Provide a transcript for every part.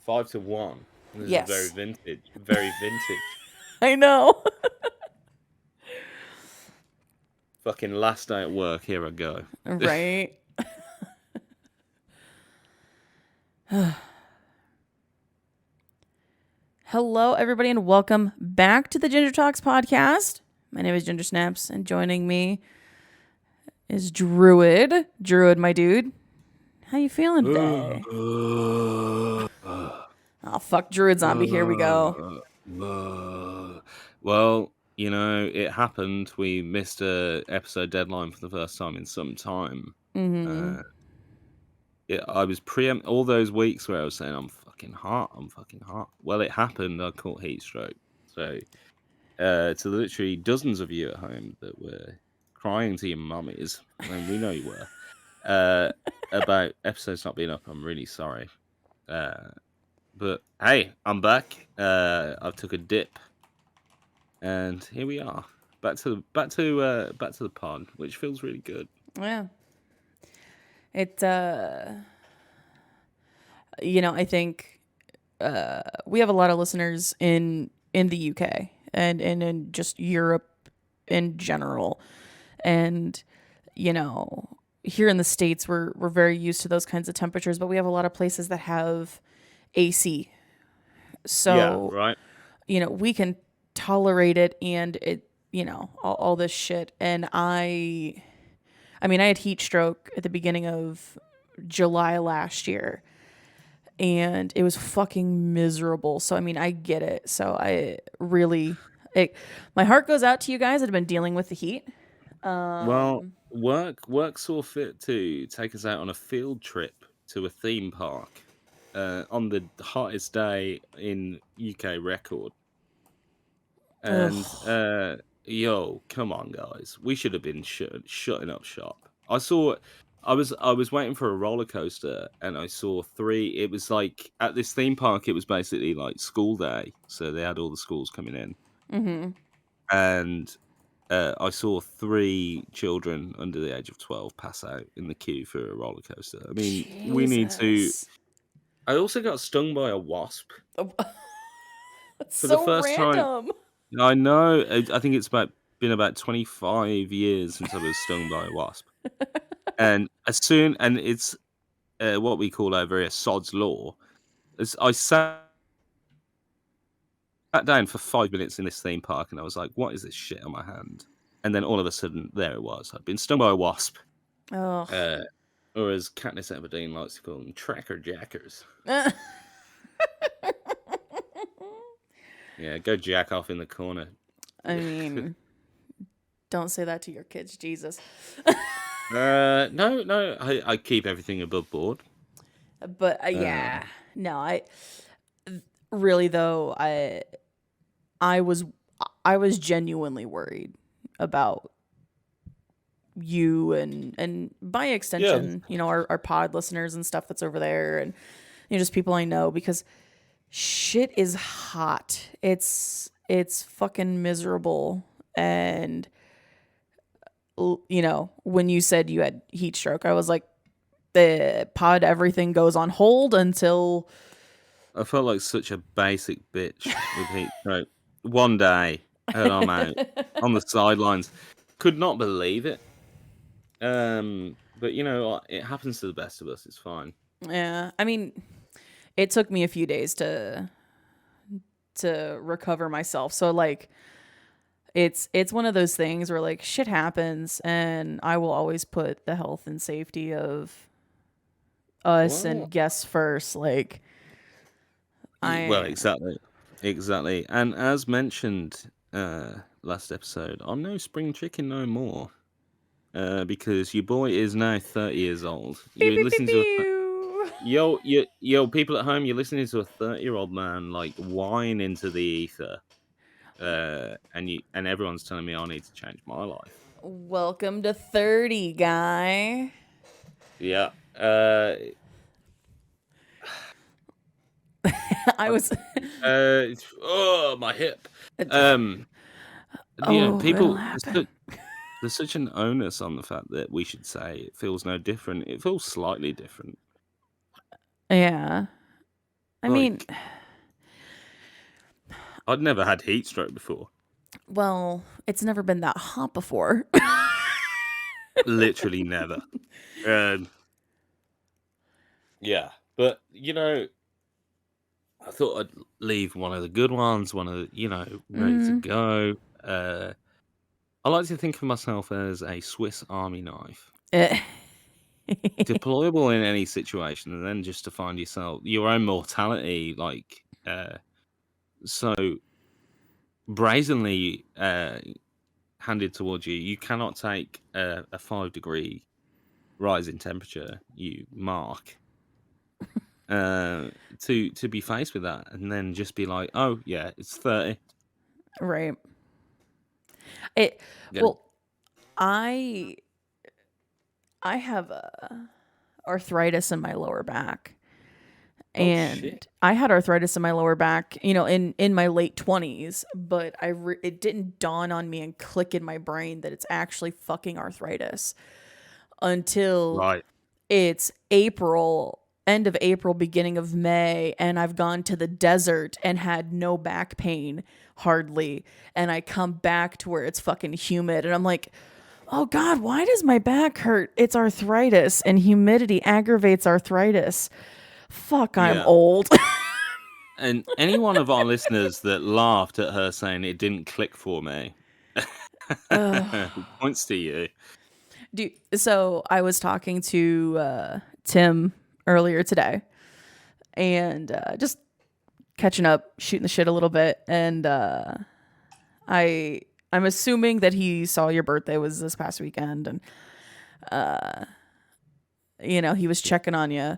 5-1. This is very Yes. vintage. Very vintage. I know. Fucking last day at work. Here I go. Right. Hello, everybody, and welcome back to the GingerTalks podcast. My name is Ginger Snaps, and joining me is Druid. Druid, my dude. How you feeling today? Oh, fuck, Druid Zombie. Here we go. Well, you know, it happened. We missed a episode deadline for the first time in some time. Mm-hmm. I was all those weeks where I was saying I'm fucking hot. Well, it happened. I caught heat stroke. So, to literally dozens of you at home that were crying to your mummies, and we know you were, about episodes not being up, I'm really sorry. But hey, I'm back. I've took a dip, and here we are, back to the pod, which feels really good. Yeah. It, I think we have a lot of listeners in the UK and in just Europe in general. And, here in the States, we're very used to those kinds of temperatures, but we have a lot of places that have AC. So, Yeah, right. We can tolerate it and it, all this shit. And I had heat stroke at the beginning of July last year, and it was fucking miserable. So, I get it. So my heart goes out to you guys that have been dealing with the heat. Well, work saw fit to take us out on a field trip to a theme park on the hottest day in UK record. And yo, come on, guys, we should have been shutting up shop. I was waiting for a roller coaster, and I saw three. It was like at this theme park. It was basically like school day, so they had all the schools coming in, Mm-hmm. and I saw 3 children under the age of 12 pass out in the queue for a roller coaster. I mean, we need to. Jesus. I also got stung by a wasp That's for the so first time. random. I know. I think it's been about 25 years since I was stung by a wasp. And it's what we call over here sod's law. As I sat down for 5 minutes in this theme park, and I was like, "What is this shit on my hand?" And then all of a sudden, there it was. I'd been stung by a wasp, Oh. or as Katniss Everdeen likes to call them, tracker jackers. Yeah, go jack off in the corner. I mean, don't say that to your kids, Jesus. No, I keep everything above board. But yeah, no, I really though I was genuinely worried about you and by extension, our pod listeners and stuff that's over there, and just people I know, because shit is hot. It's fucking miserable. And when you said you had heat stroke, I was like, the pod, everything goes on hold until. I felt like such a basic bitch with heat stroke. One day, and I'm out on the sidelines. Could not believe it. But it happens to the best of us. It's fine. Yeah, it took me a few days to recover myself. So like, it's one of those things where like shit happens, and I will always put the health and safety of us and guests first. Like, exactly. And as mentioned last episode, I'm no spring chicken no more. Because your boy is now 30 years old. You're listening to yo, people at home, you're listening to a 30-year-old man like whine into the ether, and everyone's telling me I need to change my life. Welcome to 30, guy. Yeah. I was. My hip. People. There's such an onus on the fact that we should say it feels no different. It feels slightly different. Yeah. I mean, Like, I'd never had heat stroke before. well, it's never been that hot before. Literally never. Yeah, but I thought I'd leave one of the good ones, one of the, ready to Mm. go. I like to think of myself as a Swiss Army knife, Eh. deployable in any situation, and then just to find yourself your own mortality, like so brazenly handed towards you. You cannot take a 5-degree rise in temperature, you mark, to be faced with that, and then just be like, oh yeah, it's 30. Right. It Good. well, I have arthritis in my lower back. Oh And shit. I had arthritis in my lower back, in my late 20s, but it didn't dawn on me and click in my brain that it's actually fucking arthritis until Right. it's April, end of April, beginning of May, and I've gone to the desert and had no back pain hardly, and I come back to where it's fucking humid and I'm like, "Oh god, why does my back hurt? It's arthritis, and humidity aggravates arthritis. Fuck, I'm Yeah. old." And any one of our listeners that laughed at her saying it didn't click for me points to you. So I was talking to Tim earlier today, and just catching up, shooting the shit a little bit, and I'm assuming that he saw your birthday was this past weekend, and he was checking on you,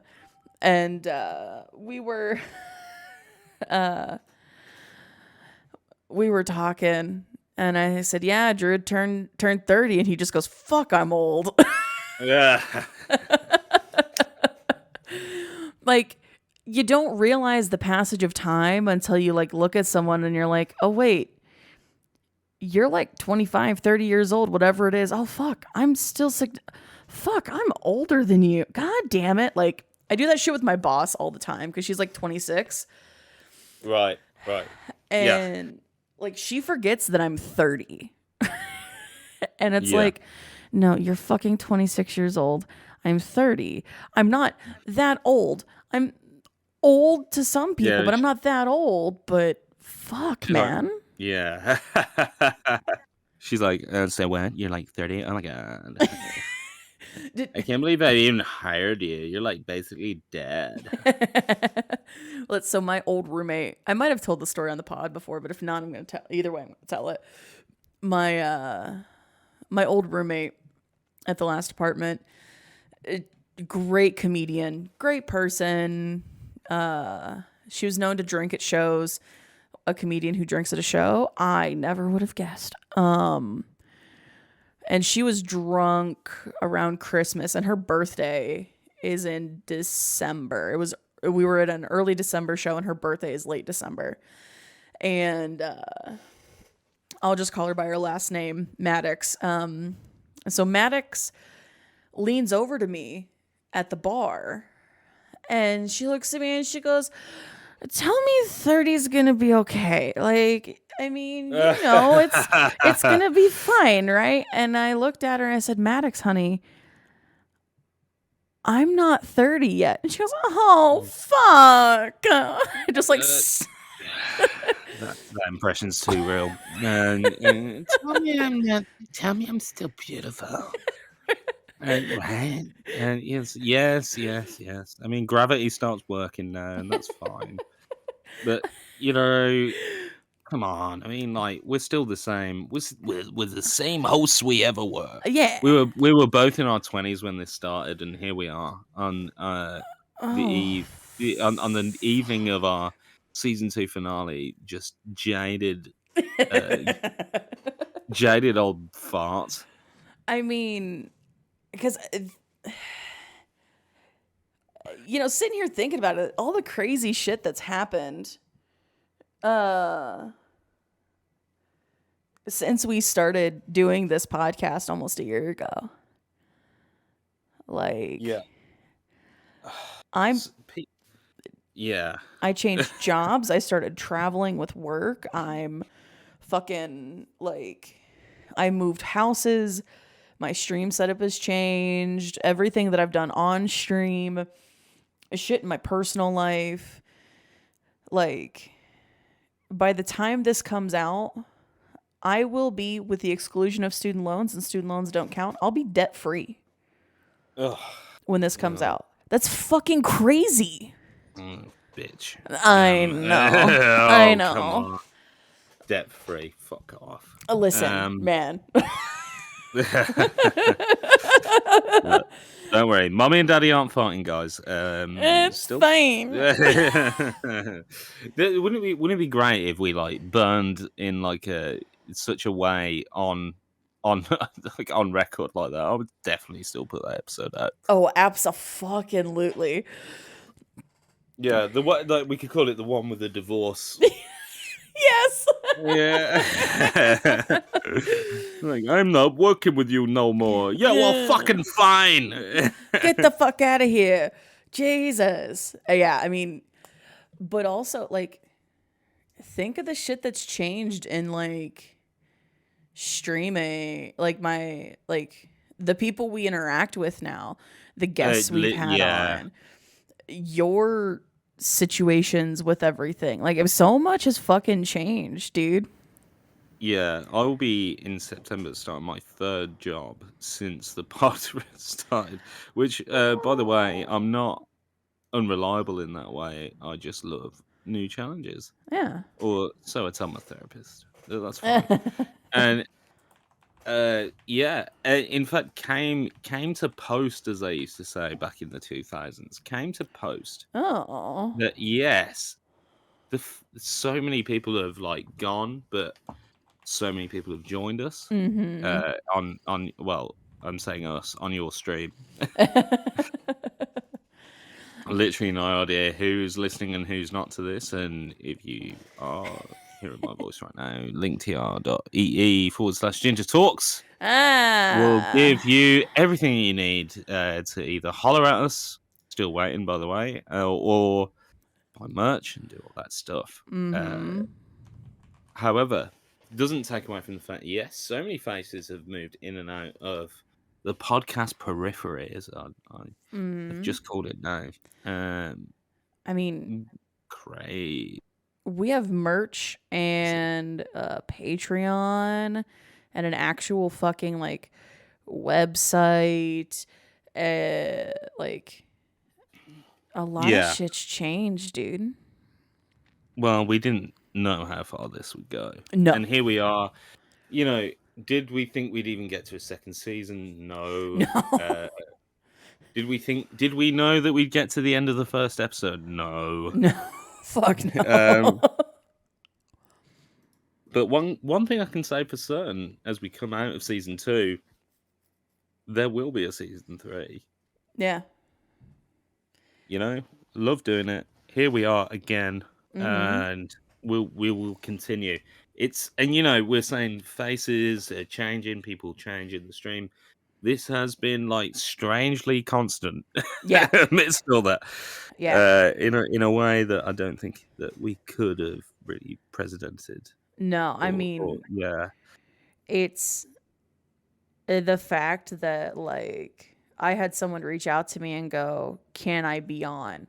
and we were talking, and I said, "Yeah, Druid turned 30," and he just goes, "Fuck, I'm old." Yeah. Like, you don't realize the passage of time until you like look at someone and you're like, "Oh wait, you're like 25, 30 years old, whatever it is. Oh fuck, I'm still sick. Fuck, I'm older than you. God damn it." Like, I do that shit with my boss all the time because she's like 26. Right. Yeah. And like, she forgets that I'm 30. And it's Yeah. like, no, you're fucking 26 years old. I'm 30. I'm not that old. I'm old to some people, Yeah. but I'm not that old. But fuck, She's like, man. yeah. She's like, so when you're like 30? Oh my god. I can't believe I even hired you. You're like basically dead. So my old roommate, I might have told the story on the pod before, but if not, I'm going to tell. Either way, I'm going to tell it. My old roommate at the last apartment, great comedian, great person. She was known to drink at shows. A comedian who drinks at a show, I never would have guessed. And she was drunk around Christmas, and her birthday is in December. We were at an early December show, and her birthday is late December. And I'll just call her by her last name, Maddox. So Maddox leans over to me at the bar, and she looks at me and she goes, "Tell me 30 is gonna be okay. Like, I mean, it's gonna be fine, right?" And I looked at her and I said, "Maddox, honey, I'm not 30 yet." And she goes, "Oh, fuck." Just like, that impression's too real. Tell me I'm still beautiful. Right? And yes. I mean, gravity starts working now, and that's fine. But come on. I mean, like, we're still the same. We're the same hosts we ever were. yeah. We were both in our 20s when this started, and here we are on the evening of our season 2 finale, just jaded old farts. I mean, because sitting here thinking about it, all the crazy shit that's happened since we started doing this podcast almost a year ago. Like, Yeah. I'm Yeah. I changed jobs. I started traveling with work. I'm fucking like, I moved houses. My stream setup has changed. Everything that I've done on stream, shit in my personal life. Like, by the time this comes out, I will be, with the exclusion of student loans, and student loans don't count, I'll be debt free Ugh. when this comes out. That's fucking crazy. Bitch. I know. I know. Come on. Debt free. Fuck off. Listen, man. Look, don't worry. Mommy and daddy aren't fighting, guys. It's fine. Wouldn't it be great if we like burned in like such a way on like on record like that? I would definitely still put that episode out. Oh, abso-fucking-lutely. Yeah, the one, like, we could call it the one with the divorce. Yes. Yeah. Like, I'm not working with you no more. Yeah, well, fucking fine. Get the fuck out of here. Jesus. Yeah, I mean, but also, like, think of the shit that's changed in, like, streaming. Like, the people we interact with now, the guests we've had on, your situations with everything. Like, if so much has fucking changed, dude. Yeah, I will be in September starting my third job since the pod started. Which, by the way, I'm not unreliable in that way. I just love new challenges. Yeah. Or so I tell my therapist. That's fine. And in fact, came to post, as they used to say back in the 2000s. Came to post. Oh. That yes, so many people have like gone, but so many people have joined us on well, I'm saying us on your stream. Literally no idea who's listening and who's not to this, and if you are hearing my voice right now, linktr.ee/GingerTalks will give you everything you need to either holler at us, still waiting by the way, or buy merch and do all that stuff. However, it doesn't take away from the fact, yes, so many faces have moved in and out of the podcast periphery, as I've just called it now. I mean, great. We have merch and Patreon and an actual fucking like website. Like a lot of shit's changed, dude. Well, we didn't know how far this would go. No. And here we are. You know, did we think we'd even get to a second season? No. Did we know that we'd get to the end of the first episode? No. No. Fuck no. But one thing I can say for certain, as we come out of season 2, there will be a season 3. Yeah. You know, love doing it. Here we are again, and we will continue. And you know, we're saying faces are changing, people change in the stream. This has been like strangely constant. Yeah, amidst all that. Yeah, in a way that I don't think that we could have really precedented. No, I mean, it's the fact that like I had someone reach out to me and go, "Can I be on?"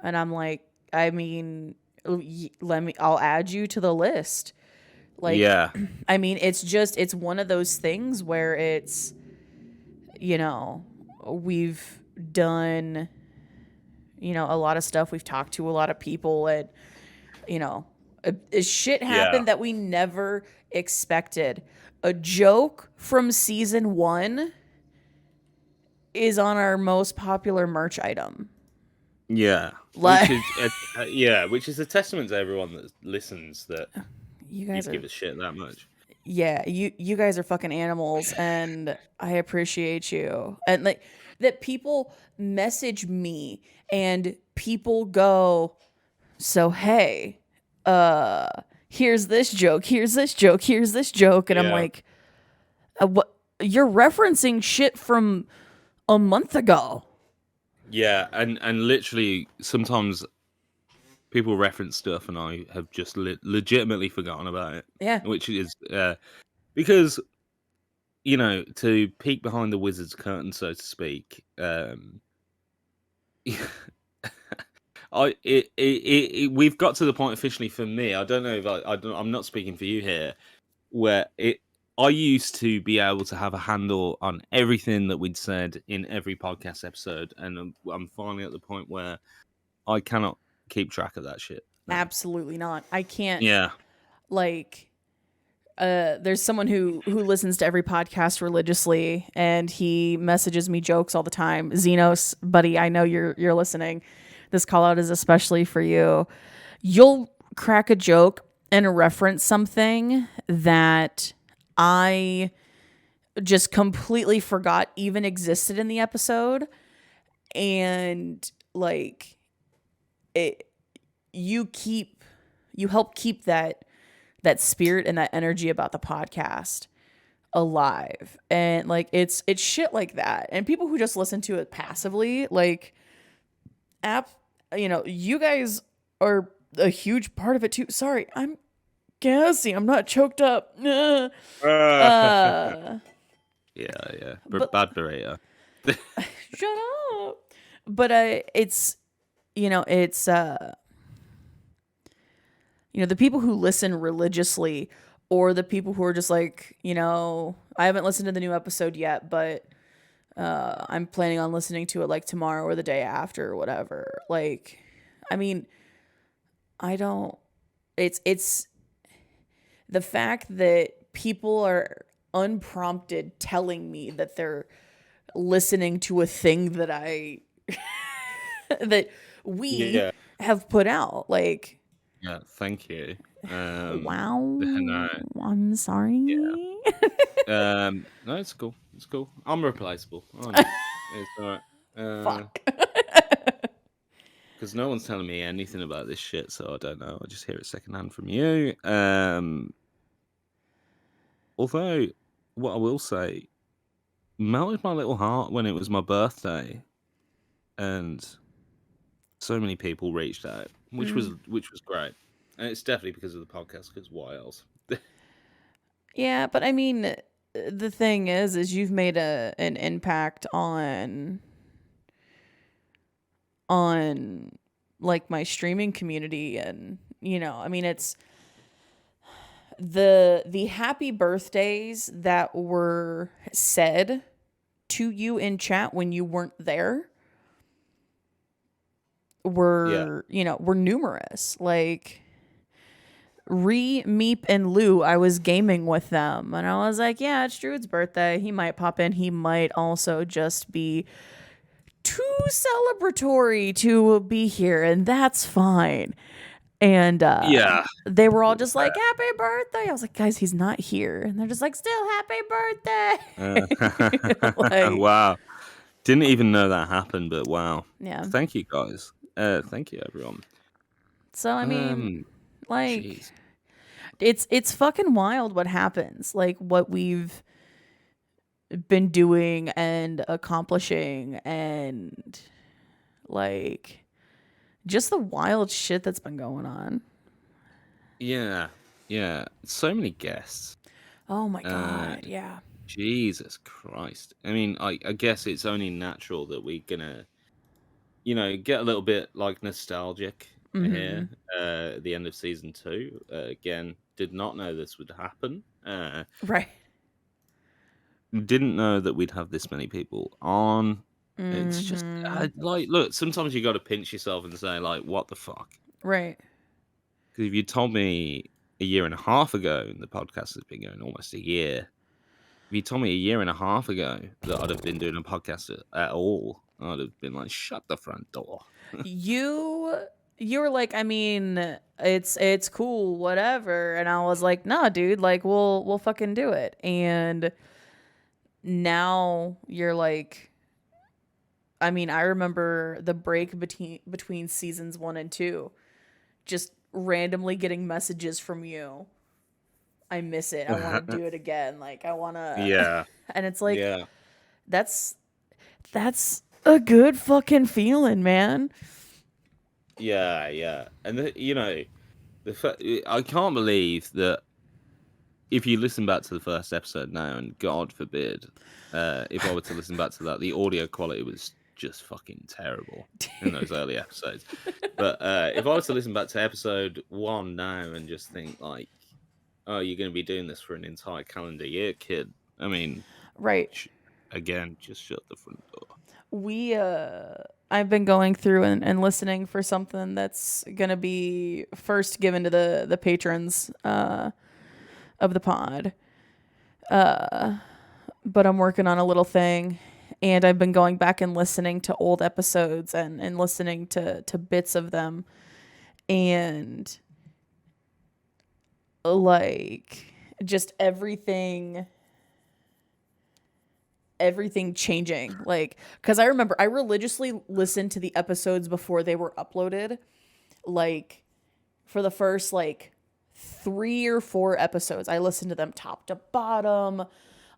And I'm like, I mean, I'll add you to the list. Like, yeah. I mean, it's one of those things where it's, you know, we've done, you know, a lot of stuff. We've talked to a lot of people, and, you know, shit happened that we never expected. A joke from season 1 is on our most popular merch item. Yeah. Like, which is a testament to everyone that listens that you guys give a shit that much. Yeah, you guys are fucking animals, and I appreciate you. And like that people message me and people go, "So hey, here's this joke, here's this joke, here's this joke," and I'm like, "What? You're referencing shit from a month ago." Yeah, and literally sometimes people reference stuff and I have just legitimately forgotten about it, Yeah, which is because to peek behind the wizard's curtain, so to speak. We've got to the point officially for me. I don't know if I'm not speaking for you here, where I used to be able to have a handle on everything that we'd said in every podcast episode, and I'm finally at the point where I cannot keep track of that shit now. absolutely not. I can't. Yeah. Like, there's someone who listens to every podcast religiously, and he messages me jokes all the time. Xenos, buddy, I know you're listening. This call out is especially for you. You'll crack a joke and reference something that I just completely forgot even existed in the episode, and like it, you help keep that spirit and that energy about the podcast alive. And like it's shit like that. And people who just listen to it passively, like you guys are a huge part of it too. Sorry, I'm gassy. I'm not choked up. Yeah. But Bad burrito. shut up. But it's it's the people who listen religiously, or the people who are just like, I haven't listened to the new episode yet, but I'm planning on listening to it like tomorrow or the day after or whatever. Like, I mean, I don't, it's the fact that people are unprompted telling me that they're listening to a thing that that we Yeah. have put out. Like, Yeah, thank you. wow, No, I'm sorry. no, it's cool. It's cool. I'm replaceable. I know. It's alright. Fuck. Because no one's telling me anything about this shit, so I don't know. I just hear it secondhand from you. Although, what I will say, melted my little heart when it was my birthday, and so many people reached out, which was great. And it's definitely because of the podcast. Because why else? Yeah, but I mean, the thing is you've made an impact on like my streaming community, and I mean, it's the happy birthdays that were said to you in chat when you weren't there were were numerous. Like Meep, and Lou, I was gaming with them, and I was like, yeah, it's Druid's birthday. He might pop in. He might also just be too celebratory to be here, and that's fine. And Yeah. they were all just like, happy birthday. I was like, guys, he's not here. And they're just like, still happy birthday. Like, wow. Didn't even know that happened, but wow. yeah. Thank you, guys. Thank you, everyone. So, I mean, like, geez. it's fucking wild what happens. Like, what we've been doing and accomplishing, and like just the wild shit that's been going on. Yeah. So many guests. Oh my god, yeah. Jesus Christ. I mean, I guess it's only natural that we're gonna, get a little bit like nostalgic here at the end of season 2. Again, did not know this would happen. Right. Didn't know that we'd have this many people on. It's just like, look, sometimes you got to pinch yourself and say, like, what the fuck? Right. Because if you told me a year and a half ago, and the podcast has been going almost a year, if you told me a year and a half ago that I'd have been doing a podcast at all, I'd have been like, shut the front door. You were like, I mean, it's cool, whatever. And I was like, nah, dude, like we'll fucking do it. And now you're like, I mean, I remember the break between seasons 1 and 2, just randomly getting messages from you. I miss it. I want to do it again. Like I want to. Yeah. And it's like, Yeah. that's a good fucking feeling, man. Yeah. And I can't believe that if you listen back to the first episode now, and God forbid, if I were to listen back to that, the audio quality was just fucking terrible in those early episodes. But if I were to listen back to episode 1 now and just think like, oh, you're going to be doing this for an entire calendar year, kid. I mean, Right. again, just shut the front door. I've been going through and listening for something that's gonna be first given to the patrons of the pod. But I'm working on a little thing, and I've been going back and listening to old episodes and listening to bits of them, and like just everything changing, like, because I remember I religiously listened to the episodes before they were uploaded, like for the first like 3 or 4 episodes I listened to them top to bottom.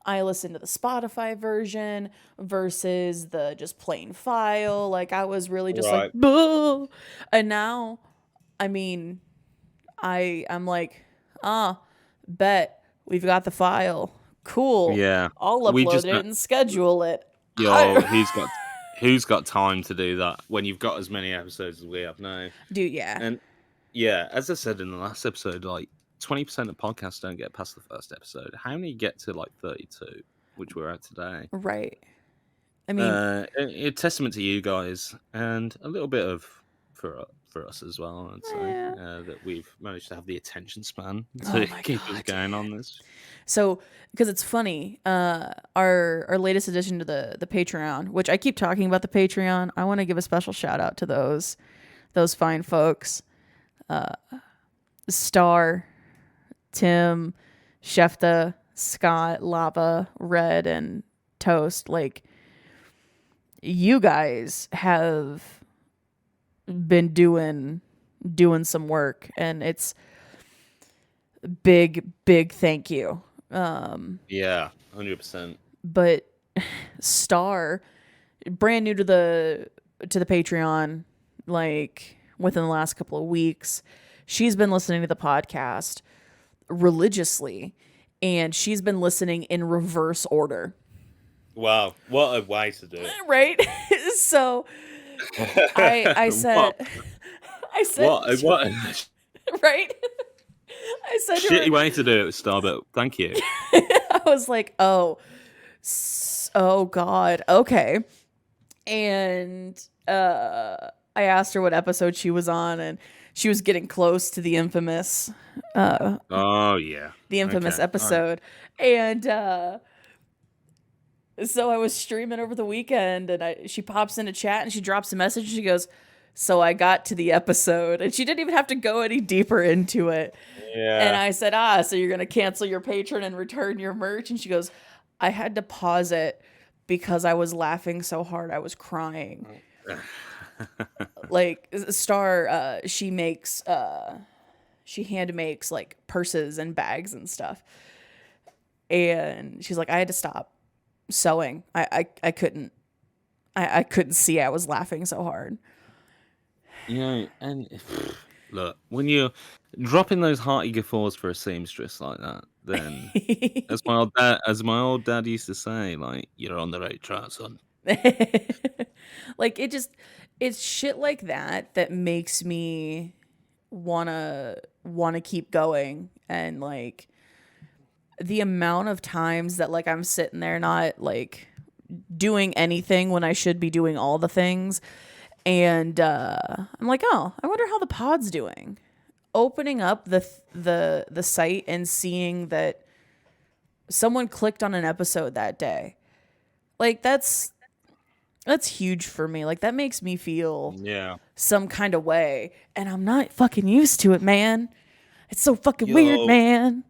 I listened to the Spotify version versus the just plain file. Like I was really just like, "Buh." And now, I mean, I'm like, bet we've got the file. Cool. Yeah, I'll upload it and schedule it. Yo, who's got time to do that when you've got as many episodes as we have now? Dude, yeah. And yeah, as I said in the last episode, like 20% of podcasts don't get past the first episode. How many get to like 32, which we're at today? Right. I mean, a testament to you guys, and a little bit of for us as well. I'd say that we've managed to have the attention span to keep us going on this. So, because it's funny, our latest addition to the Patreon, which I keep talking about the Patreon, I want to give a special shout out to those fine folks, Star, Tim, Shefta, Scott, Lava, Red, and Toast. Like, you guys have been doing some work, and it's big thank you. Yeah, 100%. But Star, brand new to the Patreon, like within the last couple of weeks, she's been listening to the podcast religiously, and she's been listening in reverse order. Wow, what a way to do it! Right? So I said, what right? I said, shitty way to do it, Star, but thank you. I was like, oh God, okay. And I asked her what episode she was on, and she was getting close to the infamous episode. And so I was streaming over the weekend, and she pops into chat and she drops a message. She goes, "So I got to the episode," and she didn't even have to go any deeper into it. Yeah. And I said, so you're going to cancel your patron and return your merch? And she goes, I had to pause it because I was laughing so hard I was crying. Like, Star, she hand makes like purses and bags and stuff. And she's like, I had to stop sewing. I couldn't see I was laughing so hard. You know, and look, when you're dropping those hearty guffaws for a seamstress like that, then as my old dad used to say, like, you're on the right track, son. Like, it's shit like that makes me wanna keep going. And like the amount of times that like I'm sitting there not like doing anything when I should be doing all the things. And I'm like, oh, I wonder how the pod's doing. Opening up the site and seeing that someone clicked on an episode that day, like that's huge for me. Like that makes me feel some kind of way, and I'm not fucking used to it, man. It's so fucking weird, man.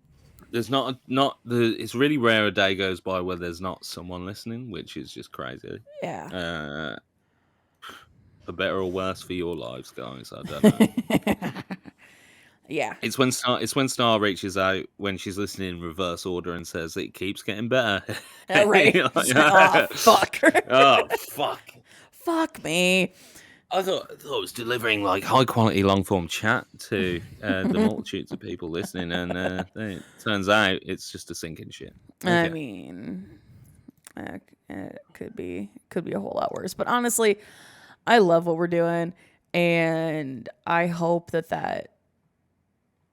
There's it's really rare a day goes by where there's not someone listening, which is just crazy. Yeah. For better or worse for your lives, guys. I don't know. Yeah. It's when Star reaches out when she's listening in reverse order and says it keeps getting better. Right. Like, oh fuck. Oh fuck. Fuck me. I thought it was delivering like high quality long form chat to the multitudes of people listening, and it turns out it's just a sinking shit. I Okay. mean, it could be a whole lot worse. But honestly, I love what we're doing, and I hope that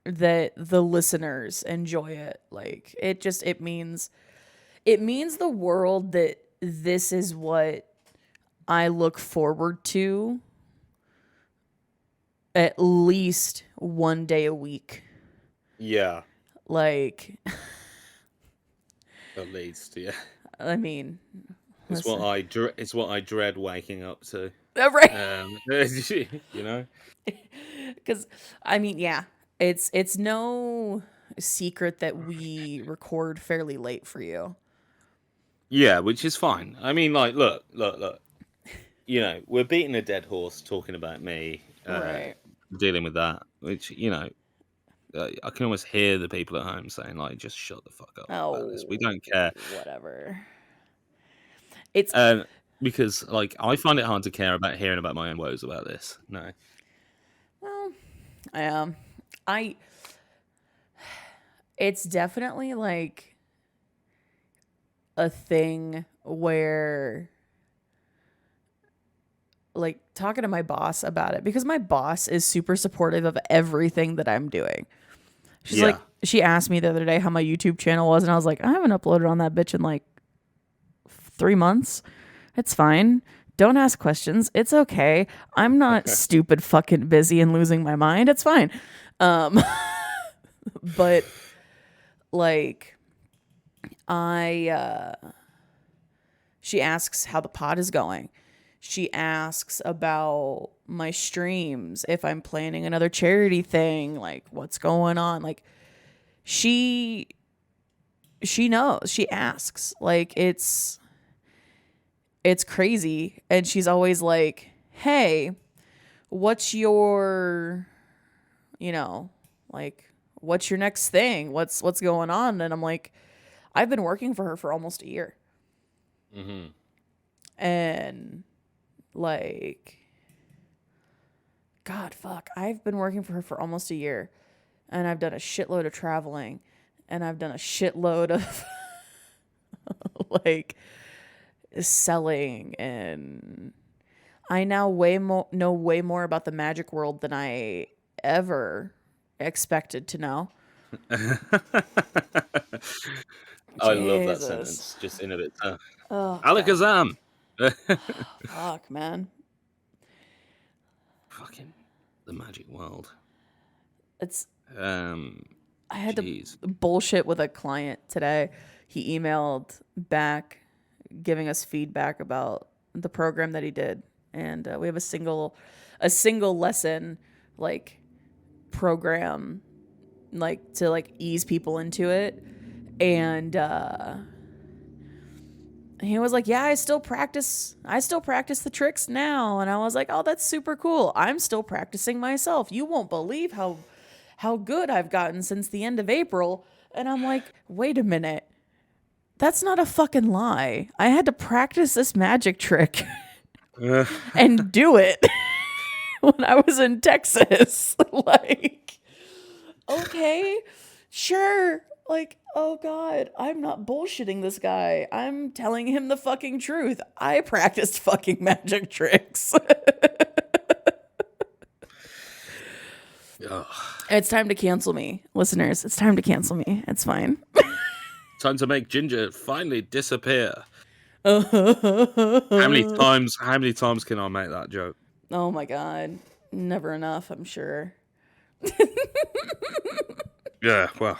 the listeners enjoy it. Like it means the world that this is what I look forward to at least one day a week. Yeah. Like, At least, yeah. I mean, It's what I dread waking up to. right? You know. Because I mean, yeah, it's no secret that we record fairly late for you. Yeah, which is fine. I mean, like, look. You know, we're beating a dead horse talking about me Right. dealing with that, which, you know, I can almost hear the people at home saying, like, just shut the fuck up about this. We don't care. Whatever. It's Because, like, I find it hard to care about hearing about my own woes about this. No. well, it's definitely like a thing where, like, talking to my boss about it, because my boss is super supportive of everything that I'm doing. She's like, she asked me the other day how my YouTube channel was, and I was like, I haven't uploaded on that bitch in like 3 months. It's fine. Don't ask questions. It's okay. I'm not stupid fucking busy and losing my mind. It's fine. But like, she asks how the pod is going. She asks about my streams, if I'm planning another charity thing, like what's going on. Like, she knows. She asks. Like, it's crazy. And she's always like, hey, what's your, like, what's your next thing? What's going on? And I'm like, I've been working for her for almost a year. Mm-hmm. And like, God, fuck, I've been working for her for almost a year, and I've done a shitload of traveling, and I've done a shitload of like selling, and I now know way more about the magic world than I ever expected to know. I love that Jesus. sentence. Just in a bit. Oh, Alakazam. fuck, man. Fucking the magic world. It's I had to bullshit with a client today. He emailed back giving us feedback about the program that he did, and we have a single lesson like program, like to like ease people into it. And he was like, yeah, I still practice the tricks now. And I was like, oh, that's super cool. I'm still practicing myself. You won't believe how good I've gotten since the end of April. And I'm like, wait a minute. That's not a fucking lie. I had to practice this magic trick and do it when I was in Texas. Like, okay, sure. Like, oh God, I'm not bullshitting this guy. I'm telling him the fucking truth. I practiced fucking magic tricks. It's time to cancel me, listeners. It's time to cancel me. It's fine. Time to make Ginger finally disappear. How many times can I make that joke? Oh my God. Never enough, I'm sure. Yeah, well.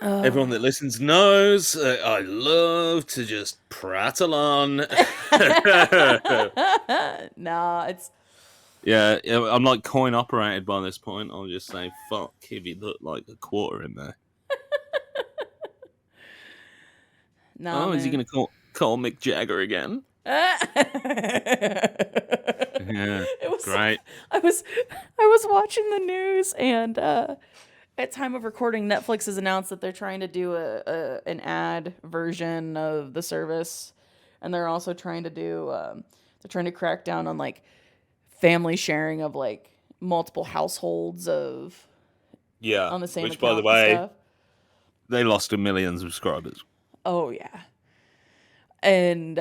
Everyone that listens knows I love to just prattle on. Nah, it's... Yeah, I'm like coin operated by this point. I'll just say, fuck, if you put like a quarter in there. Nah, oh, man. is he going to call Mick Jagger again? Yeah, great. I was watching the news, and at time of recording, Netflix has announced that they're trying to do an ad version of the service, and they're also trying to do they're trying to crack down on like family sharing of like multiple households of on the same which, account by the way, and stuff. they lost 1 million subscribers. Oh yeah. And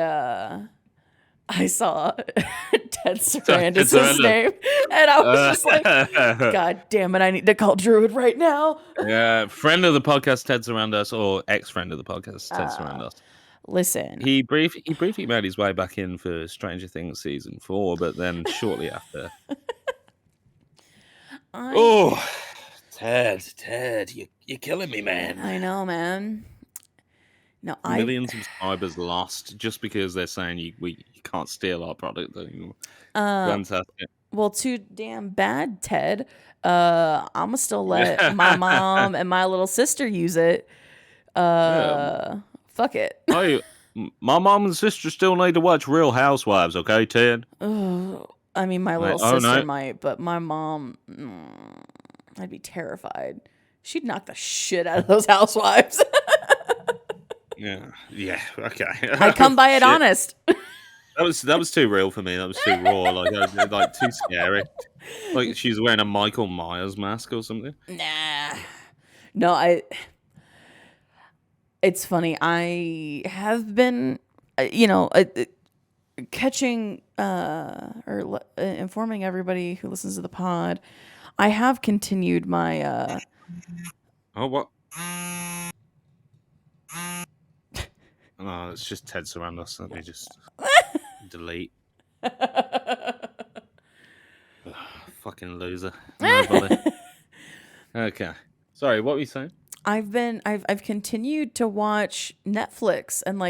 I saw Ted Sarandis' name, and I was just like, God damn it, I need to call Druid right now. Yeah, friend of the podcast, Ted Sarandis, or ex-friend of the podcast, Ted Sarandis. Listen. He briefly made his way back in for Stranger Things season 4, but then shortly after. Ted, you're killing me, man. I know, man. No, Millions of subscribers lost just because they're saying you can't steal our product anymore. Fantastic. Well, too damn bad, Ted. I'ma still let my mom and my little sister use it. Fuck it. Hey, my mom and sister still need to watch Real Housewives, okay, Ted? I mean, my little sister might, but my mom, I'd be terrified. She'd knock the shit out of those housewives. Yeah, okay. I come by it honest. That was too real for me. That was too raw. Like too scary. Like she's wearing a Michael Myers mask or something. Nah. No, it's funny. I have been, catching or informing everybody who listens to the pod. I have continued my. Oh, what? No, it's just Ted Sarandis. Let me just delete. Fucking loser. Nobody. Okay. Sorry, what were you saying? I've continued to watch Netflix and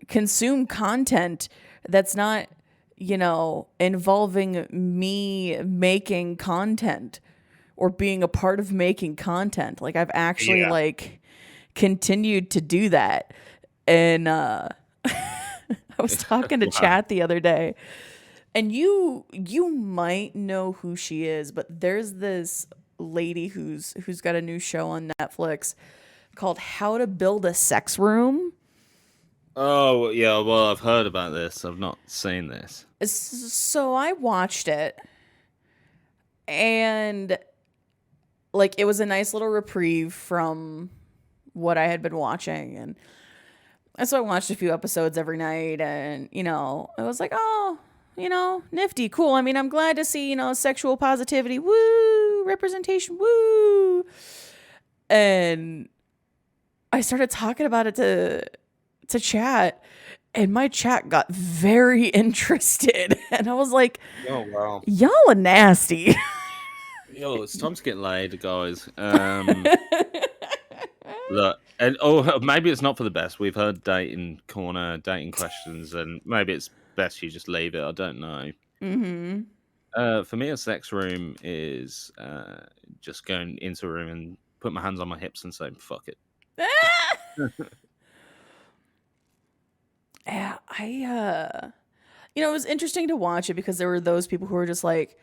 consume content that's not, involving me making content or being a part of making content. Like I've actually continued to do that. And I was talking to Chat the other day, and you might know who she is, but there's this lady who's got a new show on Netflix called How to Build a Sex Room. Oh, yeah, well, I've heard about this. I've not seen this. So I watched it, and it was a nice little reprieve from what I had been watching, and so I watched a few episodes every night, and I was like, oh, nifty, cool. I mean, I'm glad to see sexual positivity, woo, representation, woo. And I started talking about it to Chat, and my chat got very interested, and I was like, oh wow, y'all are nasty. Yo, it's time to get laid, guys. Look, and maybe it's not for the best. We've heard dating corner, dating questions, and maybe it's best you just leave it. I don't know. Mm-hmm. For me, a sex room is just going into a room and put my hands on my hips and saying "fuck it." Yeah, it was interesting to watch it because there were those people who were just like,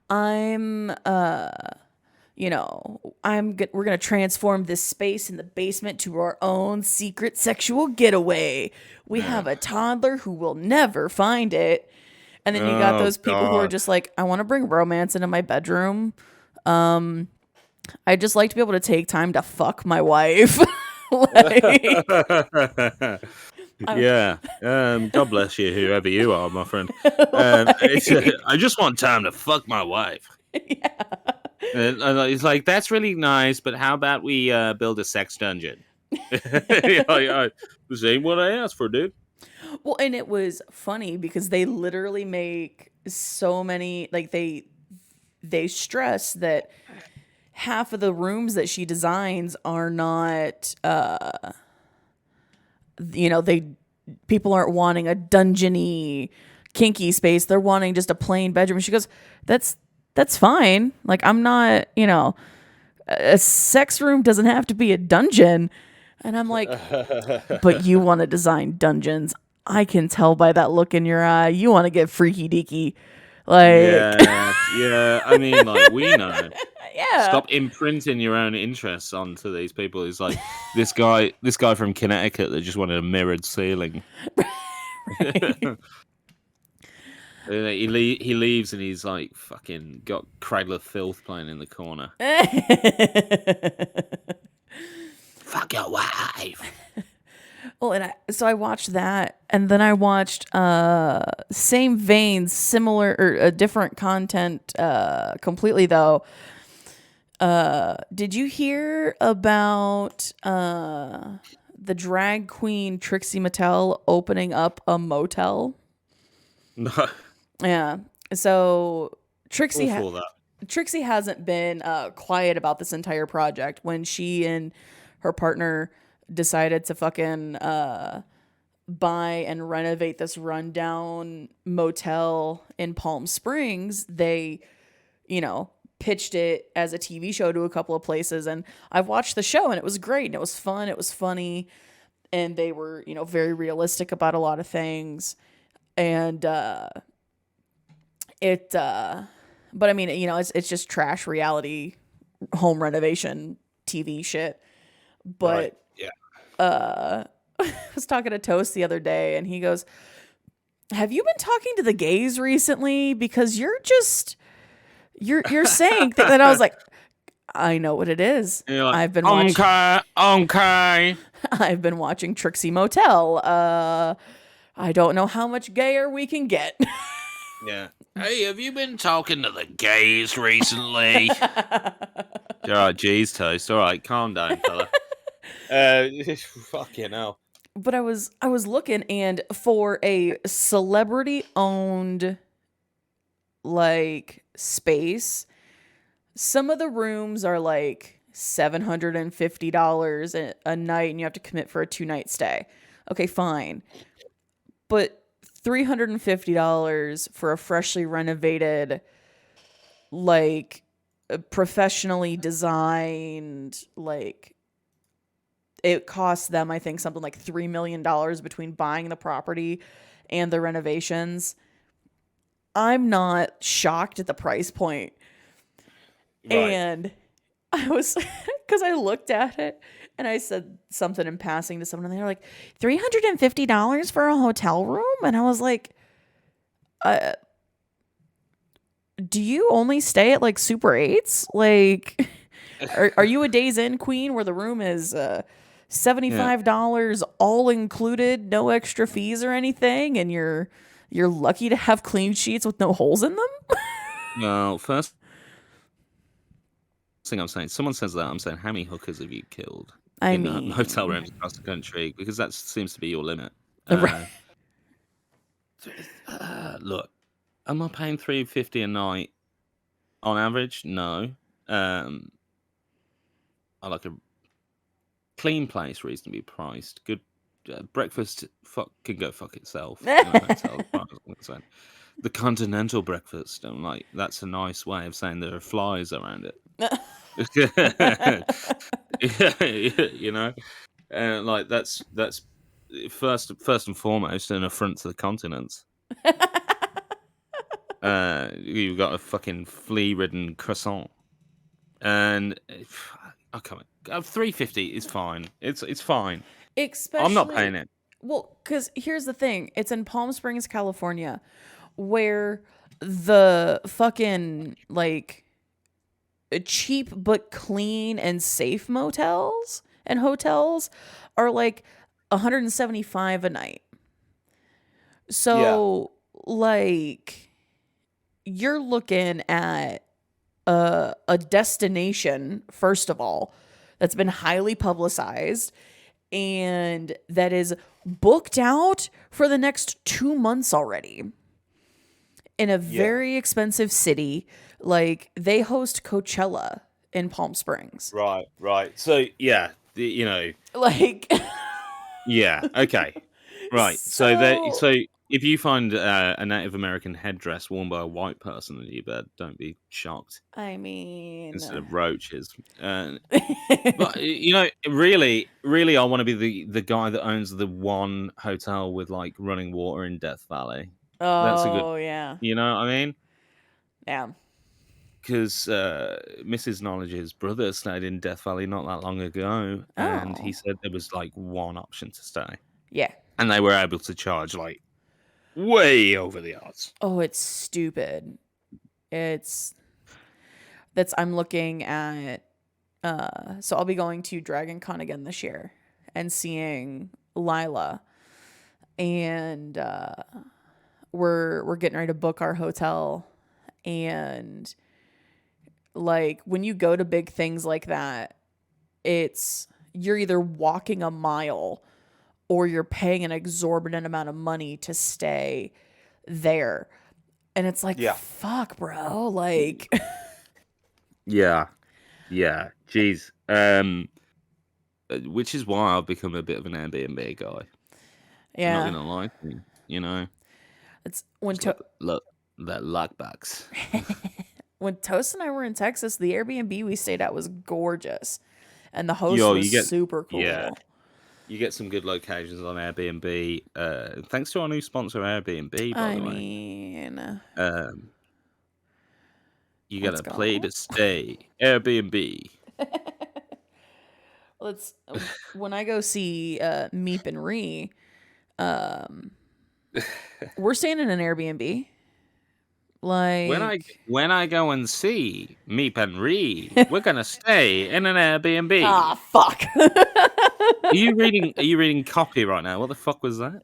we're gonna transform this space in the basement to our own secret sexual getaway. We have a toddler who will never find it. And then you got those people who are just like, I want to bring romance into my bedroom. I just like to be able to take time to fuck my wife. Yeah. God bless you, whoever you are, my friend. I just want time to fuck my wife. Yeah. And it's like, that's really nice, but how about we build a sex dungeon? This ain't what I asked for, dude. Well, and it was funny because they literally make so many, they stress that half of the rooms that she designs are not, people aren't wanting a dungeony, kinky space. They're wanting just a plain bedroom. She goes, that's fine. I'm not, a sex room doesn't have to be a dungeon. And I'm like, but you want to design dungeons. I can tell by that look in your eye. You want to get freaky deaky. Yeah. I mean, we know. Yeah, Stop imprinting your own interests onto these people. It's like this guy from Connecticut that just wanted a mirrored ceiling. Right. He leaves and he's like fucking got Cradle of Filth playing in the corner. Fuck your wife. Well, so I watched that, and then I watched same vein, similar or different content completely though. Did you hear about the drag queen Trixie Mattel opening up a motel? No. Yeah. So Trixie That. hasn't been quiet about this entire project. When she and her partner decided to fucking buy and renovate this rundown motel in Palm Springs, they, pitched it as a TV show to a couple of places. And I've watched the show, and it was great, and it was fun, it was funny, and they were, very realistic about a lot of things. And but I mean, it's just trash reality home renovation TV shit. But Right. Yeah. I was talking to Toast the other day, and he goes, "Have you been talking to the gays recently? Because you're saying things." And I was like, "I know what it is. Like, I've been watching. Okay. I've been watching Trixie Motel. I don't know how much gayer we can get." Yeah. Hey, have you been talking to the gays recently? All right, geez, Toast. All right, calm down, fella. Fucking hell. But I was looking, and for a celebrity owned like space, some of the rooms are like $750 a night, and you have to commit for a 2-night stay. Okay, fine. But $350 for a freshly renovated, like professionally designed, like it costs them, I think, something like $3 million between buying the property and the renovations. I'm not shocked at the price point. Right. And I was, because I looked at it and I said something in passing to someone, and they were like, $350 for a hotel room? And I was like, do you only stay at like Super 8s? Like, are you a Days Inn queen where the room is $75 all included, no extra fees or anything, and you're lucky to have clean sheets with no holes in them? No, first thing I'm saying, someone says that, I'm saying, how many hookers have you killed in hotel rooms across the country? Because that seems to be your limit. Right. Look, am I paying $350 a night on average? No. I like a clean place, reasonably priced, good breakfast. Can go fuck itself. The continental breakfast. I'm like, that's a nice way of saying there are flies around it. Like that's first and foremost an affront to the continents. You've got a fucking flea-ridden croissant, and I can't. $350 is fine. It's fine. Especially, I'm not paying it. Well, because here's the thing: it's in Palm Springs, California, where the fucking like cheap but clean and safe motels and hotels are like $175 a night. So like you're looking at a destination, first of all, that's been highly publicized and that is booked out for the next 2 months already in a very expensive city. Like, they host Coachella in Palm Springs. Right. So, like, yeah. Okay. Right. So if you find a Native American headdress worn by a white person in your bed, don't be shocked. I mean, instead of roaches. But really, I want to be the guy that owns the one hotel with like running water in Death Valley. Oh, that's a good. Yeah. You know what I mean? Yeah. because Mrs. Knowledge's brother stayed in Death Valley not that long ago, and he Oh, said there was like one option to stay, yeah. and they were able to charge like way over the odds. Oh, it's stupid. It's I'm looking at so I'll be going to Dragon Con again this year and seeing Lila, and we're getting ready to book our hotel, and like when you go to big things like that, it's you're either walking a mile or you're paying an exorbitant amount of money to stay there. And it's like, Yeah. fuck, bro. Like, Yeah, jeez. Which is why I've become a bit of an Airbnb guy. I'm not yeah. gonna lie to you, you know. It's when Just look that lockbox. when Toast and I were in Texas, the Airbnb we stayed at was gorgeous. And the host Yo, was super cool. yeah, you get some good locations on Airbnb. Thanks to our new sponsor, Airbnb, by I the way. mean, You let's gotta go. play to stay. Airbnb. When I go see Meep and Ree, we're staying in an Airbnb. Like, When I go and see Meep and Ree, we're gonna stay in an Airbnb. ah, fuck. Are you reading copy right now? What the fuck was that?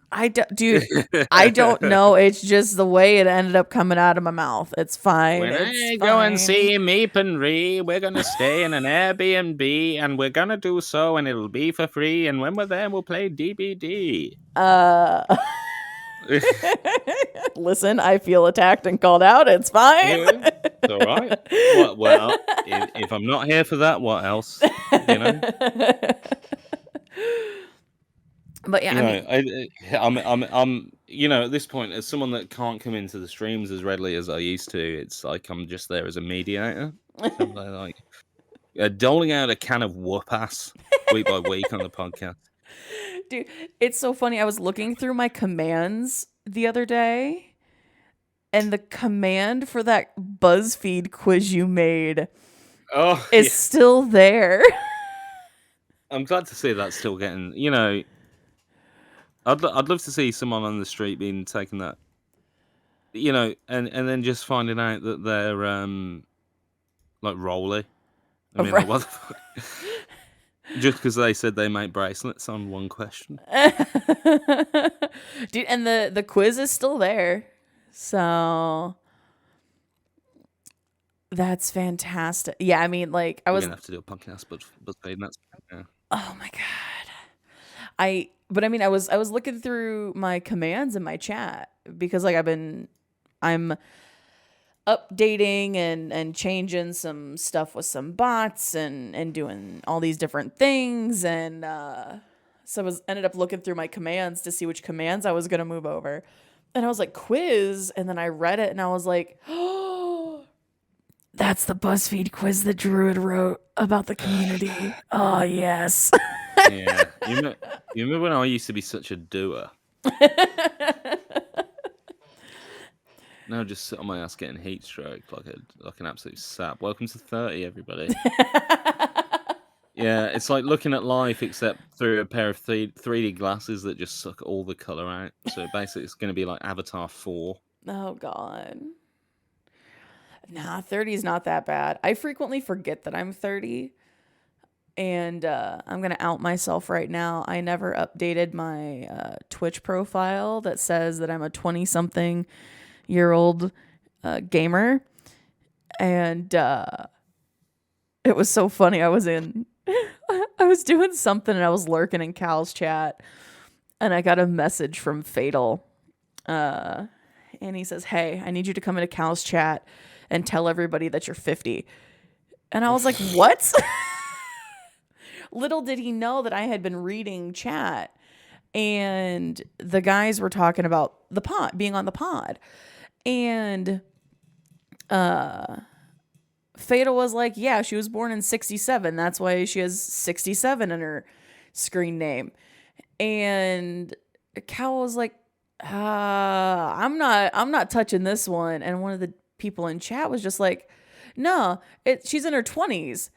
Dude, I don't know. It's just the way it ended up coming out of my mouth. It's fine. When it's I fine. go and see Meep and Ree, we're gonna stay in an Airbnb, and we're gonna do so, and it'll be for free. And when we're there, we'll play DBD. Listen, I feel attacked and called out. It's fine. It's all right. Well, if I'm not here for that, what else? You know. But yeah, I'm you know, at this point, as someone that can't come into the streams as readily as I used to, it's like I'm just there as a mediator. So like doling out a can of whoop ass week by week on the podcast. Dude, it's so funny. I was looking through my commands the other day, and the command for that BuzzFeed quiz you made is still there. I'm glad to see that's still getting, you know, I'd love to see someone on the street being taken that, you know, and then just finding out that they're like Rolly. I mean, like, what the fuck? Just because they said they make bracelets on one question. Dude, and the quiz is still there. So that's fantastic. Yeah, I mean, like I was gonna have to do a podcast, but that's yeah. Oh my god. But I mean, I was looking through my commands in my chat because like I'm updating and changing some stuff with some bots and doing all these different things, and so I ended up looking through my commands to see which commands I was gonna move over, and I was like quiz, and then I read it and I was like, oh, that's the BuzzFeed quiz that Druid wrote about the community. Oh yes. Yeah, you remember when I used to be such a doer? Now just sit on my ass getting heat stroke like an absolute sap. Welcome to 30, everybody. Yeah, it's like looking at life except through a pair of 3D glasses that just suck all the color out. So basically, it's going to be like Avatar 4. Oh god. Nah, 30 is not that bad. I frequently forget that I'm 30. And I'm going to out myself right now. I never updated my Twitch profile that says that I'm a 20-something-year-old gamer. And it was so funny. I was doing something and I was lurking in Cal's chat. And I got a message from Fatal. And he says, hey, I need you to come into Cal's chat and tell everybody that you're 50. And I was like, what? Little did he know that I had been reading chat, and the guys were talking about the pod, being on the pod. And Fatal was like, yeah, she was born in 67. That's why she has 67 in her screen name. And Cal was like, I'm not touching this one. And one of the people in chat was just like, no, she's in her 20s.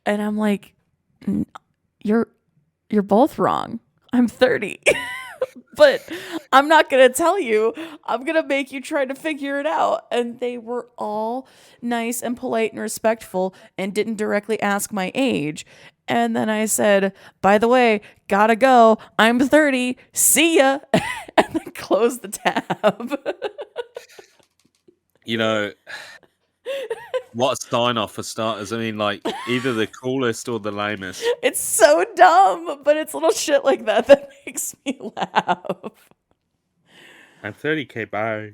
And I'm like, you're both wrong. I'm 30. But I'm not going to tell you. I'm going to make you try to figure it out. And they were all nice and polite and respectful and didn't directly ask my age. And then I said, by the way, gotta go. I'm 30. See ya. And then close the tab. You know, what a sign off for starters. I mean, like, either the coolest or the lamest. It's so dumb, but it's little shit like that that makes me laugh. I'm 30K, bye.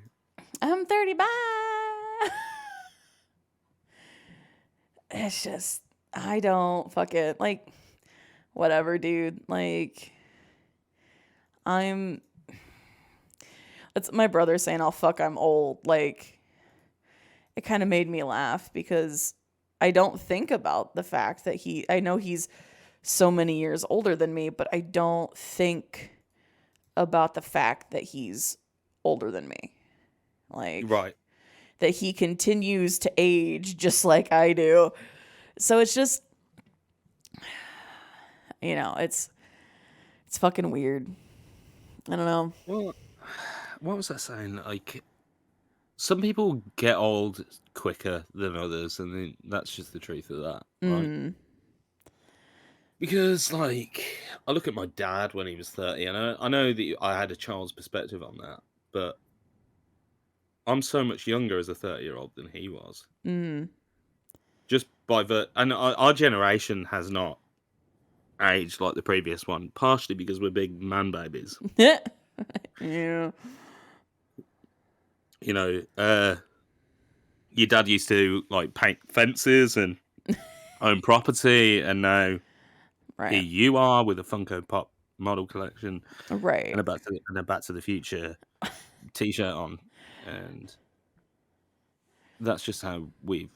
I'm 30, bye. It's just, I don't fuck it. Like, whatever, dude. Like, it's my brother saying, oh, fuck, I'm old. Like, it kind of made me laugh because I don't think about the fact that I know he's so many years older than me, but I don't think about the fact that he's older than me. Like, right. That he continues to age just like I do. So it's just, it's fucking weird. I don't know. Well, what was I saying? Like, some people get old quicker than others, and that's just the truth of that, right? Because, like, I look at my dad when he was 30, and I know that I had a child's perspective on that, but I'm so much younger as a 30-year-old than he was. Just by and our generation has not aged like the previous one, partially because we're big man babies. Yeah. You know, your dad used to like paint fences and own property, and now here you are with a Funko Pop model collection, right, and a Back to the Future T-shirt on, and that's just how we've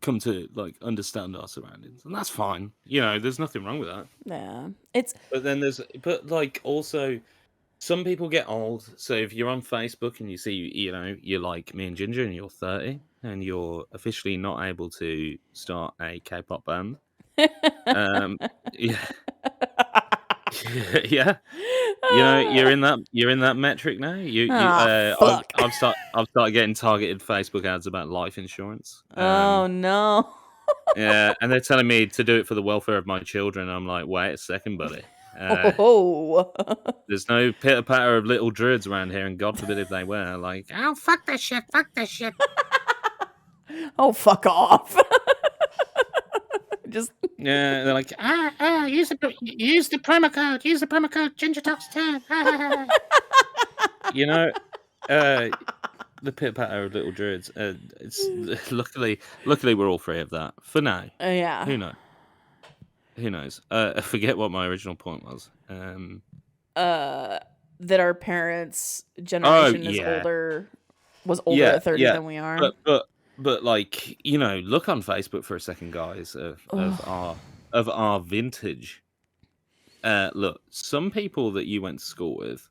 come to like understand our surroundings, and that's fine. You know, there's nothing wrong with that. Yeah, but like also. Some people get old, so if you're on Facebook and you see, you're like me and Ginger and you're 30 and you're officially not able to start a K-pop band, yeah, yeah, you're in that metric now. I've started getting targeted Facebook ads about life insurance. Oh no. Yeah, and they're telling me to do it for the welfare of my children. I'm like, wait a second, buddy. There's no pitter patter of little druids around here, and God forbid if they were. Like, oh, fuck this shit. Oh, fuck off. Just yeah, they're like, use the promo code. Use the promo code GingerTalks 10. The pitter patter of little druids. It's luckily we're all free of that for now. Yeah. Who knows? I forget what my original point was. That our parents' generation was older at 30 than we are. But like, look on Facebook for a second, guys, of our vintage. Look, some people that you went to school with,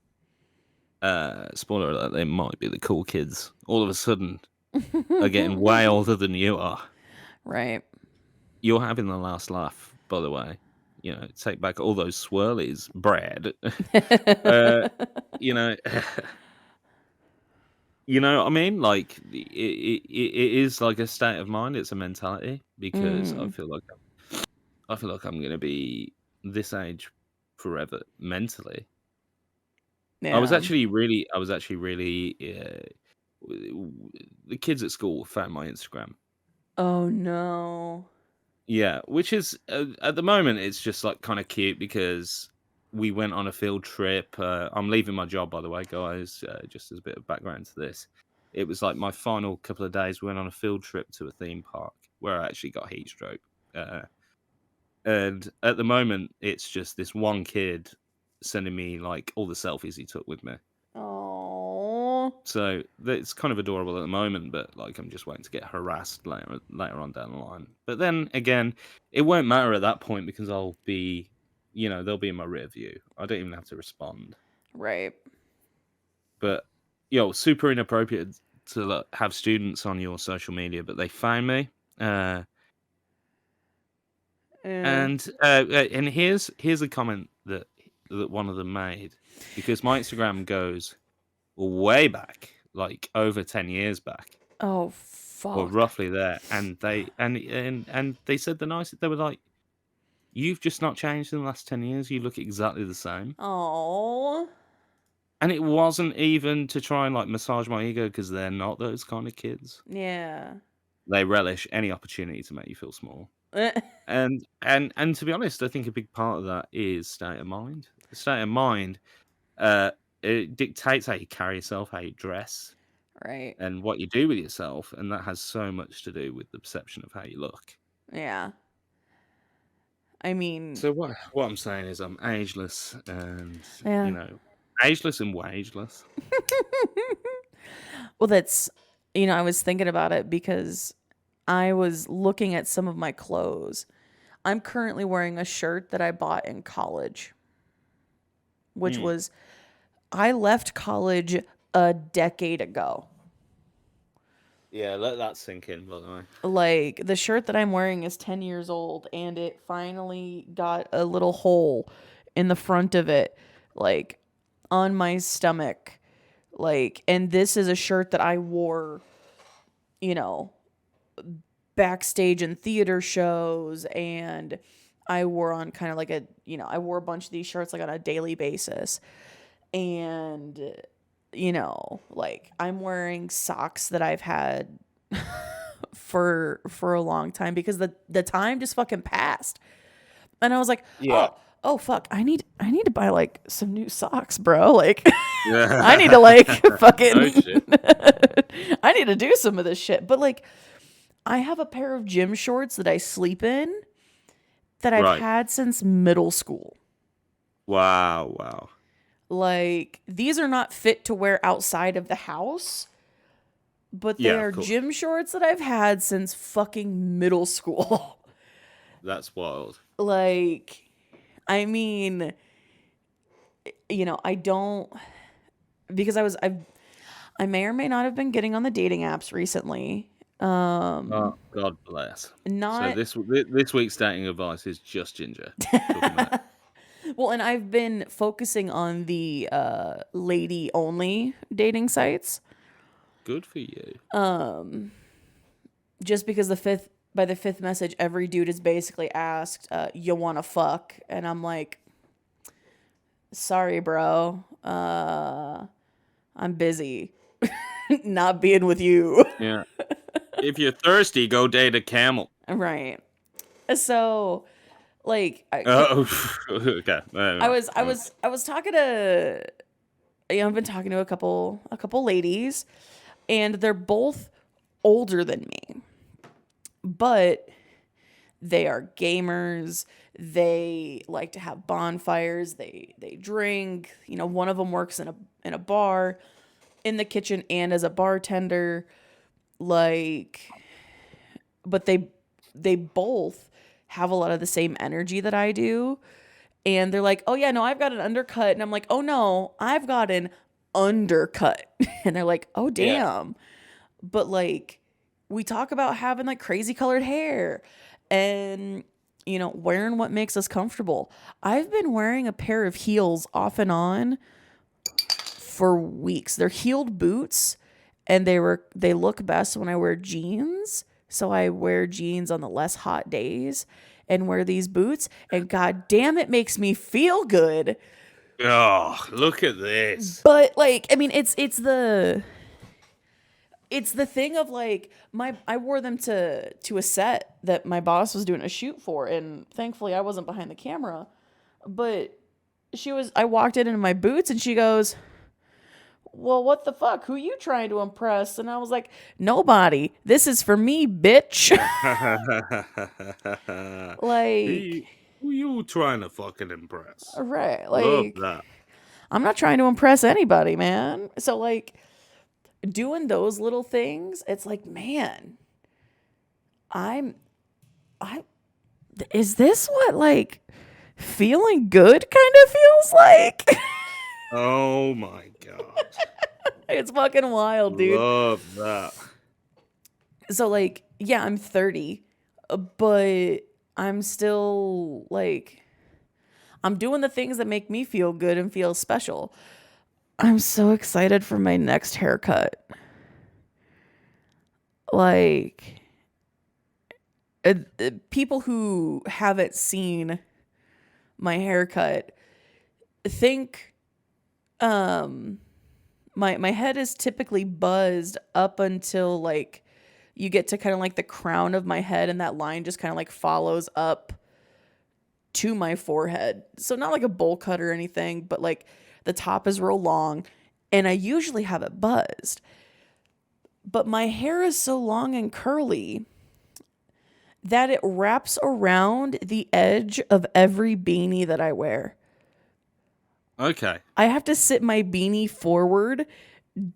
spoiler alert, they might be the cool kids. All of a sudden, are getting way older than you are. Right. You're having the last laugh, by the way. Take back all those swirlies, Brad. You know what I mean? Like, it is like a state of mind. It's a mentality, because I feel like I'm going to be this age forever mentally. Yeah. I was actually really the kids at school found my Instagram. Oh no. Yeah, which is at the moment it's just like kind of cute because we went on a field trip. I'm leaving my job, by the way, guys. Just as a bit of background to this, it was like my final couple of days. We went on a field trip to a theme park where I actually got heat stroke. And at the moment, it's just this one kid sending me like all the selfies he took with me. Oh. So it's kind of adorable at the moment, but like I'm just waiting to get harassed later on down the line. But then again, it won't matter at that point because I'll be, they'll be in my rear view. I don't even have to respond. Right. But super inappropriate to have students on your social media, but they found me Uh, Yeah. and here's a comment that one of them made, because my Instagram goes way back, like over 10 years back, Oh or fuck. roughly there, and they said the nicest. They were like, "You've just not changed in the last 10 years. You look exactly the same." Oh. And it wasn't even to try and like massage my ego, because they're not those kind of kids. Yeah. They relish any opportunity to make you feel small. And to be honest, I think a big part of that is state of mind. The state of mind, uh, it dictates how you carry yourself, how you dress, Right. and what you do with yourself, and that has so much to do with the perception of how you look. Yeah. I mean, So what I'm saying is I'm ageless, and yeah. ageless and wageless. Well, that's, I was thinking about it because I was looking at some of my clothes. I'm currently wearing a shirt that I bought in college, which Mm. was, I left college a decade ago. Yeah, let that sink in, by the way. Like, the shirt that I'm wearing is 10 years old, and it finally got a little hole in the front of it, like, on my stomach. Like, and this is a shirt that I wore, you know, backstage in theater shows, and I wore on kind of like I wore a bunch of these shirts like on a daily basis. And like, I'm wearing socks that I've had for a long time because the time just fucking passed. And I was like, Yeah. oh fuck, I need to buy like some new socks, bro. Like I need Yeah. to like fucking Oh shit. I need to do some of this shit. But like, I have a pair of gym shorts that I sleep in that I've Right. had since middle school. Wow. Like, these are not fit to wear outside of the house, but they Yeah, of are course. gym shorts that I've had since fucking middle school. That's wild. Like, I mean, I don't, because I may or may not have been getting on the dating apps recently. Oh, God bless. So Not this week's dating advice is just Ginger. Talking about well, and I've been focusing on the lady only dating sites. good for you. Just because by the fifth message, every dude is basically asked, you wanna fuck? And I'm like, sorry, bro. I'm busy. Not being with you. Yeah. If you're thirsty, go date a camel. Right. So, like, Oh, okay. I was talking to, I've been talking to a couple ladies, and they're both older than me, but they are gamers. They like to have bonfires. They drink. One of them works in a bar, in the kitchen, and as a bartender. Like, but they both have a lot of the same energy that I do. And they're like, oh yeah, no, I've got an undercut. And I'm like, oh no, I've got an undercut. And they're like, oh Yeah. damn. But like, we talk about having like crazy colored hair and, wearing what makes us comfortable. I've been wearing a pair of heels off and on for weeks. They're heeled boots, and they look best when I wear jeans. So I wear jeans on the less hot days and wear these boots, and god damn, it makes me feel good. Oh, look at this. But like, I mean, it's the thing of like, I wore them to a set that my boss was doing a shoot for, and thankfully I wasn't behind the camera. But I walked in my boots, and she goes, well, what the fuck? Who you trying to impress? And I was like, nobody. This is for me, bitch. Like, who you trying to fucking impress? right. Love Like, that. I'm not trying to impress anybody, man. So like, doing those little things, it's like, man, I is this what like feeling good kind of feels like? Oh my god. It's fucking wild, dude. Love that. So like, yeah, I'm 30, but I'm still like, I'm doing the things that make me feel good and feel special. I'm so excited for my next haircut. Like, people who haven't seen my haircut think my head is typically buzzed up until like you get to kind of like the crown of my head, and that line just kind of like follows up to my forehead. So not like a bowl cut or anything, but like the top is real long, and I usually have it buzzed. But my hair is so long and curly that it wraps around the edge of every beanie that I wear. Okay. I have to sit my beanie forward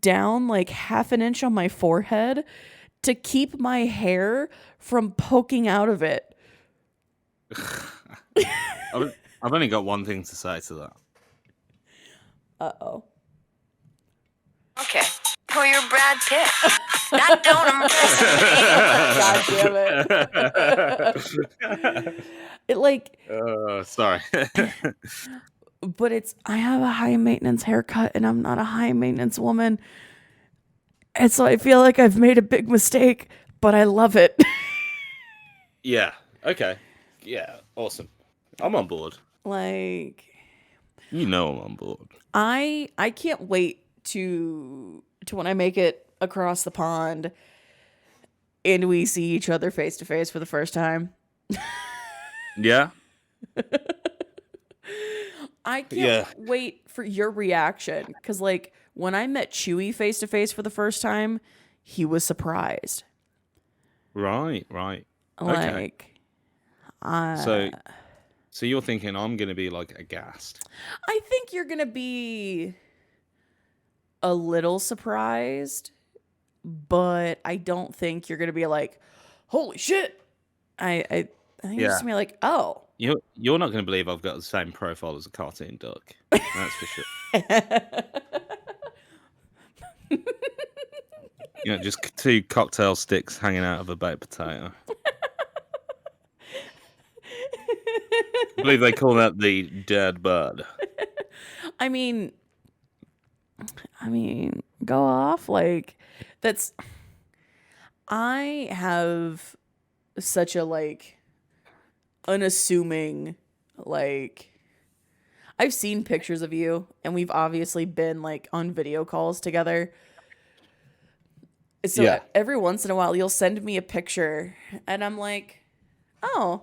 down like half an inch on my forehead to keep my hair from poking out of it. I've only got one thing to say to that. Uh-oh. Okay. Oh, you're Brad Pitt. That don't impress me. God damn it. It like, Sorry. but I have a high maintenance haircut and I'm not a high maintenance woman. And so I feel like I've made a big mistake, but I love it. Yeah. Okay. Yeah. Awesome. I'm on board. Like, You know I'm on board. I can't wait to when I make it across the pond and we see each other face to face for the first time. Yeah. I can't wait for your reaction, because like when I met Chewy face to face for the first time, he was surprised. Right. Like, So you're thinking I'm gonna be like aghast? I think you're gonna be a little surprised, but I don't think you're gonna be like, "Holy shit!" I think you're just gonna be like, "Oh." You're not gonna believe I've got the same profile as a cartoon duck. That's for sure. Just two cocktail sticks hanging out of a baked potato. I believe they call that the dead bud. I mean, go off. Like, that's. I have such a like unassuming, like, I've seen pictures of you, and we've obviously been like on video calls together. So every once in a while, you'll send me a picture, and I'm like, oh.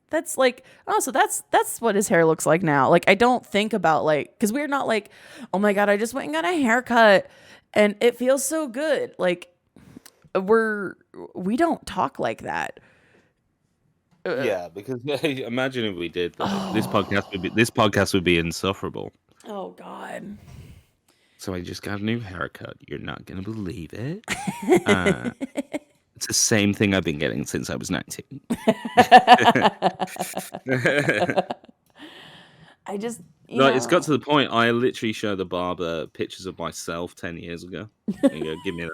That's like, oh, so that's what his hair looks like now. Like, I don't think about like, because we're not like, oh my God, I just went and got a haircut and it feels so good. Like, we don't talk like that. Yeah, because imagine if we did that. This podcast would be insufferable. Oh God. So I just got a new haircut. You're not gonna believe it. It's the same thing I've been getting since I was 19. I just, it's got to the point I literally show the barber pictures of myself 10 years ago. And you go, give me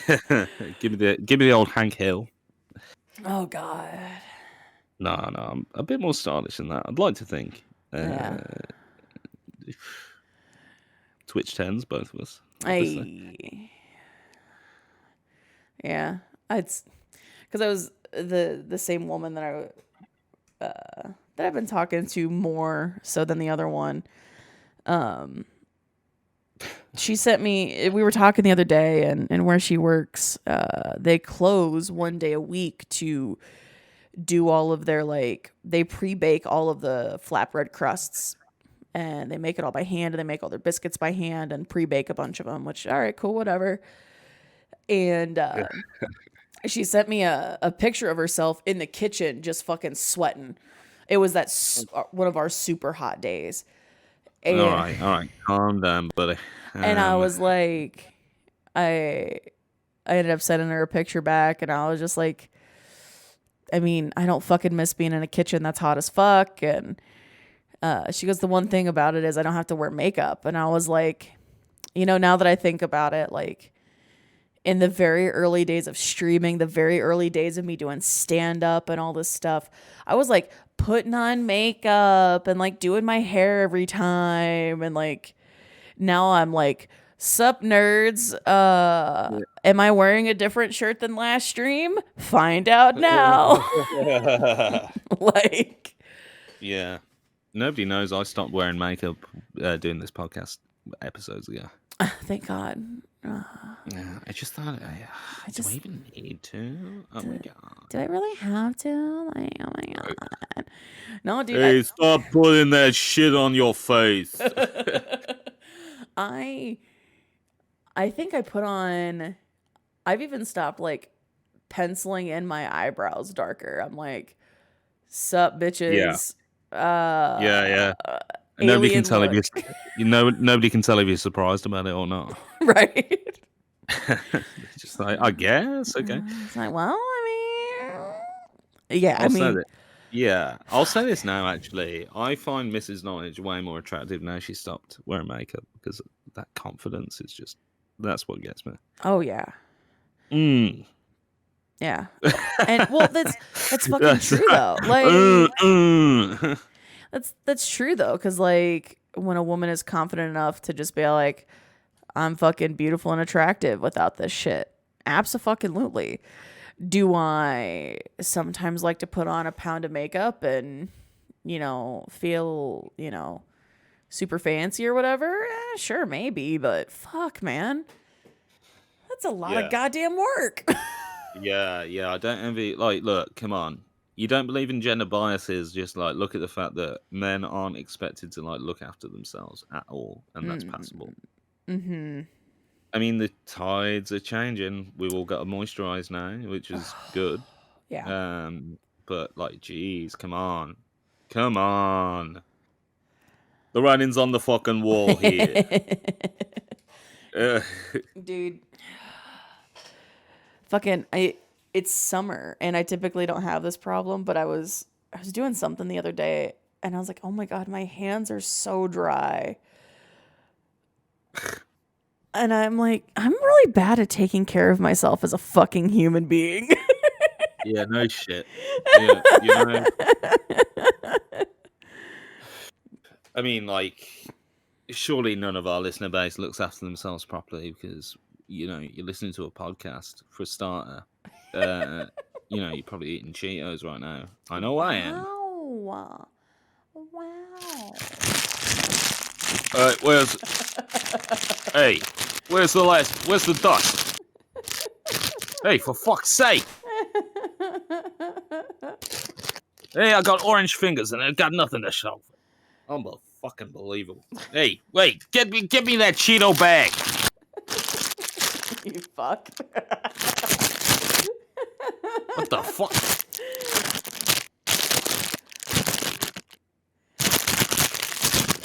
that. give me the old Hank Hill. Oh God. No, I'm a bit more stylish than that. I'd like to think. Twitch 10s, both of us. Yeah, it's because I was the same woman that I've been talking to more so than the other one. She sent me. We were talking the other day, and where she works, they close one day a week to do all of their they pre-bake all of the flatbread crusts, and they make it all by hand, and they make all their biscuits by hand and pre-bake a bunch of them. Which, all right, cool, whatever. And she sent me a picture of herself in the kitchen just fucking sweating. It was one of our super hot days. And, all right, calm down, buddy. And I was like, I ended up sending her a picture back, and I was just like, I mean, I don't fucking miss being in a kitchen that's hot as fuck. And she goes, the one thing about it is I don't have to wear makeup. And I was like, now that I think about it, like, in the very early days of streaming, the very early days of me doing stand up and all this stuff, I was like putting on makeup and like doing my hair every time. And like now I'm like, sup nerds? Am I wearing a different shirt than last stream? Find out now. Like, yeah. Nobody knows I stopped wearing makeup doing this podcast episodes ago. thank God. Yeah, I just thought, do I even need to? Oh my god! Do I really have to? Like, oh my god! No, dude. Hey, stop putting that shit on your face. I think I put on. I've even stopped like penciling in my eyebrows darker. I'm like, sup, bitches. Yeah. Nobody can tell look. if nobody can tell if you're surprised about it or not. Right. Just like, I guess, okay. It's like, well, I mean, yeah, I'll say this now. Actually, I find Mrs. Knowledge way more attractive now she stopped wearing makeup because that confidence is that's what gets me. Oh yeah. Mm. Yeah. And well, that's fucking true though. Like, that's true though, because like when a woman is confident enough to just be like, I'm fucking beautiful and attractive without this shit. Abso-fucking-lutely. Do I sometimes like to put on a pound of makeup and, feel, super fancy or whatever? Sure, maybe, but fuck, man. That's a lot of goddamn work. Yeah, I don't envy. Like, look, come on. You don't believe in gender biases, just like look at the fact that men aren't expected to like look after themselves at all, and that's passable. Mm-hmm. I mean, the tides are changing. We've all got to moisturize now, which is good. Yeah. But like, geez, come on. The writing's on the fucking wall here. Dude. Fucking, it's summer, and I typically don't have this problem, but I was doing something the other day, and I was like, oh my God, my hands are so dry. And I'm like, I'm really bad at taking care of myself as a fucking human being. Yeah, no shit. Yeah, I mean, like, surely none of our listener base looks after themselves properly because, you're listening to a podcast for a starter. You're probably eating Cheetos right now. I know I am. Wow. Where's the dust? Hey, for fuck's sake! Hey, I got orange fingers and I got nothing to show for. Unbelievable. Hey, wait, get me that Cheeto bag. You fuck. What the fuck?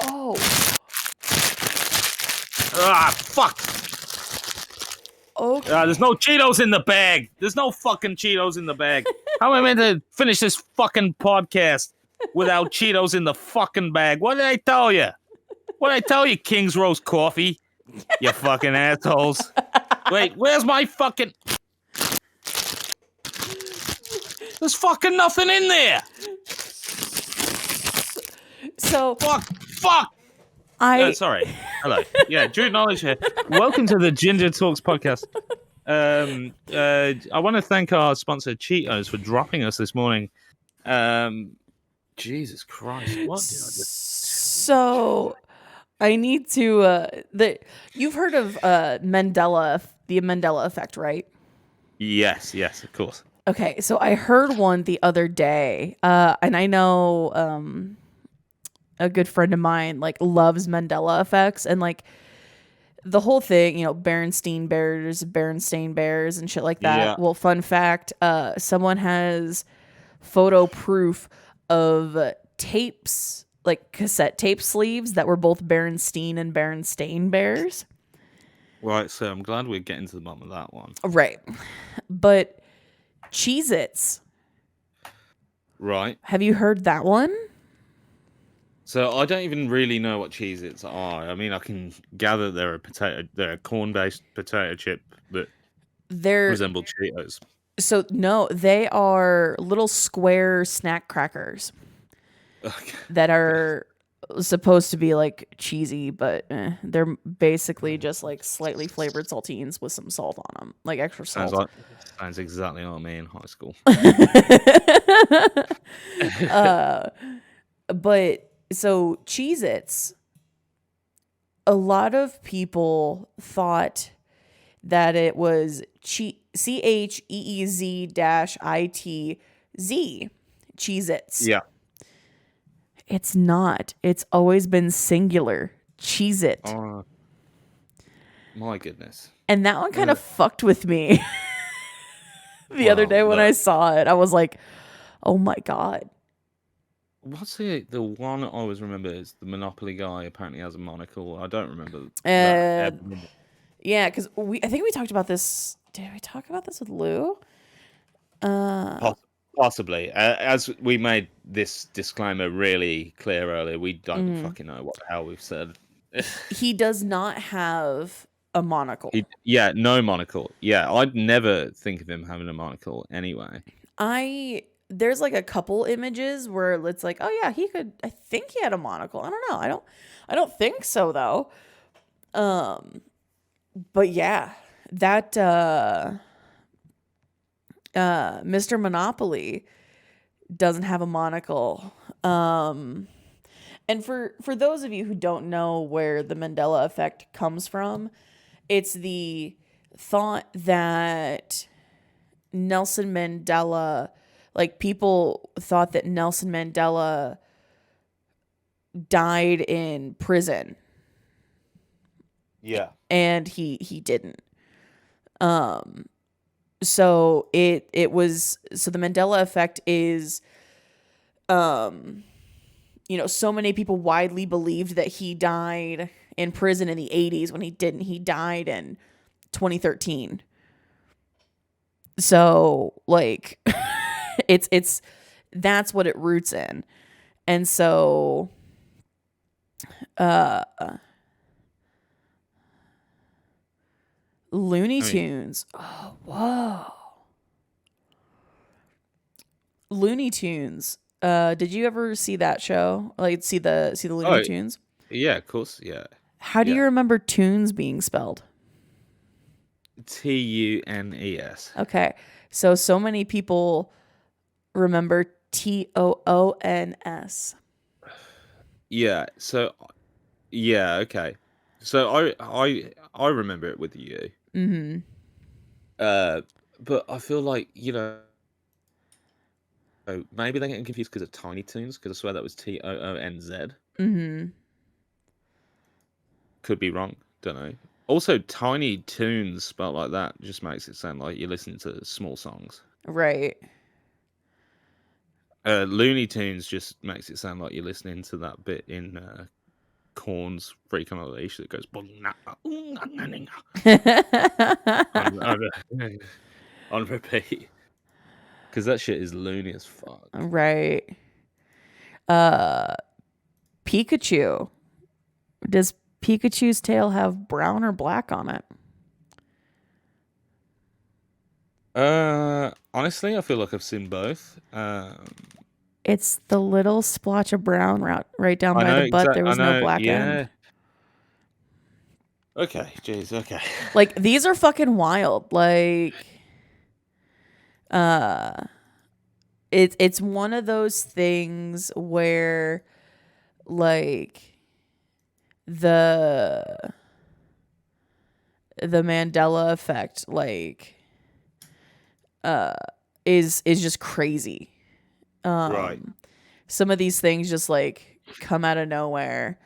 Oh. Ah, fuck. Okay. There's no Cheetos in the bag. There's no fucking Cheetos in the bag. How am I meant to finish this fucking podcast without Cheetos in the fucking bag? What did I tell you? What did I tell you, King's Roast Coffee? You fucking assholes. Wait, where's my fucking... There's fucking nothing in there. So... Fuck. Sorry. Hello. Yeah, Druid Knowledge here. Welcome to the GingerTalks podcast. I want to thank our sponsor Cheetos for dropping us this morning. Jesus Christ, what did I just... So, I need to. You've heard of the Mandela effect, right? Yes, of course. Okay, so I heard one the other day, and I know a good friend of mine like loves Mandela effects and like the whole thing, Berenstain Bears and shit like that. Yeah. Well, fun fact, someone has photo proof of tapes, like cassette tape sleeves that were both Berenstain and Berenstain Bears. Right, so I'm glad we're getting to the bottom of that one. Right. But Cheez-Its. Right. Have you heard that one? So I don't even really know what Cheez-Its are. I mean, I can gather they're a corn-based potato chip that they're Resemble Cheetos. so no, they are little square snack crackers Okay. that are supposed to be like cheesy, but they're basically just like slightly flavored saltines with some salt on them, like extra salt. Sounds exactly like me in high school. But so Cheez-Its, a lot of people thought that it was CHEEZ-ITZ, Cheez-Its. Yeah. It's not. It's always been singular. Cheez-It. Oh, my goodness. And that one kind of fucked with me the other day when I saw it. I was like, oh my God. What's the one I always remember is the Monopoly guy apparently has a monocle. I don't remember that. Yeah, because I think we talked about this. Did we talk about this with Lou? Possibly. As we made this disclaimer really clear earlier, we don't fucking know what the hell we've said. He does not have a monocle. No monocle. Yeah, I'd never think of him having a monocle anyway. There's like a couple images where it's like, oh yeah, I think he had a monocle. I don't know. I don't think so though. But yeah, that Mr. Monopoly doesn't have a monocle. And for those of you who don't know where the Mandela effect comes from, it's the thought that Nelson Mandela, like people thought that Nelson Mandela died in prison. Yeah. And he didn't. So the Mandela effect is so many people widely believed that he died in prison in the 80s when he didn't. He died in 2013. So like it's that's what it roots in. And so Looney Tunes. Oh, whoa. Looney Tunes. Did you ever see that show? Like see the Looney Tunes? Yeah, of course. Yeah. How do you remember tunes being spelled? TUNES. Okay. So many people remember TOONS. Yeah. So yeah, okay. So I remember it with you. Mm-hmm. But I feel like, maybe they're getting confused because of Tiny Toons, because I swear that was TOONZ. Mm-hmm. Could be wrong. Don't know. Also, Tiny Toons spelled like that just makes it sound like you're listening to small songs. Right. Looney Tunes just makes it sound like you're listening to that bit in Korn's Freak on a Leash that goes on repeat. Because that shit is loony as fuck. Right. Pikachu. Does Pikachu's tail have brown or black on it? Honestly, I feel like I've seen both. It's the little splotch of brown right down by the butt. There was no black end. Okay, jeez, okay. Like, these are fucking wild. Like, it's one of those things where, like, the Mandela effect, like, is just crazy. Right. Some of these things just like come out of nowhere,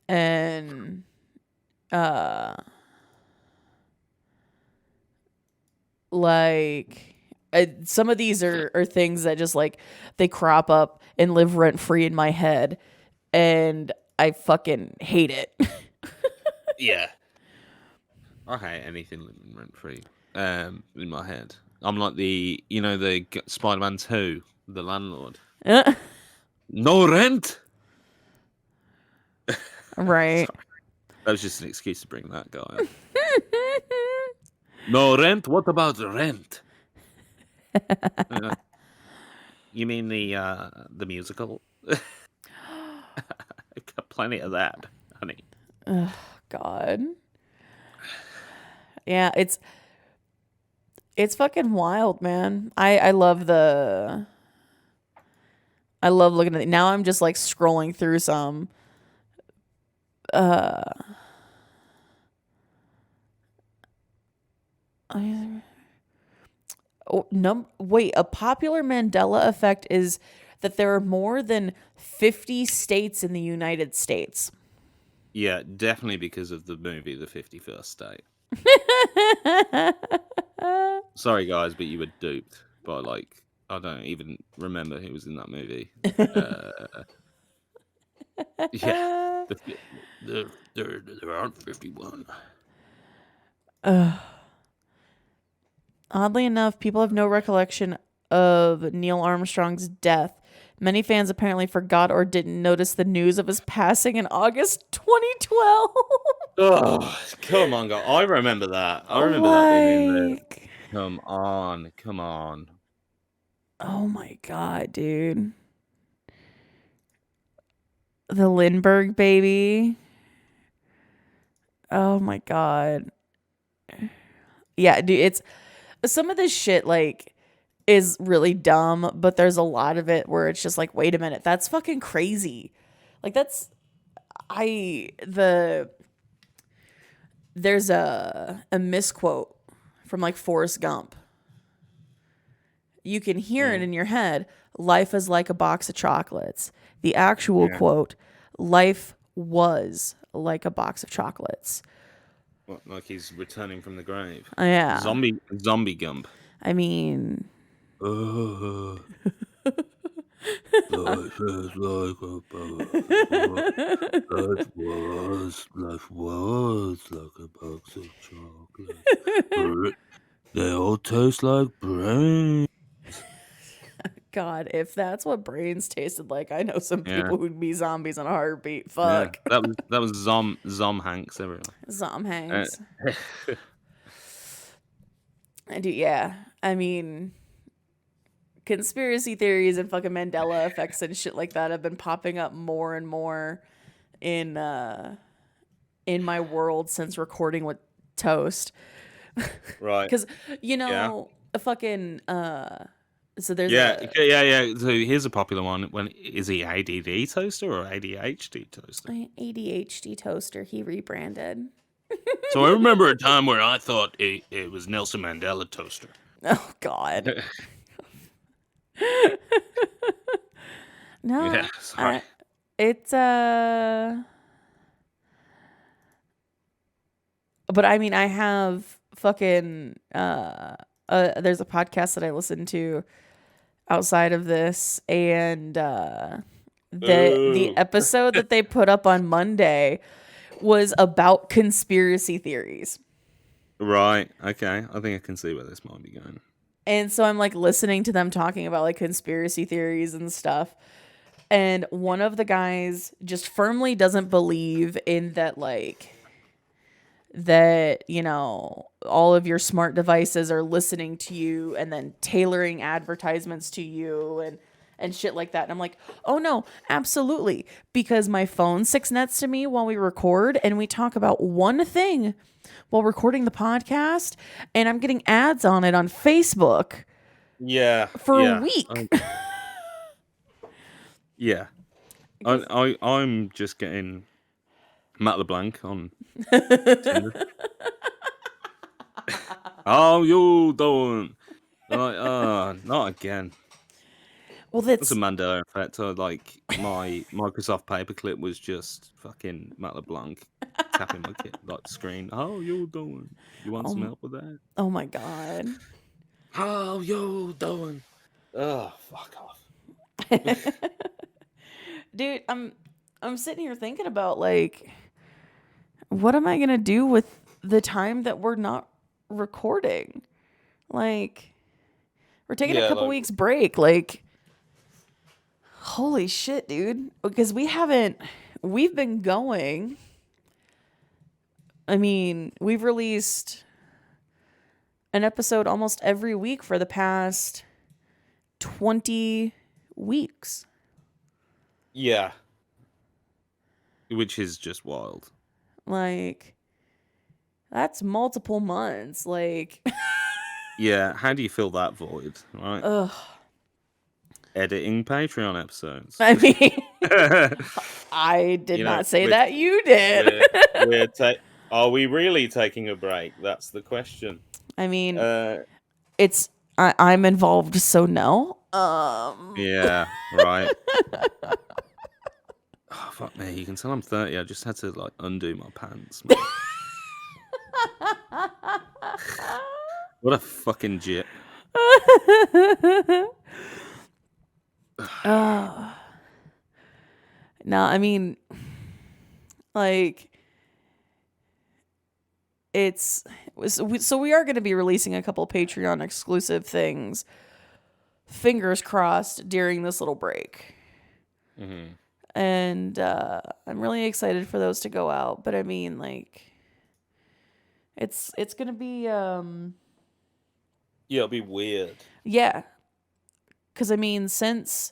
and some of these are things that just like they crop up and live rent free in my head, and I fucking hate it. Yeah. I hate anything living rent free in my head. I'm like the Spider-Man 2, the landlord. No rent. Right. That was just an excuse to bring that guy up. No rent? What about rent? You mean the musical? I've got plenty of that, honey. Oh, God. Yeah, it's fucking wild, man. I love looking at it. Now I'm just like scrolling through some wait, a popular Mandela effect is that there are more than 50 states in the United States. Yeah, definitely because of the movie The 51st State. Sorry, guys, but you were duped by, like, I don't even remember who was in that movie. Yeah, there aren't 51. Oddly enough, people have no recollection of Neil Armstrong's death. Many fans apparently forgot or didn't notice the news of his passing in August 2012. Oh, come on, God. I remember that. I remember that being in there. Come on. Oh my God, dude. The Lindbergh baby. Oh my God. Yeah, dude, it's some of this shit like is really dumb, but there's a lot of it where it's just like, wait a minute, that's fucking crazy. Like there's a misquote from like Forrest Gump. You can hear it in your head. Life is like a box of chocolates. The actual quote, life was like a box of chocolates. What, like he's returning from the grave? Yeah. Zombie Gump. I mean... Life is like a box. Life was like a box of chocolate. They all taste like brains. God, if that's what brains tasted like, I know some people who'd be zombies in a heartbeat. Fuck. Yeah, that was Zom Hanks, everyone. Zom Hanks. I do, yeah. I mean, conspiracy theories and fucking Mandela effects and shit like that have been popping up more and more in my world since recording with Toast. Right. Because, a fucking so there's yeah. So here's a popular one. When is he ADD toaster or ADHD toaster? ADHD toaster. He rebranded. So I remember a time where I thought it was Nelson Mandela toaster. Oh God. No. Yeah, sorry. It's but I mean, I have fucking there's a podcast that I listen to outside of this, and the episode that they put up on Monday was about conspiracy theories. Right. Okay. I think I can see where this might be going. And so I'm like listening to them talking about like conspiracy theories and stuff. And one of the guys just firmly doesn't believe in that, like, that, all of your smart devices are listening to you and then tailoring advertisements to you and shit like that. And I'm like, oh no, absolutely. Because my phone sits next to me while we record and we talk about one thing while recording the podcast, and I'm getting ads on it on Facebook. Yeah. For a week. Yeah. I'm just getting Matt LeBlanc on Tinder. How you doing? Like, not again. Well, that's a Mandela effect. Like my Microsoft paperclip was just fucking Matt LeBlanc tapping my screen. How you doing? You want some help with that? Oh my God. How you doing? Oh, fuck off. Dude, I'm sitting here thinking about, like, what am I gonna do with the time that we're not recording? Like, we're taking a couple weeks break. Like, holy shit, dude. Because we've been going. I mean, we've released an episode almost every week for the past 20 weeks. Yeah. Which is just wild. Like, that's multiple months. Like, Yeah, how do you fill that void, right? ugh. Editing Patreon episodes. I mean, I did not say that. You did. Are we really taking a break? That's the question. I mean, I'm involved, so no. Yeah, right. Oh, fuck me. You can tell I'm 30. I just had to, like, undo my pants, man. What a fucking jit. No, I mean, like, so we are going to be releasing a couple Patreon exclusive things, fingers crossed, during this little break. Mm-hmm. And I'm really excited for those to go out. But I mean, like, it's going to be... Yeah, it'll be weird. Yeah. Because, I mean, since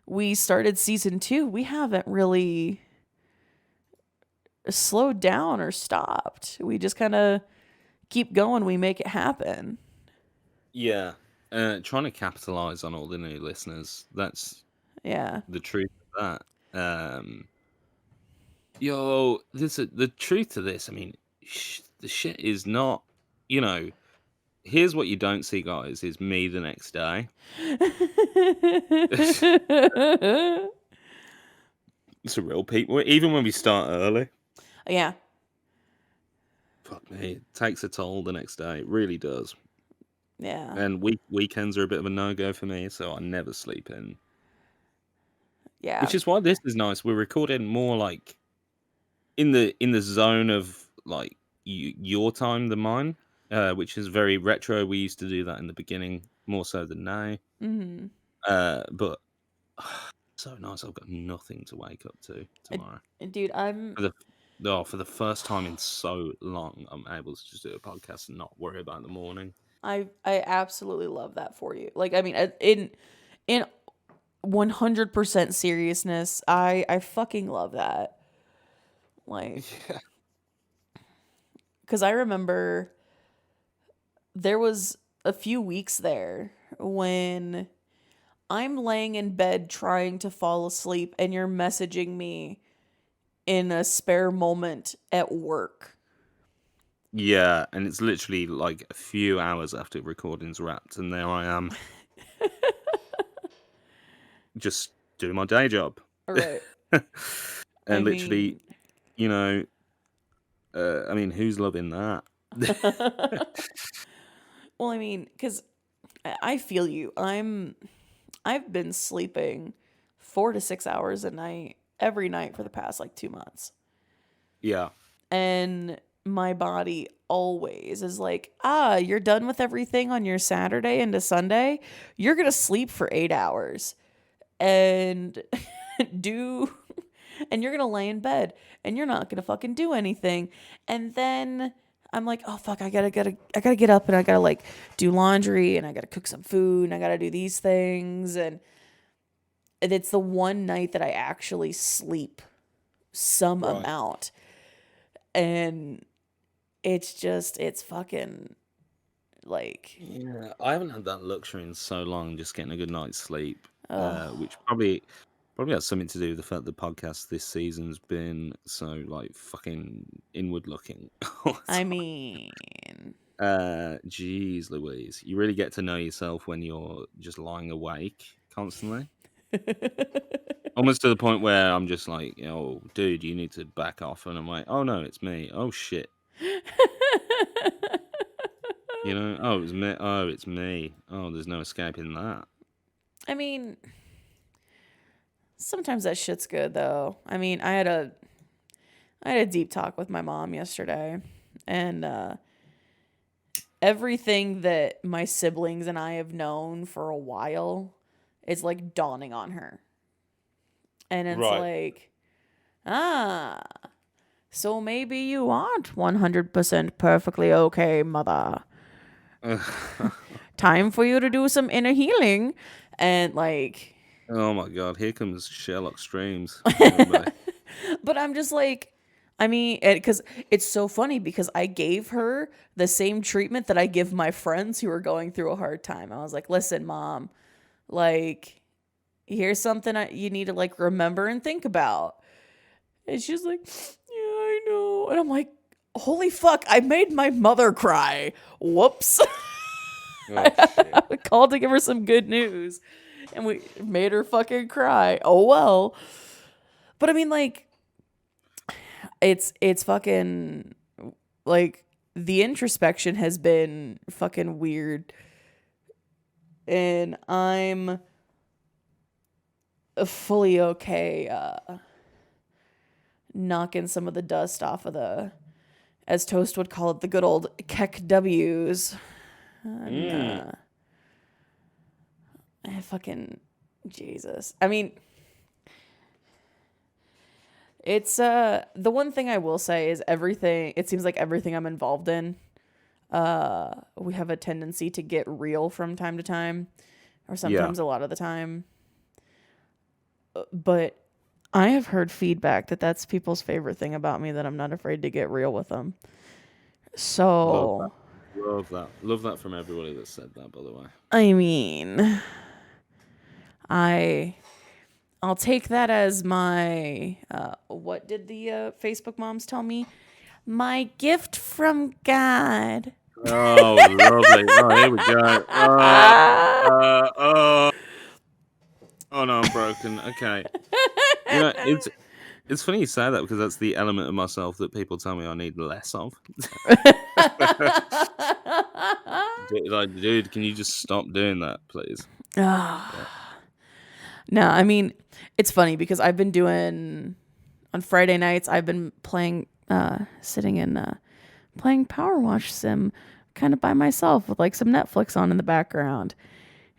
we started season 2, we haven't really slowed down or stopped. We just kind of keep going. We make it happen. Yeah. Trying to capitalize on all the new listeners. That's the truth of that. The truth to this, I mean, the shit is not, here's what you don't see, guys, is me the next day. It's a real people, even when we start early. Yeah. Fuck me, it takes a toll the next day. It really does. Yeah. And weekends are a bit of a no-go for me, so I never sleep in. Yeah. Which is why this is nice. We're recording more like in the zone of like your time than mine, which is very retro. We used to do that in the beginning more so than now. Mm-hmm. But so nice. I've got nothing to wake up to tomorrow. Dude, for the first time in so long, I'm able to just do a podcast and not worry about the morning. I absolutely love that for you. Like, I mean, in 100% seriousness, I fucking love that. Like, because I remember there was a few weeks there when I'm laying in bed trying to fall asleep and you're messaging me in a spare moment at work. Yeah, and it's literally like a few hours after recording's wrapped, and there I am. Just doing my day job. Right. And literally, I mean, who's loving that? Well, I mean, because I feel you. I've been sleeping 4 to 6 hours a night, every night for the past, 2 months. Yeah. And my body always is like, you're done with everything on your Saturday into Sunday. You're going to sleep for 8 hours. And and you're gonna lay in bed and you're not gonna fucking do anything. And then I'm like, oh fuck, I gotta get up and I gotta do laundry and I gotta cook some food and I gotta do these things. And it's the one night that I actually sleep some amount. And it's fucking yeah, I haven't had that luxury in so long, just getting a good night's sleep. Which probably has something to do with the fact the podcast this season's been so fucking inward looking. I mean, geez Louise, you really get to know yourself when you're just lying awake constantly. Almost to the point where I'm just like, oh dude, you need to back off, and I'm like, oh no, it's me. Oh shit. Oh, it was me. Oh, it's me. Oh, there's no escaping that. I mean, sometimes that shit's good though. I mean, I had a deep talk with my mom yesterday, and everything that my siblings and I have known for a while is dawning on her. And it's so maybe you aren't 100% perfectly okay, mother. Time for you to do some inner healing. And like, Oh my god, here comes Sherlock Streams. Everybody. but I'm just like, I mean, because it's so funny because I gave her the same treatment that I give my friends who are going through a hard time. I was like, listen, mom, like, here's something you need to like remember and think about. And she's like, yeah, I know. And I'm like, holy fuck, I made my mother cry. Whoops. Oh, shit. I called to give her some good news. And we made her fucking cry. Oh well. But I mean, like, it's fucking like the introspection has been fucking weird. And I'm fully okay knocking some of the dust off of the, as Toast would call it, the good old Keck W's. And, fucking Jesus. I mean, it's the one thing I will say is everything, it seems like everything I'm involved in, we have a tendency to get real from time to time, or sometimes a lot of the time. But I have heard feedback that that's people's favorite thing about me, that I'm not afraid to get real with them. So Love that from everybody that said that, by the way. I mean, I'll take that as my what did the Facebook moms tell me? My gift from God. Oh, lovely. Oh, here we go. Oh no, I'm broken. Okay. You know, it's funny you say that, because that's the element of myself that people tell me I need less of. Like, dude, can you just stop doing that, please? No, I mean, it's funny because I've been doing, on Friday nights, I've been playing, sitting in, playing Power Wash Sim kind of by myself with like some Netflix on in the background.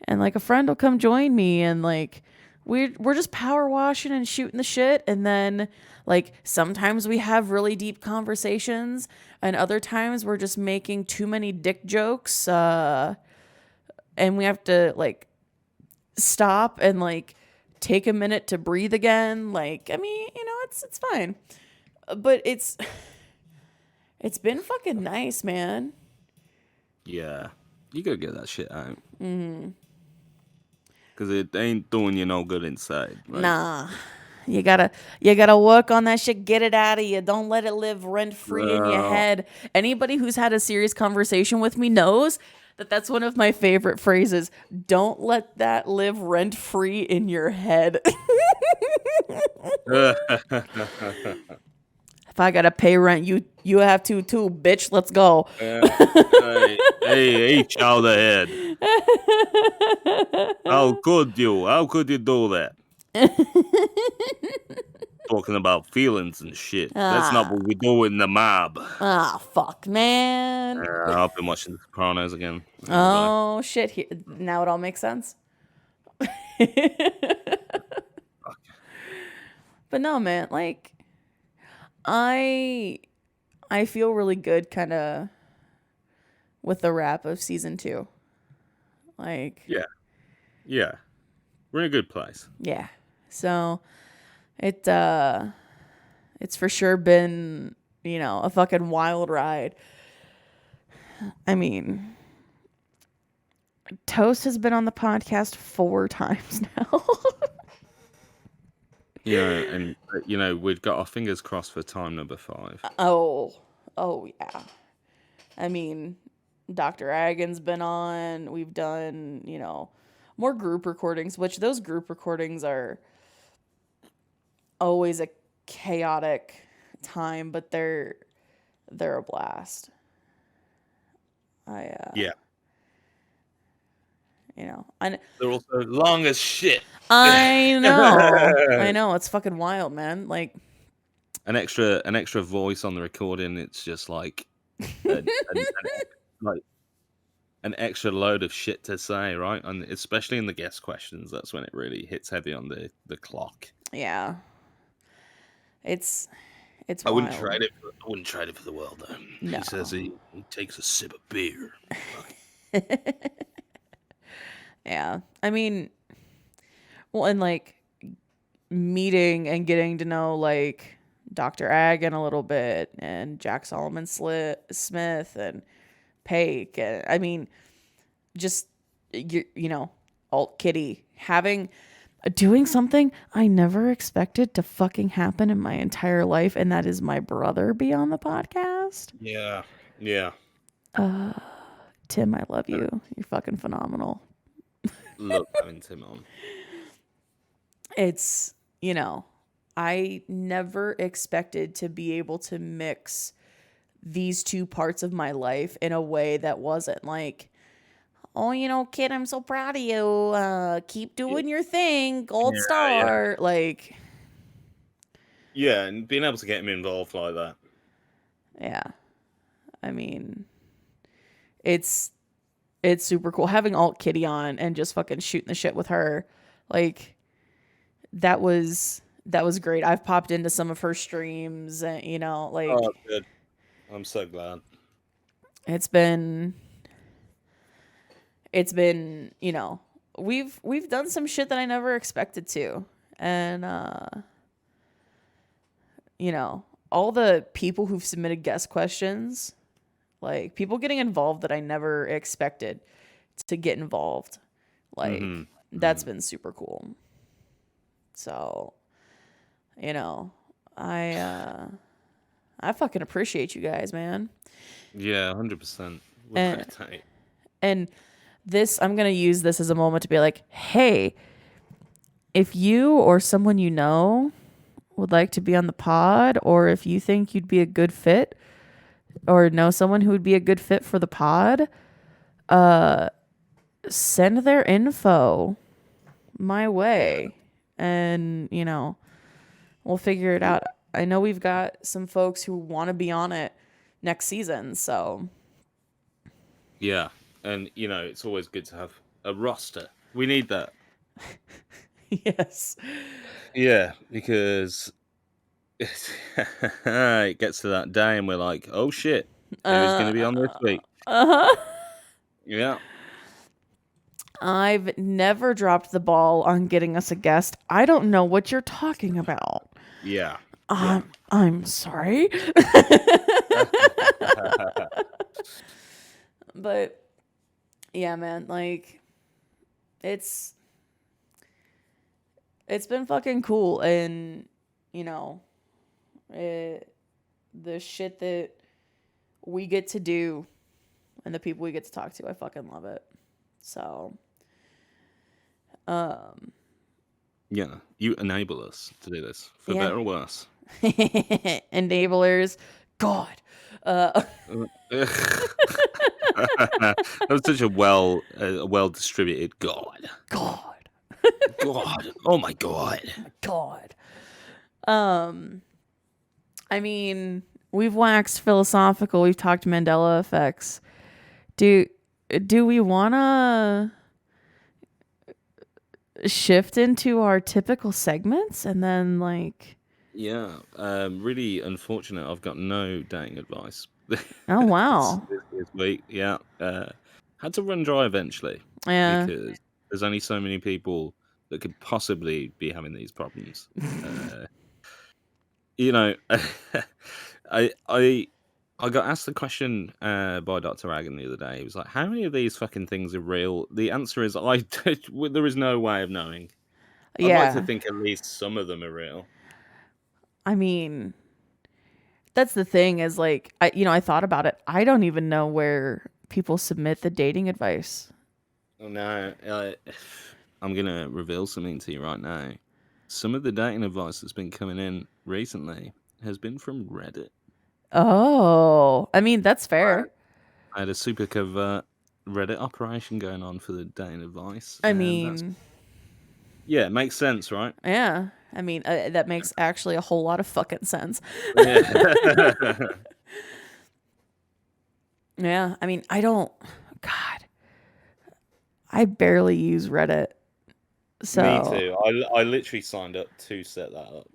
And like a friend will come join me, and like we're just power washing and shooting the shit. And then like sometimes we have really deep conversations, and other times we're just making too many dick jokes. And we have to like stop and like take a minute to breathe again. Like, I mean, you know, it's fine. But it's been fucking nice, man. Yeah. You gotta get that shit out. Because it ain't doing you no good inside. Like, Nah. You gotta work on that shit. Get it out of you. Don't let it live rent free in your head. Anybody who's had a serious conversation with me knows that that's one of my favorite phrases. Don't let that live rent free in your head. If I gotta pay rent, you have to too, bitch. Let's go. hey, chowderhead. How could you do that? Talking about feelings and shit. That's not what we do in the mob. Fuck, man. I've been watching The Sopranos again. Oh shit! Now it all makes sense. But no, man. Like, I feel really good, kind of, with the wrap of season 2. Like, Yeah, we're in a good place. yeah. So it's for sure been, you know, a fucking wild ride. I mean, Toast has been on the podcast 4 times now. Yeah, and you know, we've got our fingers crossed for time number 5. Oh yeah. I mean, Dr. Agon's been on. We've done, you know, more group recordings, which those group recordings are always a chaotic time, but they're a blast. Yeah. You know, They're also long as shit. I know. It's fucking wild, man. Like, an extra voice on the recording. It's just like like an extra load of shit to say, right? And especially in the guest questions, that's when it really hits heavy on the clock. yeah. It's I wouldn't wild. trade it for the world, though. No. He says he takes a sip of beer. Yeah. I mean, well, and like meeting and getting to know like Dr. Agan a little bit and Jack Solomon Smith and Paik. And I mean, just, you know, Alt Kitty doing something I never expected to fucking happen in my entire life. And that is my brother be on the podcast. Yeah. Yeah. Tim, I love you. You're fucking phenomenal. Love having Tim on. It's, you know, I never expected to be able to mix these two parts of my life in a way that wasn't like, oh, you know, kid, I'm so proud of you. Keep doing your thing. Gold star. Like, yeah, and being able to get him involved like that. Yeah. I mean, it's super cool. Having Alt Kitty on and just fucking shooting the shit with her. Like, that was great. I've popped into some of her streams and, you know, like. Oh, good. I'm so glad. It's been, you know, we've done some shit that I never expected to. And, you know, all the people who've submitted guest questions, like people getting involved that I never expected to get involved. Like, that's been super cool. So, you know, I fucking appreciate you guys, man. Yeah, 100%. And this, I'm going to use this as a moment to be like, hey, if you or someone you know would like to be on the pod, or if you think you'd be a good fit or know someone who would be a good fit for the pod, send their info my way and, you know, we'll figure it out. I know we've got some folks who want to be on it next season, so. Yeah, and, you know, it's always good to have a roster. We need that. Yes. Yeah, because it gets to that day and we're like, oh shit, who's going to be on this week? Yeah. I've never dropped the ball on getting us a guest. I don't know what you're talking about. Yeah. I'm sorry. But yeah, man, like it's been fucking cool. And you know, the shit that we get to do and the people we get to talk to, I fucking love it. So yeah, you enable us to do this, for better or worse. Enablers, God. That was such a well distributed God. Oh my God. I mean, we've waxed philosophical. We've talked Mandela effects. Do we want to shift into our typical segments and then like? Yeah, really unfortunate. I've got no dating advice. Oh wow. this week, yeah. Had to run dry eventually. Yeah. Because there's only so many people that could possibly be having these problems. You know, I got asked the question by Dr. Agan the other day. He was like, "How many of these fucking things are real?" The answer is, there is no way of knowing. I'd like to think at least some of them are real. I mean, that's the thing is like, I thought about it. I don't even know where people submit the dating advice. Oh no, I'm gonna reveal something to you right now. Some of the dating advice that's been coming in recently has been from Reddit. Oh, I mean, that's fair. I had a super covert Reddit operation going on for the dating advice. I mean, yeah, it makes sense, right? Yeah. I mean, that makes actually a whole lot of fucking sense. Yeah. Yeah. I mean, God, I barely use Reddit. So. Me too. I literally signed up to set that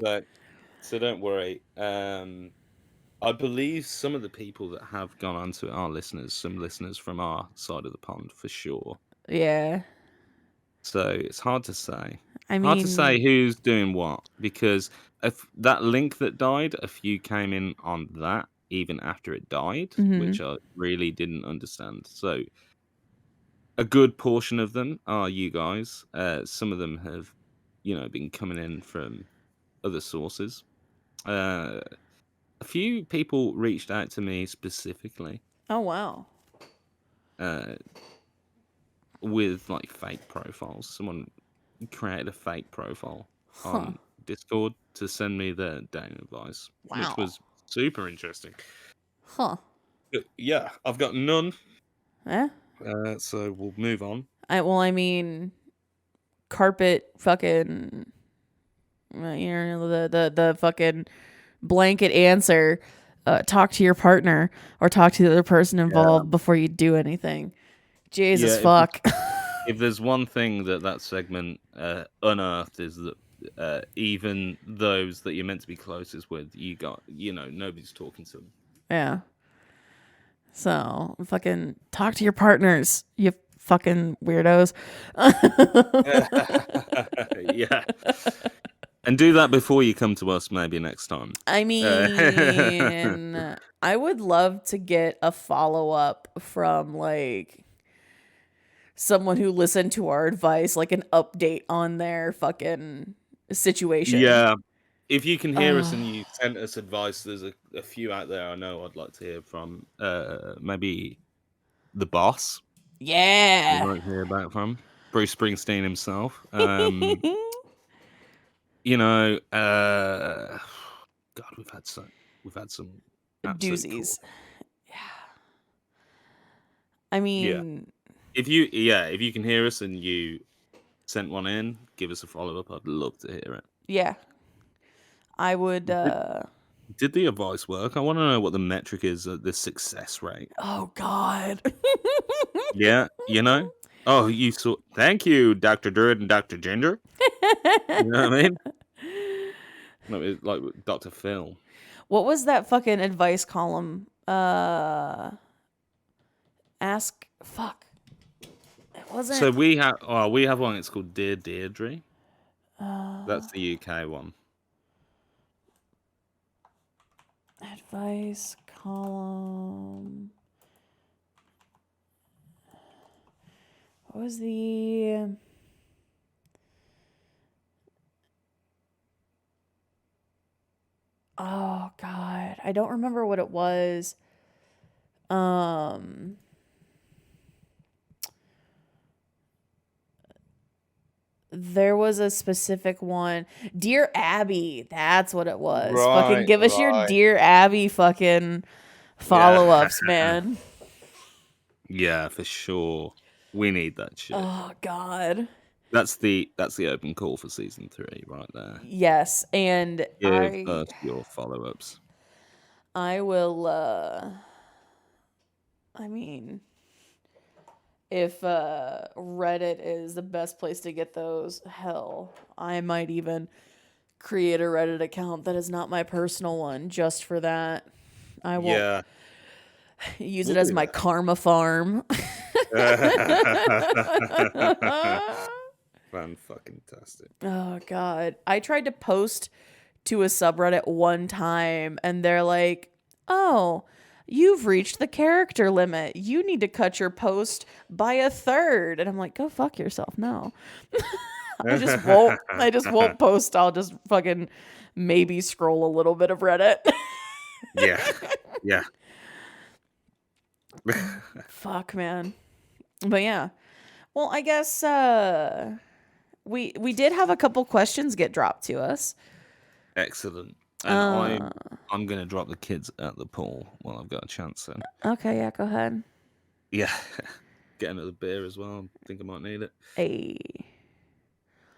up. So don't worry. I I believe some of the people that have gone onto it are listeners, some listeners from our side of the pond for sure. Yeah. So it's hard to say. I Hard to say mean, who's doing what, because if that link that died, a few came in on that even after it died, mhm. which I really didn't understand. So a good portion of them are you guys. Some of them have, been coming in from other sources. A few people reached out to me specifically Oh wow. uh, with like fake profiles. Someone created a fake profile Huh. on Discord to send me their dating advice, which Wow. was super interesting. Huh. But yeah, I've got none, Eh? so we'll move on. I mean, carpet fucking the fucking blanket answer. Talk to your partner or talk to the other person Yeah, involved before you do anything. yeah. Jesus If there's, fuck. if there's one thing that segment unearthed is that even those that you're meant to be closest with, nobody's talking to them. Yeah. So fucking talk to your partners, you fucking weirdos. Yeah. And do that before you come to us maybe next time. I mean, I would love to get a follow up from like someone who listened to our advice, like an update on their fucking situation. Yeah. If you can hear us and Oh, you sent us advice, there's a few out there I know I'd like to hear from. Maybe the boss. We'd yeah. like to hear back from Bruce Springsteen himself. God, we've had some absolute cool. Doozies. I Yeah. mean, If you can hear us and you sent one in, give us a follow up. I'd love to hear it. yeah. I would Did the advice work? I want to know what the metric is at the success rate. oh god. Yeah, Oh, you saw. Thank you, Dr. Druid and Dr. Ginger. You know what I mean? No, it's like Dr. Phil. What was that fucking advice column? Ask fuck. It wasn't So we have one. It's called Dear Deirdre. That's the UK one. advice column. What was the oh god, I don't remember what it was. There was a specific one. Dear Abby, that's what it was. Fucking Right, give us your right. Dear Abby fucking follow-ups, man. Yeah, for sure. We need that shit. Oh god. That's the open call for season 3 right there. Yes, and Give us your follow-ups. I will I mean, if Reddit is the best place to get those, hell, I might even create a Reddit account that is not my personal one just for that. I won't Yeah. use We'll it as do my that. karma farm. Fan-fucking-tastic. Oh god. I tried to post to a subreddit one time and they're like, "Oh, you've reached the character limit. You need to cut your post by a third." And I'm like, "Go fuck yourself." No. I just won't post. I'll just fucking maybe scroll a little bit of Reddit. Yeah. Yeah. Fuck, man. But yeah. Well, I guess we did have a couple questions get dropped to us. Excellent. And I'm gonna drop the kids at the pool while I've got a chance then. Okay, yeah, go ahead. Yeah. Get another beer as well. I think I might need it. Hey.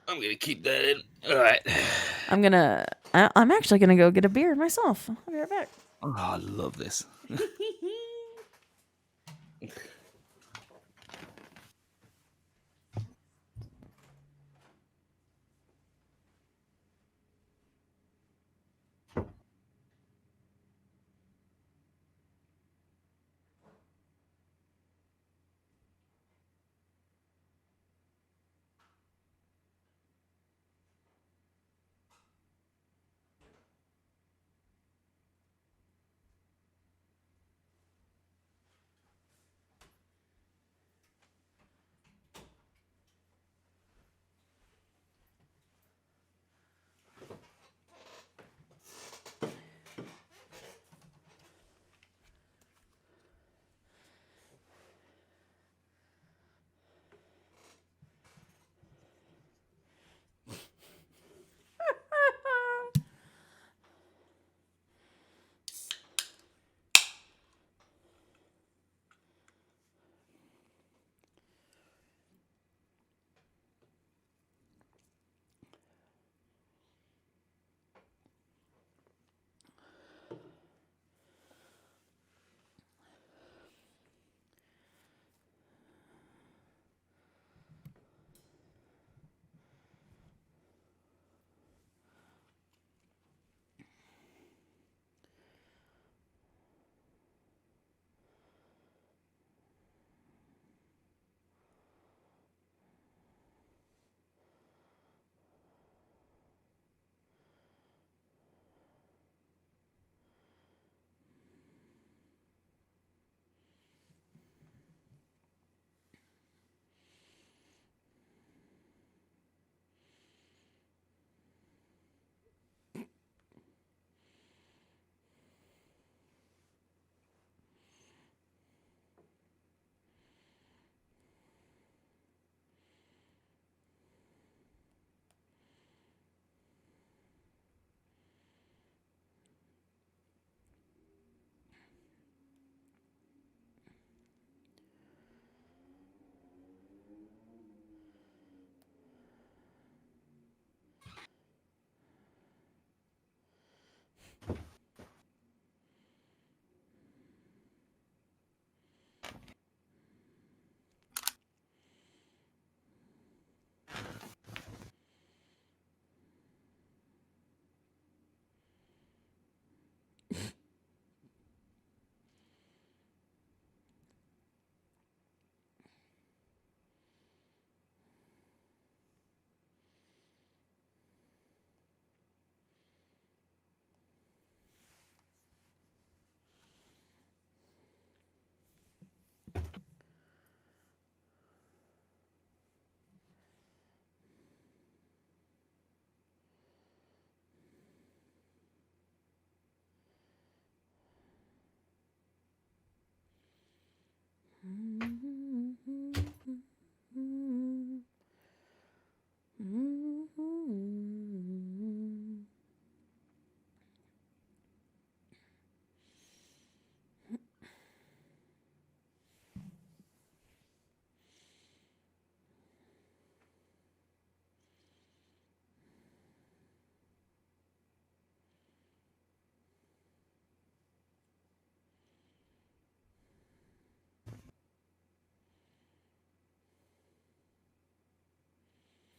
I'm gonna keep that in. Alright. I'm actually gonna go get a beer myself. I'll be right back. Oh, I love this.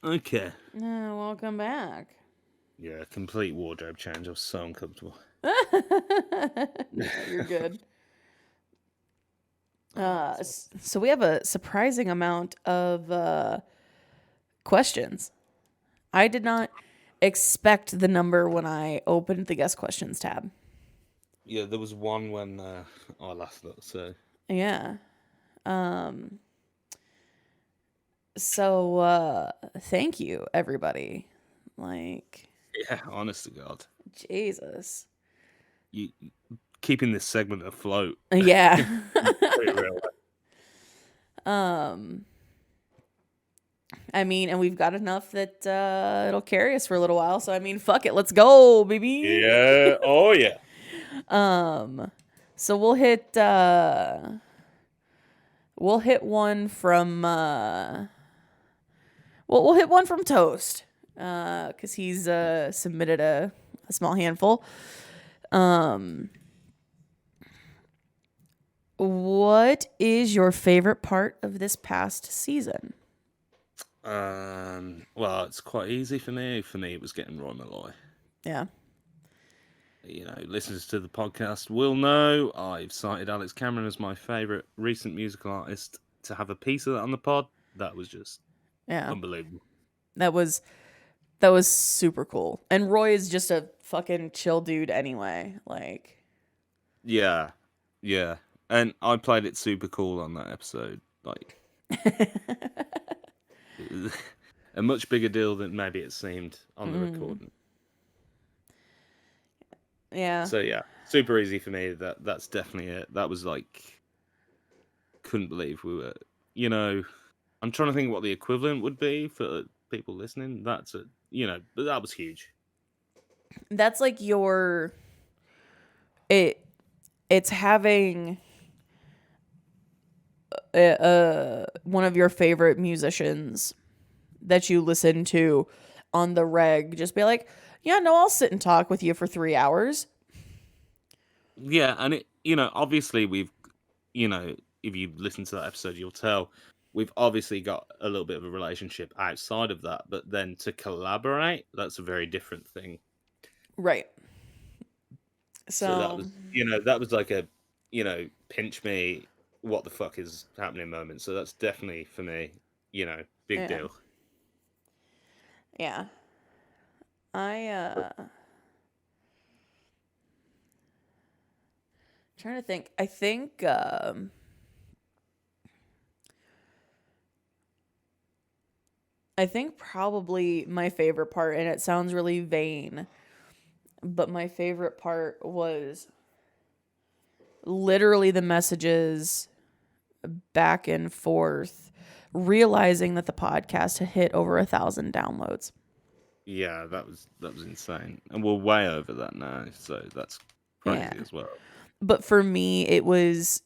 Okay. Welcome back. Yeah, complete wardrobe change. I was so uncomfortable. No, you're good. So we have a surprising amount of questions. I did not expect the number when I opened the guest questions tab. Yeah, there was one when I last looked, so... Yeah. So thank you, everybody. Like, Yeah, honest to God. Jesus. You keeping this segment afloat. Yeah. Pretty real. I mean, and we've got enough that it'll carry us for a little while. So I mean, fuck it, let's go, baby. Yeah. Oh yeah. So we'll hit one from we'll hit one from Toast. Cause he's submitted a small handful. What is your favorite part of this past season? Well, it's quite easy for me. For me, it was getting Roy Malloy. Yeah. You know, listeners to the podcast will know I've cited Alex Cameron as my favorite recent musical artist. To have a piece of that on the pod, that was just unbelievable. That was super cool. And Roy is just a fucking chill dude anyway. Like, yeah. And I played it super cool on that episode. Like, a much bigger deal than maybe it seemed on the recording. Yeah. So yeah, super easy for me. That's definitely it. That was like, couldn't believe we were. You know, I'm trying to think what the equivalent would be for people listening. That's a, but that was huge. That's like it's having one of your favorite musicians that you listen to on the reg just be like, yeah, no, I'll sit and talk with you for 3 hours. Yeah, and it, obviously we've, if you listen to that episode, you'll tell we've obviously got a little bit of a relationship outside of that, but then to collaborate, that's a very different thing. Right. So that was, that was like a, pinch me, what the fuck is happening moment. So that's definitely for me, big deal. Yeah. Trying to think. I think probably my favorite part, and it sounds really vain, but my favorite part was literally the messages back and forth, realizing that the podcast had hit over 1,000 downloads. Yeah, that was insane, and we're way over that now, so that's crazy as well. But for me, it was,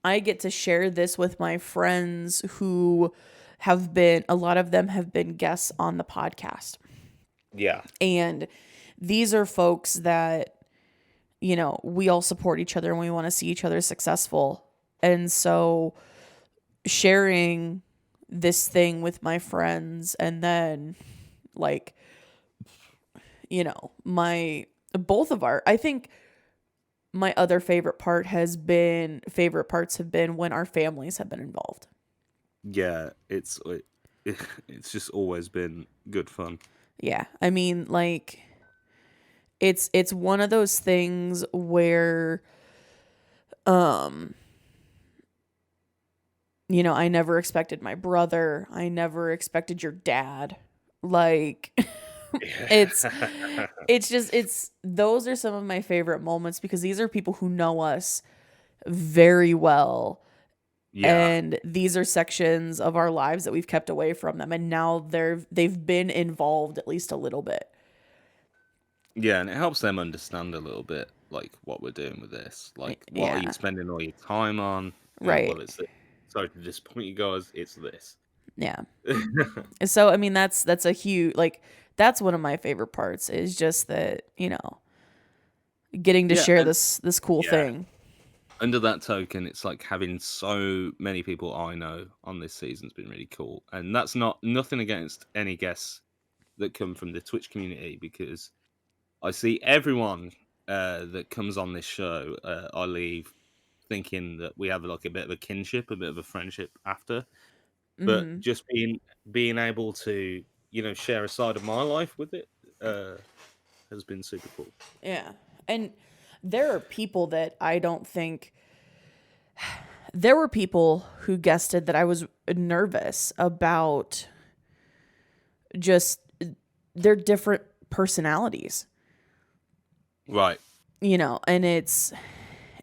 I get to share this with my friends who a lot of them have been guests on the podcast. Yeah. And these are folks that, we all support each other and we want to see each other successful. And so sharing this thing with my friends, and then like, I think my other favorite parts have been when our families have been involved. Yeah, it's just always been good fun. Yeah, I mean, like, it's one of those things where, I never expected my brother. I never expected your dad. Like, it's those are some of my favorite moments because these are people who know us very well. Yeah. And these are sections of our lives that we've kept away from them, and now they've been involved at least a little bit. Yeah, and it helps them understand a little bit like what we're doing with this. Like, what are you spending all your time on? Right. Well, it's this. Sorry to disappoint you guys, it's this. Yeah. So I mean that's a huge, like, that's one of my favorite parts is just that, getting to share this cool thing. under that token, it's like having so many people I know on this season's been really cool. And that's nothing against any guests that come from the Twitch community, because I see everyone that comes on this show, I leave thinking that we have like a bit of a kinship, a bit of a friendship after. But just being able to, share a side of my life with it has been super cool. Yeah. And there are people that I don't think... There were people who guessed that I was nervous about just their different personalities. Right. And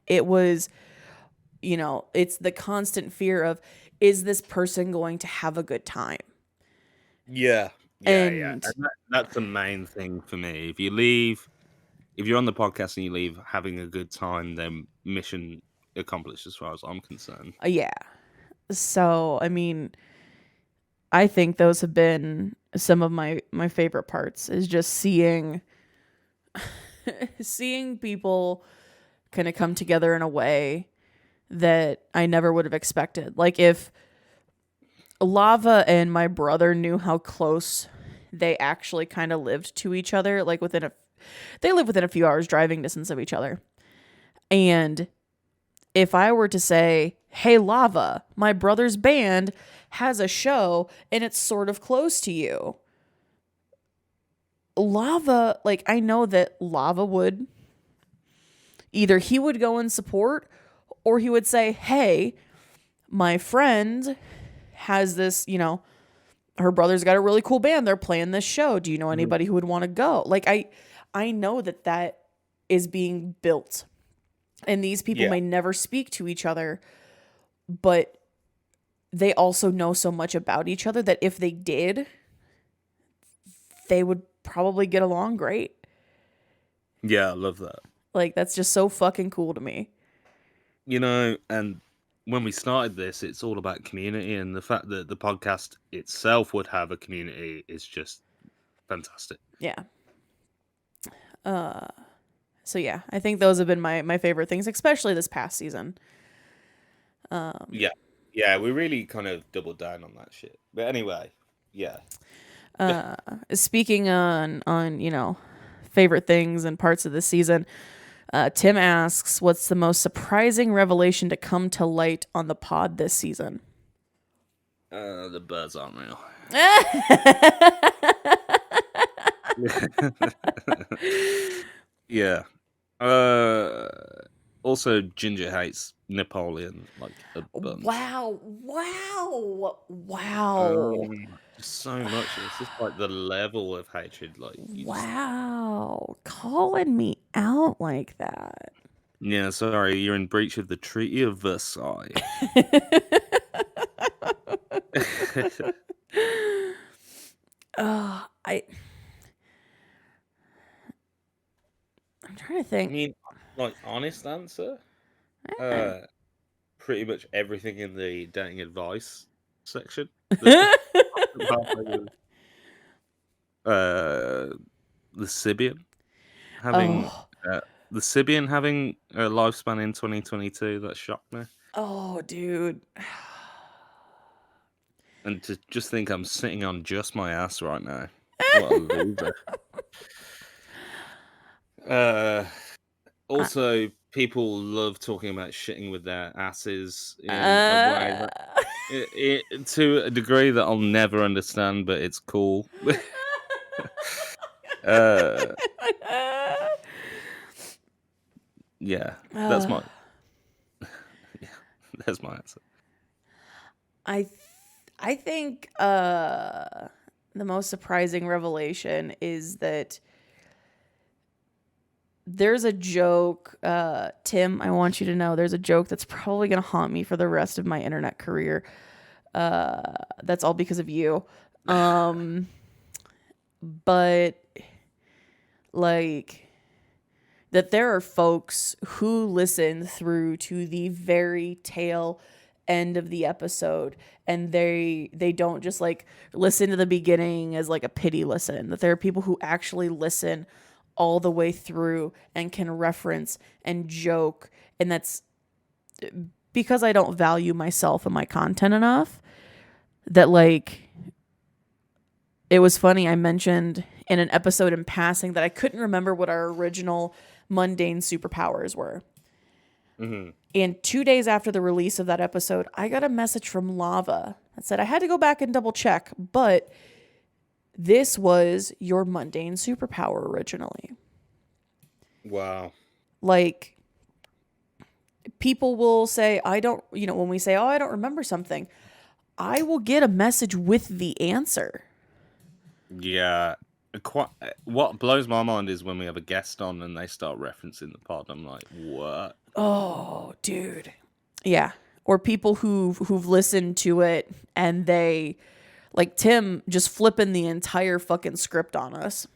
it was, it's the constant fear of, is this person going to have a good time? Yeah. And that's the main thing for me. If you're on the podcast and you leave having a good time, then mission accomplished as far as I'm concerned. Yeah. So, I mean, I think those have been some of my favorite parts, is just seeing people kind of come together in a way that I never would have expected. Like, if Lava and my brother knew how close they actually kind of lived to each other, like they live within a few hours driving distance of each other. And if I were to say, hey, Lava, my brother's band has a show and it's sort of close to you, Lava, like, I know that Lava would either he would go and support, or he would say, hey, my friend has this, her brother's got a really cool band. They're playing this show. Do you know anybody who would want to go? Like, I know that is being built. And these people may never speak to each other, but they also know so much about each other that if they did, they would probably get along great. Yeah, I love that. Like, that's just so fucking cool to me. And when we started this, it's all about community, and the fact that the podcast itself would have a community is just fantastic. Yeah. So yeah, I think those have been my favorite things, especially this past season. Yeah, we really kind of doubled down on that shit. But anyway, yeah. Speaking on favorite things and parts of the season, Tim asks, what's the most surprising revelation to come to light on the pod this season? The birds aren't real. Yeah. Also, Ginger hates Napoleon like a bunch. Wow. So much. It's just like the level of hatred. Like, calling me out like that. Yeah, sorry, you're in breach of the Treaty of Versailles. I'm trying to think. I mean, like, honest answer, pretty much everything in the dating advice section. The Sibian having the Sibian having a lifespan in 2022, that shocked me. Oh, dude. And to just think I'm sitting on just my ass right now. What a loser. Also, people love talking about shitting with their asses in a way that, to a degree that I'll never understand, but it's cool. Yeah, that's my that's my answer. I think the most surprising revelation is that there's a joke, Tim, I want you to know there's a joke that's probably going to haunt me for the rest of my internet career. That's all because of you. But like, that there are folks who listen through to the very tail end of the episode, and they don't just like listen to the beginning as like a pity listen, that there are people who actually listen all the way through and can reference and joke, and that's because I don't value myself and my content enough, that like, it was funny. I mentioned in an episode in passing that I couldn't remember what our original mundane superpowers were. Mm-hmm. And 2 days after the release of that episode, I got a message from Lava that said I had to go back and double check, but this was your mundane superpower originally. Wow. Like, people will say, I don't, when we say, oh, I don't remember something, I will get a message with the answer. Yeah. What blows my mind is when we have a guest on and they start referencing the pod. I'm like, what? Oh, dude. Yeah. Or people who've listened to it and they, like Tim, just flipping the entire fucking script on us.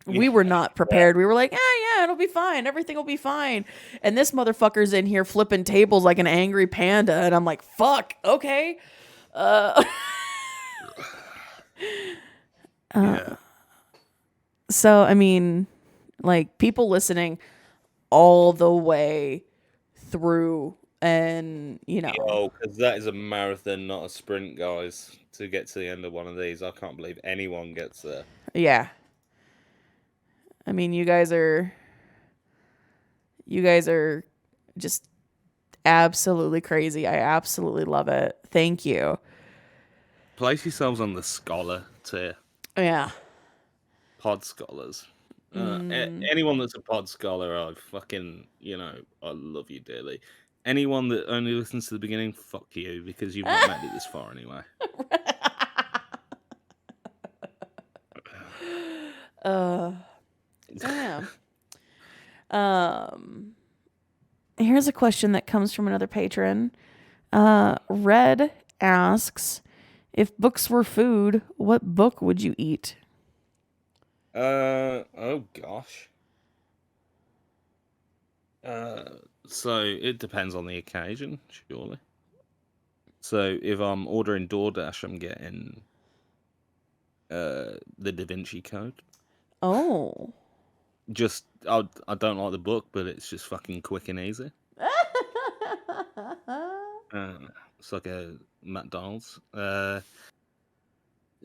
We were not prepared. We were like, yeah, it'll be fine. Everything will be fine. And this motherfucker's in here flipping tables like an angry panda. And I'm like, fuck, okay. Yeah. So, I mean, like, people listening all the way through, and Oh, because that is a marathon, not a sprint, guys. To get to the end of one of these, I can't believe anyone gets there. Yeah. I mean, you guys are just absolutely crazy. I absolutely love it. Thank you. Place yourselves on the scholar tier. Yeah. Pod scholars. Anyone that's a pod scholar, I fucking, I love you dearly. Anyone that only listens to the beginning, fuck you, because you've not made it this far anyway. Damn. Here's a question that comes from another patron. Red asks, if books were food, what book would you eat? Oh gosh. So it depends on the occasion, surely. So if I'm ordering DoorDash, I'm getting the Da Vinci Code. Oh. Just I don't like the book, but it's just fucking quick and easy. It's like a McDonald's.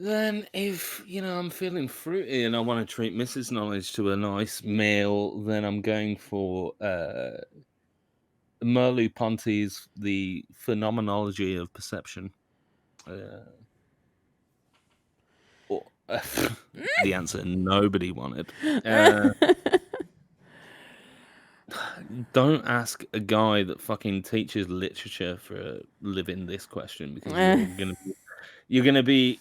Then if I'm feeling fruity and I want to treat Mrs. Knowledge to a nice meal, then I'm going for Merleau-Ponty's The Phenomenology of Perception. The answer nobody wanted. Don't ask a guy that fucking teaches literature for a living this question, because you're gonna be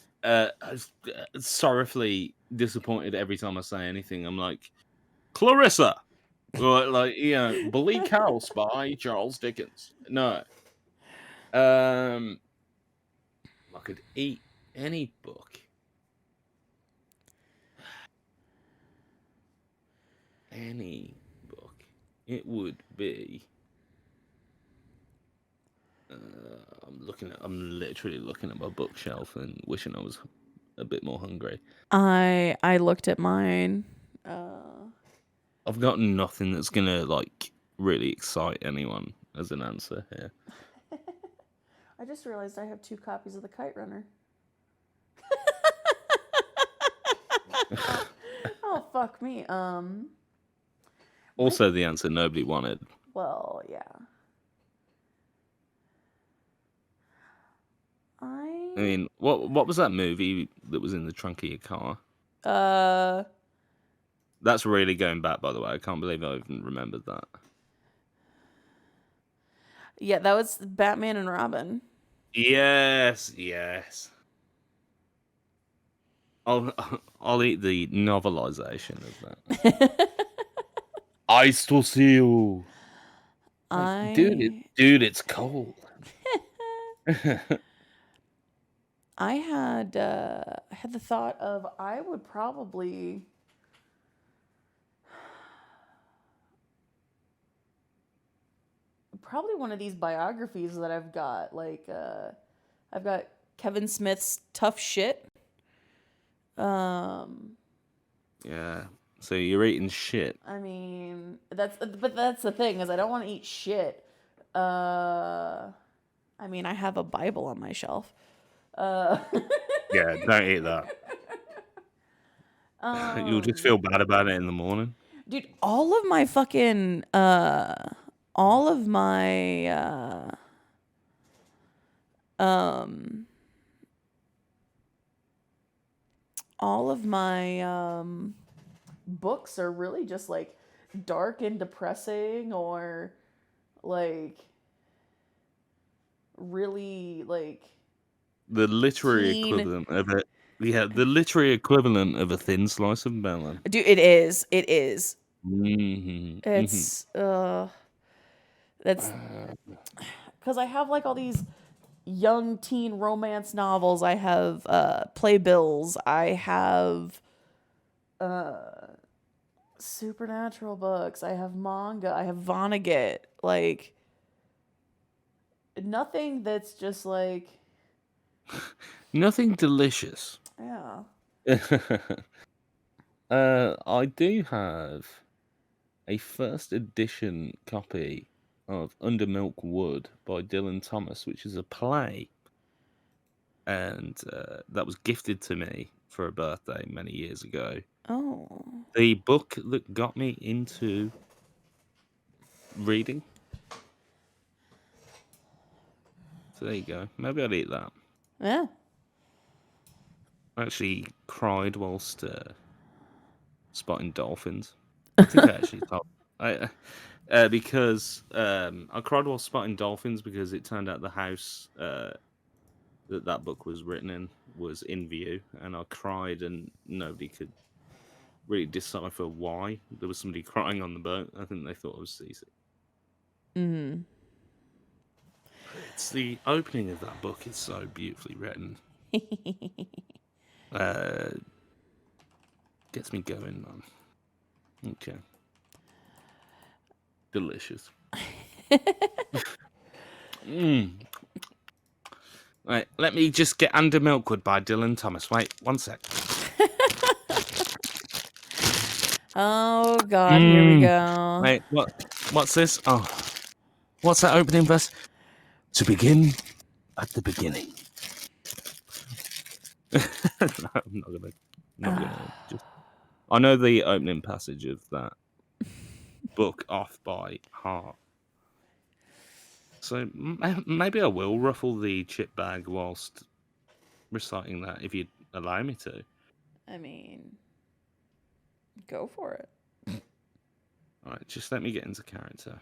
sorrowfully disappointed every time I say anything. I'm like, Clarissa, or Bleak House by Charles Dickens. No, I could eat any book. Any book. It would be. I'm literally looking at my bookshelf and wishing I was a bit more hungry. I looked at mine. I've got nothing that's gonna really excite anyone as an answer here. I just realized I have 2 copies of The Kite Runner. Oh, fuck me. Also, the answer nobody wanted. Well, yeah. I mean, what was that movie that was in the trunk of your car? That's really going back, by the way. I can't believe I even remembered that. Yeah, that was Batman and Robin. Yes. I'll eat the novelization of that. I still see you. Dude, it's cold. I had the thought of I would probably one of these biographies that I've got. I've got Kevin Smith's Tough Shit. Yeah. So you're eating shit. I mean, that's the thing, is I don't want to eat shit. I mean, I have a Bible on my shelf. Yeah, don't eat that. You'll just feel bad about it in the morning. Dude, all of my fucking all of my all of my books are really just like dark and depressing, or like really like The literary teen. equivalent of it. Yeah, the literary equivalent of a thin slice of melon. Dude, it is. It is. Mm-hmm. It's that's because I have like all these young teen romance novels. I have playbills. I have supernatural books. I have manga. I have Vonnegut. Like nothing that's just like Nothing delicious. yeah. I do have a first edition copy of Under Milk Wood by Dylan Thomas, which is a play, and that was gifted to me for a birthday many years ago. Oh. The book that got me into reading. So there you go. Maybe I'd eat that. Yeah. I actually cried whilst spotting dolphins. I think I actually told because I cried while spotting dolphins because it turned out the house that book was written in was in view, and I cried and nobody could really decipher why. There was somebody crying on the boat. I think they thought I was seasick. Mm-hmm. It's the opening of that book is so beautifully written. Gets me going, man. Okay. Delicious. Right, let me just get Under Milkwood by Dylan Thomas. Wait, one sec. Oh God, here we go. Wait, what's this? Oh, what's that opening verse? To begin at the beginning. No, I'm not gonna just. I know the opening passage of that book off by heart. So maybe I will ruffle the chip bag whilst reciting that, if you'd allow me to. I mean, go for it. All right, just let me get into character.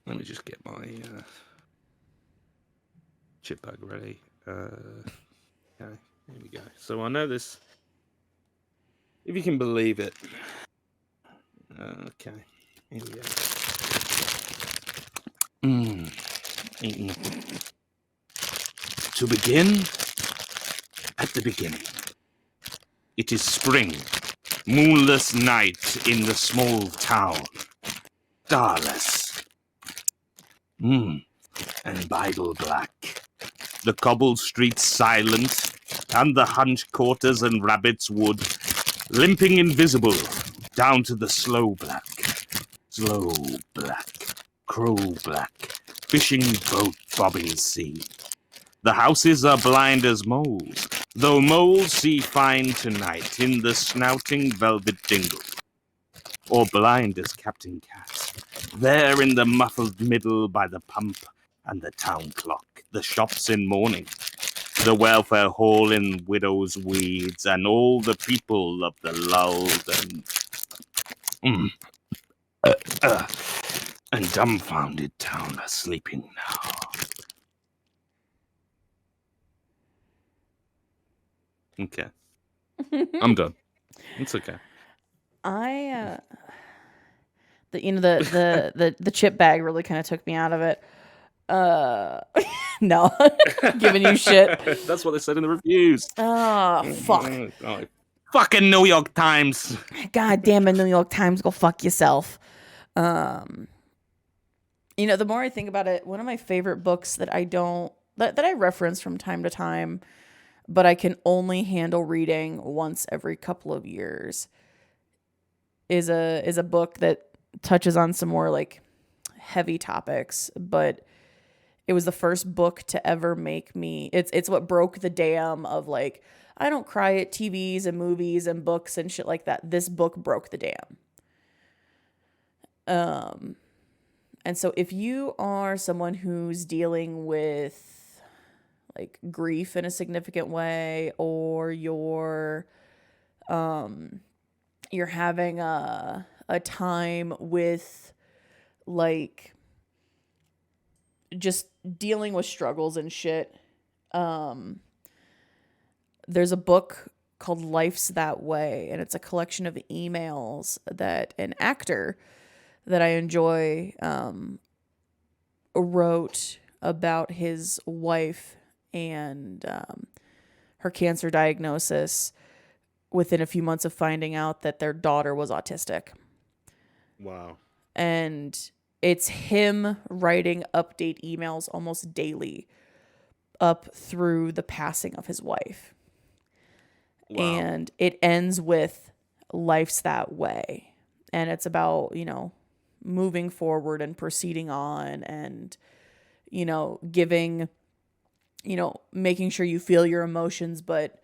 Let me just get my chip bag ready. Okay, here we go. So I know this, if you can believe it. Okay, here we go. To begin at the beginning. It is spring, moonless night in the small town. Starless. And Bible black. The cobbled streets silent, and the hunched quarters and rabbit's wood, limping invisible down to the slow black, crow black, fishing boat bobbing sea. The houses are blind as moles, though moles see fine tonight in the snouting velvet dingle. Or blind as Captain Cat, there in the muffled middle by the pump and the town clock, the shops in mourning, the welfare hall in widow's weeds, and all the people of the lulled and dumbfounded town are sleeping now. Okay. I'm done. It's okay. The the chip bag really kind of took me out of it. No, giving you shit. That's what they said in the reviews. Oh, fuck. Oh, fucking New York Times. God damn it, New York Times, go fuck yourself. The more I think about it, one of my favorite books that I reference from time to time, but I can only handle reading once every couple of years, is a book that touches on some more like heavy topics, but it was the first book to ever make me, it's what broke the dam of like, I don't cry at TVs and movies and books and shit like that. This book broke the dam. And so if you are someone who's dealing with like grief in a significant way, or you're having a time with like just dealing with struggles and shit, there's a book called Life's That Way, and it's a collection of emails that an actor that I enjoy wrote about his wife and her cancer diagnosis within a few months of finding out that their daughter was autistic. Wow. And it's him writing update emails almost daily up through the passing of his wife. Wow. And it ends with Life's That Way. And it's about, you know, moving forward and proceeding on and, you know, giving, you know, making sure you feel your emotions, but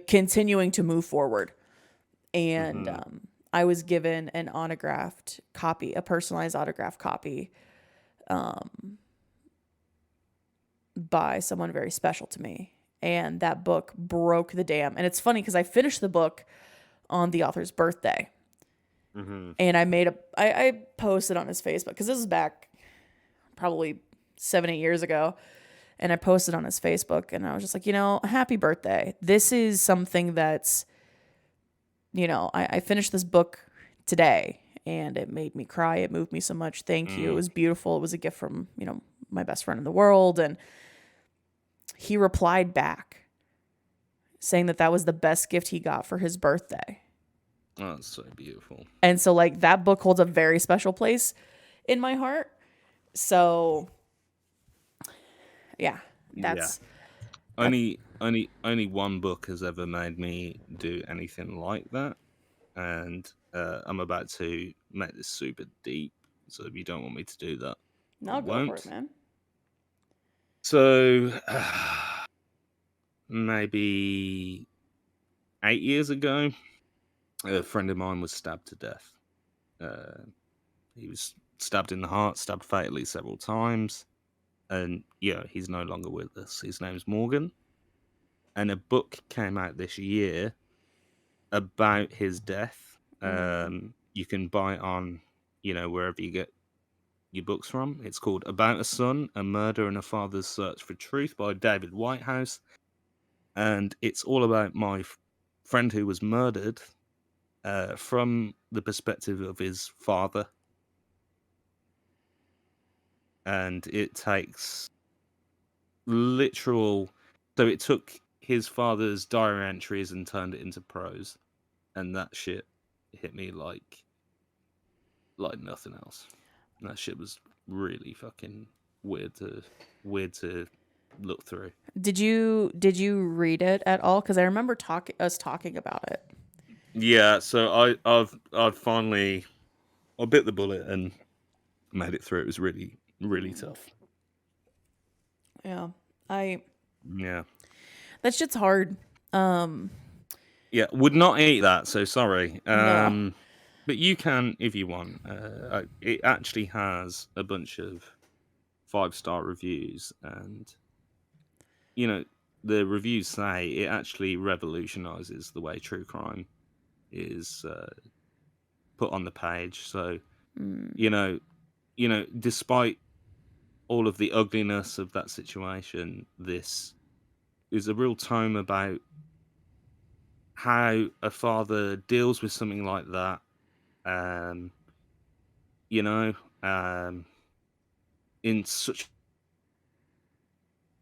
continuing to move forward. And I was given an autographed copy, a personalized autographed copy by someone very special to me. And that book broke the dam. And it's funny because I finished the book on the author's birthday. And I posted on his Facebook, because this is back probably 7-8 years ago. And I posted on his Facebook and I was just like, you know, happy birthday. This is something that's, you know, I finished this book today and it made me cry. It moved me so much. Thank you. It was beautiful. It was a gift from, you know, my best friend in the world. And he replied back saying that that was the best gift he got for his birthday. Oh, it's so beautiful. And so like that book holds a very special place in my heart. So yeah, that's only one book has ever made me do anything like that. And I'm about to make this super deep. So if you don't want me to do that, no, go for it, man. So maybe 8 years ago, a friend of mine was stabbed to death. He was stabbed in the heart, stabbed fatally several times. And yeah, he's no longer with us. His name's Morgan. And a book came out this year about his death. You can buy it on, you know, wherever you get your books from. It's called About a Son, A Murder and a Father's Search for Truth by David Whitehouse. And it's all about my friend who was murdered from the perspective of his father. And it takes literal... So it took his father's diary entries and turned it into prose. And that shit hit me like nothing else. And that shit was really fucking weird to look through. Did you read it at all? Because I remember us talking about it. Yeah, so I've finally bit the bullet and made it through. It was really, really tough. Yeah, yeah, that shit's hard. Yeah, would not eat that. So sorry. No. But you can if you want. It actually has a bunch of 5-star reviews, and you know the reviews say it actually revolutionizes the way true crime is put on the page. So you know, despite all of the ugliness of that situation, this is a real tome about how a father deals with something like that. You know, in such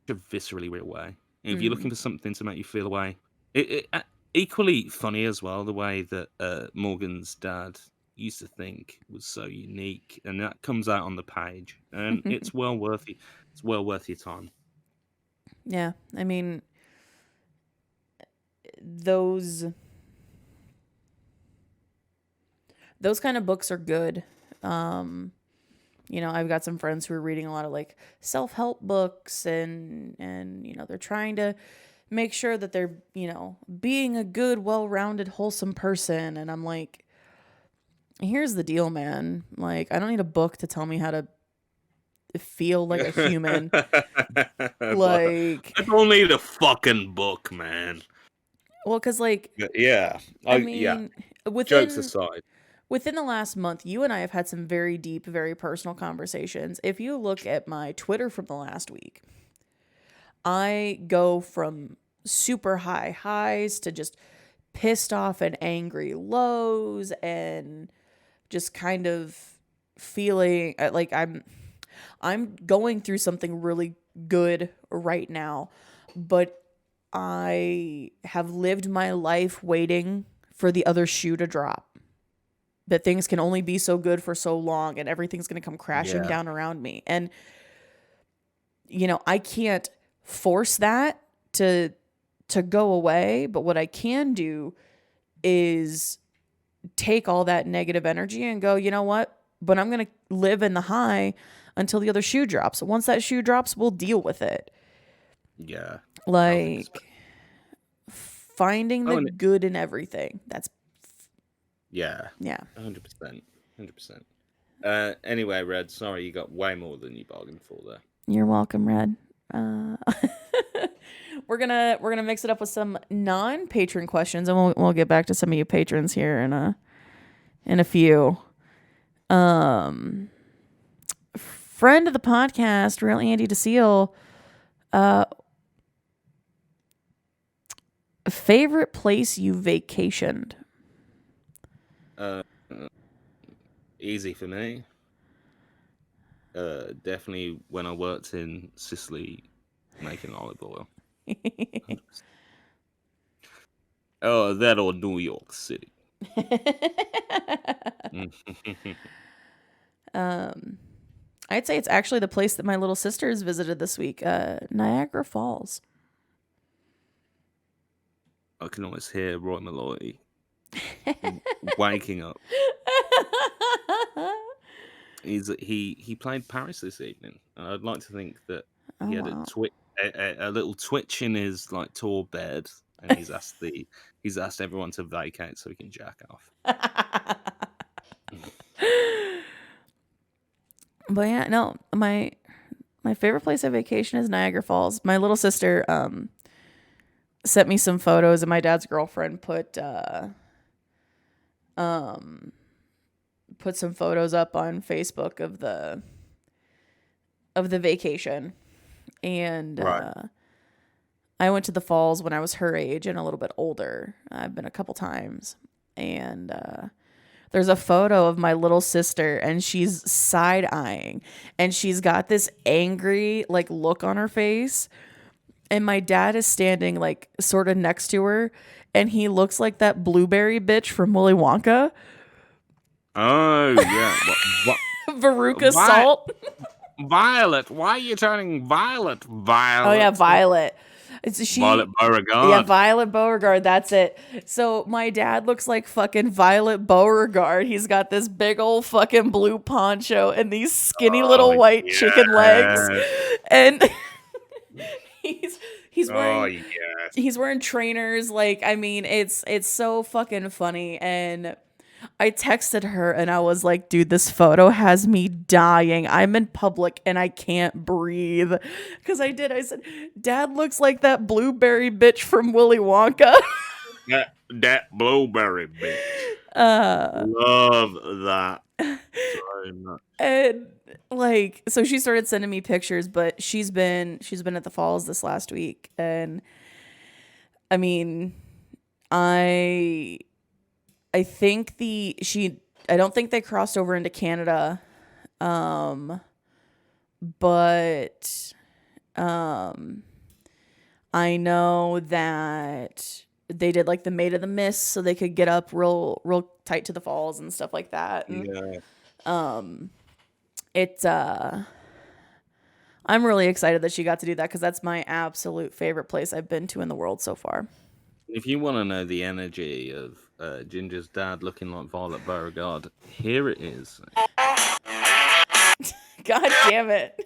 a viscerally real way. And if you're looking for something to make you feel away, it equally funny as well, the way that Morgan's dad used to think was so unique, and that comes out on the page, and it's well worth it. It's well worth your time. Yeah, I mean, those those kind of books are good. You know, I've got some friends who are reading a lot of like self-help books and you know, they're trying to make sure that they're, you know, being a good, well-rounded, wholesome person. And I'm like, here's the deal, man. Like, I don't need a book to tell me how to feel like a human. Like, I don't need a fucking book, man. well, because like, Yeah. I mean, Jokes aside. within the last month, you and I have had some very deep, very personal conversations. If you look at my Twitter from the last week, I go from super high highs to just pissed off and angry lows, and just kind of feeling like I'm going through something really good right now, but I have lived my life waiting for the other shoe to drop. That things can only be so good for so long, and everything's going to come crashing down around me. And, you know, I can't force that to go away, but what I can do is take all that negative energy and go, you know what? But I'm going to live in the high until the other shoe drops. Once that shoe drops, we'll deal with it. Yeah. Like finding the good in everything. That's yeah. 100%. 100%. Anyway, Red, sorry, you got way more than you bargained for there. You're welcome, Red. We're gonna mix it up with some non-patron questions, and we'll get back to some of you patrons here in a few. Friend of the podcast, Real Andy DeSeal. Favorite place you vacationed? Easy for me. Definitely when I worked in Sicily making olive oil. Oh, that or New York City. I'd say it's actually the place that my little sisters visited this week, Niagara Falls. I can always hear Roy Malloy waking up. He played Paris this evening. I'd like to think that he had a little twitch in his like tour bed, and he's asked everyone to vacate so he can jack off. But yeah, no, my favorite place of vacation is Niagara Falls. My little sister sent me some photos, and my dad's girlfriend put some photos up on Facebook of the vacation. And I went to the falls when I was her age and a little bit older. I've been a couple times, and there's a photo of my little sister, and she's side-eyeing, and she's got this angry like look on her face, and my dad is standing like sort of next to her, and he looks like that blueberry bitch from Willy Wonka. Oh yeah. What? Veruca Salt. Violet, why are you turning violet? Oh yeah, Violet. Violet Beauregard. Yeah, Violet Beauregard, that's it. So my dad looks like fucking Violet Beauregard. He's got this big old fucking blue poncho and these skinny little white chicken legs. And he's wearing he's wearing trainers. Like, I mean, it's so fucking funny. And I texted her and I was like, dude, this photo has me dying. I'm in public and I can't breathe. Because I said, Dad looks like that blueberry bitch from Willy Wonka. that blueberry bitch. Love that so much. And like, so she started sending me pictures, but she's been at the falls this last week. And I mean, I think I don't think they crossed over into Canada. But I know that they did like the Maid of the Mist so they could get up real tight to the falls and stuff like that. And, I'm really excited that she got to do that because that's my absolute favorite place I've been to in the world so far. If you want to know the energy of Ginger's dad looking like Violet Beauregard, here it is. God damn it.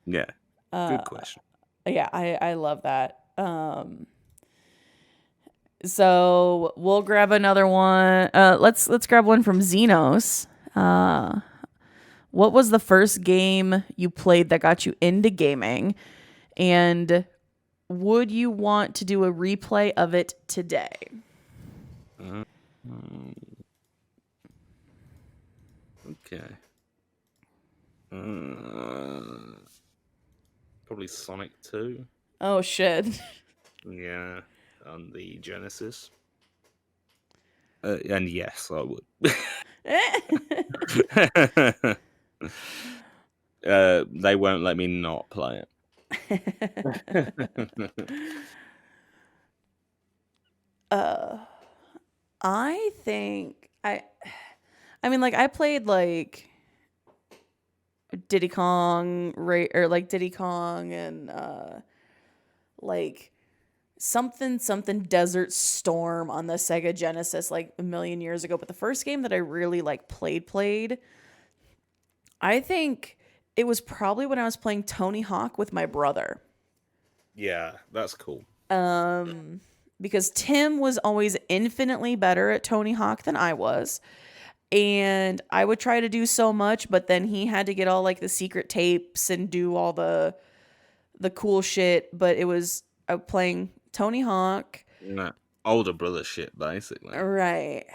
Yeah, good question. Yeah, I love that. So we'll grab another one. Let's grab one from Xenos. What was the first game you played that got you into gaming? And would you want to do a replay of it today? Okay. Probably Sonic 2. Oh, shit. Yeah, on the Genesis. And yes, I would. They won't let me not play it. I think I mean, like, I played like Diddy Kong, or like Diddy Kong, and like something Desert Storm on the Sega Genesis like a million years ago. But the first game that I really like played, I think it was probably when I was playing Tony Hawk with my brother. Yeah, that's cool. Because Tim was always infinitely better at Tony Hawk than I was. And I would try to do so much, but then he had to get all like the secret tapes and do all the cool shit. But it was playing Tony Hawk. Nah, older brother shit, basically. Right.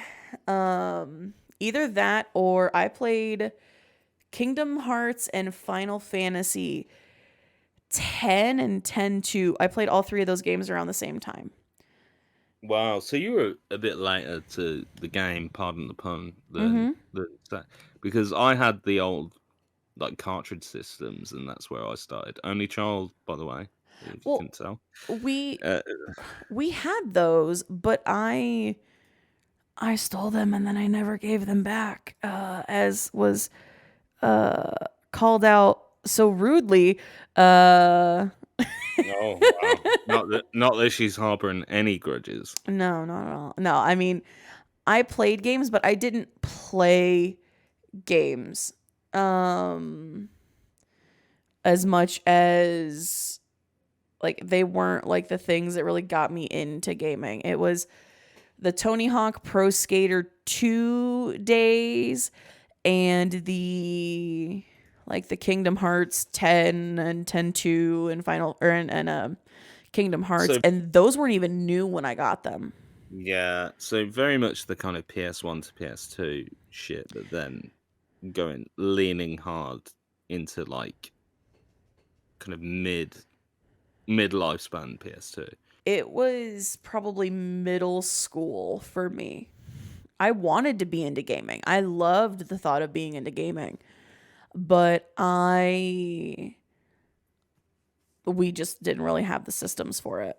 Either that or I played Kingdom Hearts and Final Fantasy 10 and 10-2. I played all three of those games around the same time. Wow, so you were a bit later to the game, pardon the pun, than because I had the old like cartridge systems, and that's where I started. Only child, by the way, if you can tell. We had those, but I stole them and then I never gave them back, as was called out so rudely. Oh wow! Not that she's harboring any grudges. No, not at all. No, I mean, I played games, but I didn't play games as much as like they weren't like the things that really got me into gaming. It was the Tony Hawk Pro Skater 2 days and the Kingdom Hearts 10 and 10-2 and Kingdom Hearts, and those weren't even new when I got them. Yeah, so very much the kind of PS1 to PS2 shit, but then leaning hard into like kind of mid lifespan PS2. It was probably middle school for me. I wanted to be into gaming. I loved the thought of being into gaming. But we just didn't really have the systems for it.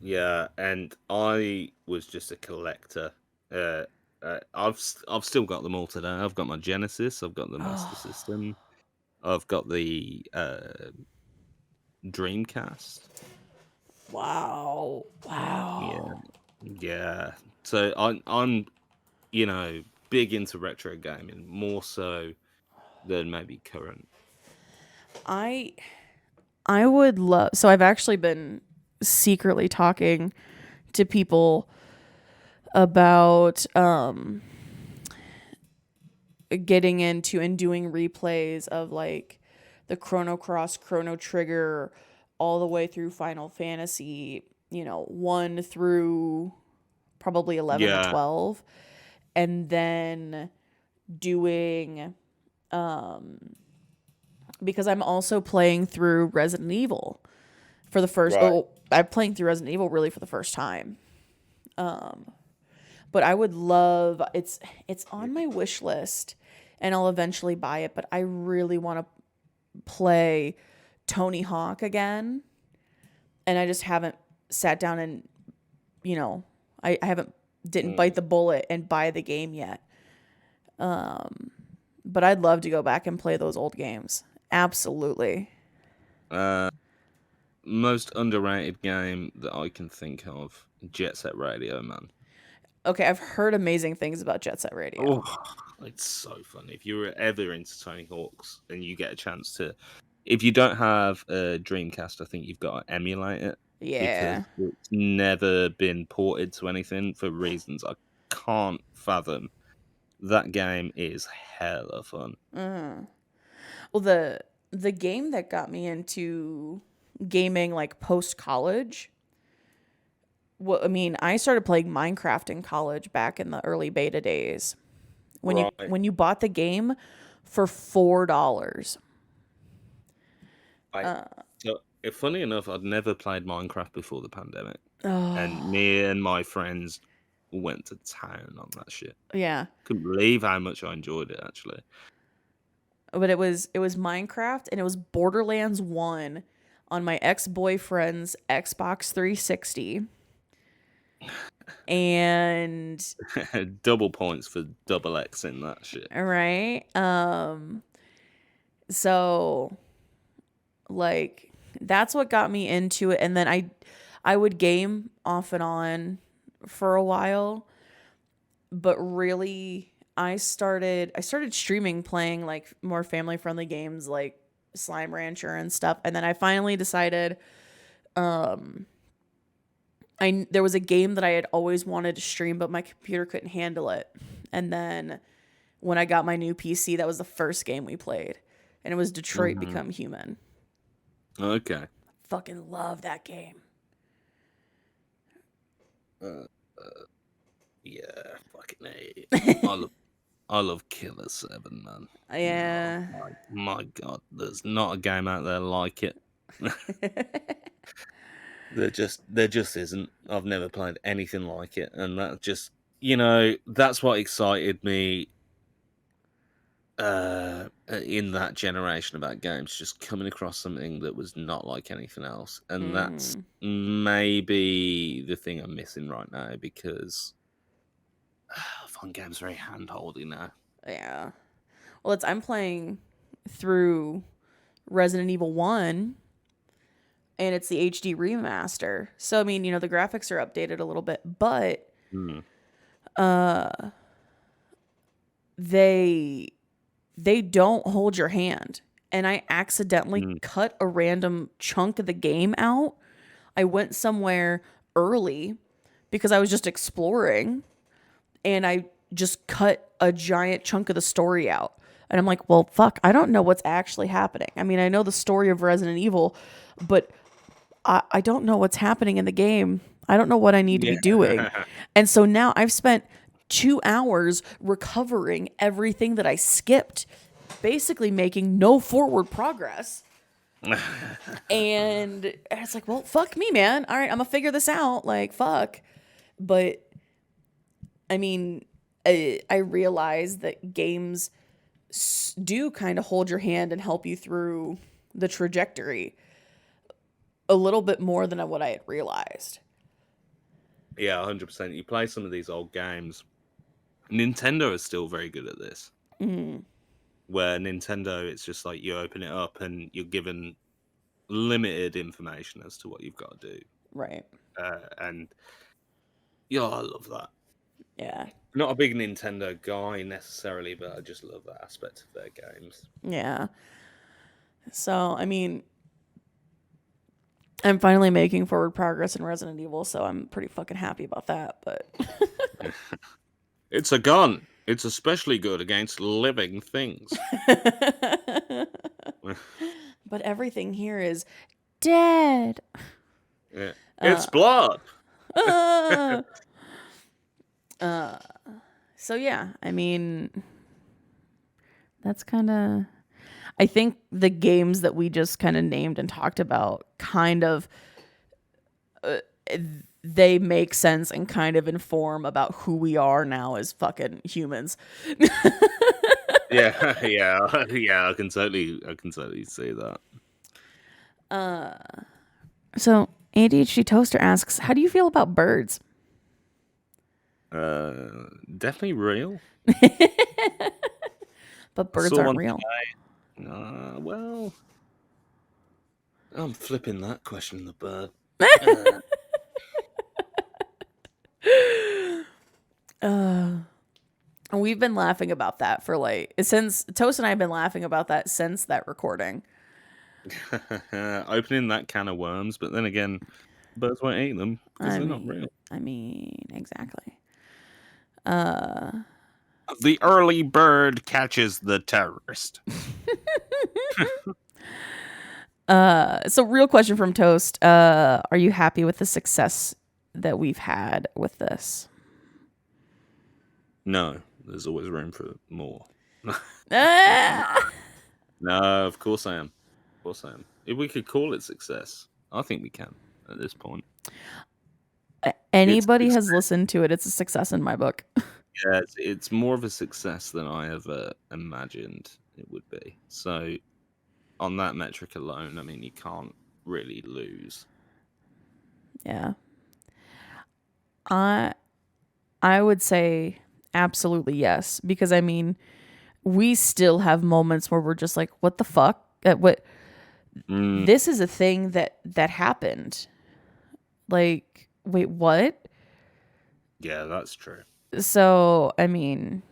Yeah, and I was just a collector. I've still got them all today. I've got my Genesis. I've got the Master System. I've got the Dreamcast. Wow. Yeah. So I'm big into retro gaming, more so than maybe current. I would love. So I've actually been secretly talking to people about getting into and doing replays of like the Chrono Cross, Chrono Trigger, all the way through Final Fantasy, 1 through probably 11 or 12, and then doing because I'm also playing through Resident Evil for the first. Right. Oh, I'm playing through Resident Evil really for the first time. But I would love. It's on my wish list, and I'll eventually buy it. But I really want to play Tony Hawk again, and I just haven't sat down and, I didn't bite the bullet and buy the game yet. But I'd love to go back and play those old games. Absolutely. Most underrated game that I can think of, Jet Set Radio, man. Okay, I've heard amazing things about Jet Set Radio. Oh, it's so fun. If you're ever into Tony Hawk's and you get a chance to, if you don't have a Dreamcast, I think you've got to emulate it. Yeah. Because it's never been ported to anything for reasons I can't fathom. That game is hella fun. Well, the game that got me into gaming like post college. Well, I mean, I started playing Minecraft in college back in the early beta days. When Right. you bought the game for $4. Funny enough, I'd never played Minecraft before the pandemic, Oh, and me and my friends went to town on that shit. yeah. Couldn't believe how much I enjoyed it, actually. But it was Minecraft and it was Borderlands 1 on my ex-boyfriend's Xbox 360. And Double points for double X in that shit. right? So like that's what got me into it, and then I would game off and on for a while, but really I started streaming playing like more family friendly games like Slime Rancher and stuff, and then I finally decided there was a game that I had always wanted to stream, but my computer couldn't handle it. And then when I got my new PC, that was the first game we played, and it was Detroit Become Human. Okay. Fucking love that game. Yeah, fucking A. I love Killer 7, man. Yeah. Oh, my God, there's not a game out there like it. There just isn't. I've never played anything like it, and that just, that's what excited me in that generation about games, just coming across something that was not like anything else. And that's maybe the thing I'm missing right now, because fun games very hand-holdy now. Yeah. Well, I'm playing through Resident Evil 1, and it's the HD remaster. So, I mean, the graphics are updated a little bit, but they don't hold your hand. And I accidentally cut a random chunk of the game out. I went somewhere early because I was just exploring, and I just cut a giant chunk of the story out. And I'm like, well, fuck, I don't know what's actually happening. I mean, I know the story of Resident Evil, but I don't know what's happening in the game. I don't know what I need to be doing. And so now I've spent 2 hours recovering everything that I skipped, basically making no forward progress. And it's like, well, fuck me, man. All right, I'm gonna figure this out. Like, fuck. But I mean, I realize that games do kind of hold your hand and help you through the trajectory a little bit more than what I had realized. Yeah, 100%. You play some of these old games. Nintendo is still very good at this. Where Nintendo, it's just like you open it up and you're given limited information as to what you've got to do. Right. And yeah, I love that. Yeah. Not a big Nintendo guy necessarily, but I just love that aspect of their games. Yeah. So, I mean, I'm finally making forward progress in Resident Evil, so I'm pretty fucking happy about that. But it's a gun. It's especially good against living things. But everything here is dead. Yeah. It's blood. So yeah, I mean, that's kind of, I think the games that we just kind of named and talked about kind of, they make sense and kind of inform about who we are now as fucking humans. yeah. I can totally see that. So ADHD Toaster asks, how do you feel about birds? Definitely real. But birds saw aren't one real. Well, I'm flipping that question, the bird. We've been laughing about that for since Toast and I have been laughing about that since that recording. Opening that can of worms, but then again, birds won't eat them because they're not real. I mean, exactly. The early bird catches the terrorist. So real question from Toast. Are you happy with the success that we've had with this? No, there's always room for more. Ah! No, of course I am. Of course I am. If we could call it success, I think we can at this point. Anybody has listened to it, it's a success in my book. Yeah, it's more of a success than I ever imagined it would be. So, on that metric alone, I mean, you can't really lose. Yeah. I would say absolutely yes, because I mean, we still have moments where we're just like, what the fuck? This is a thing that happened. Like, wait, what? Yeah, that's true. So, I mean,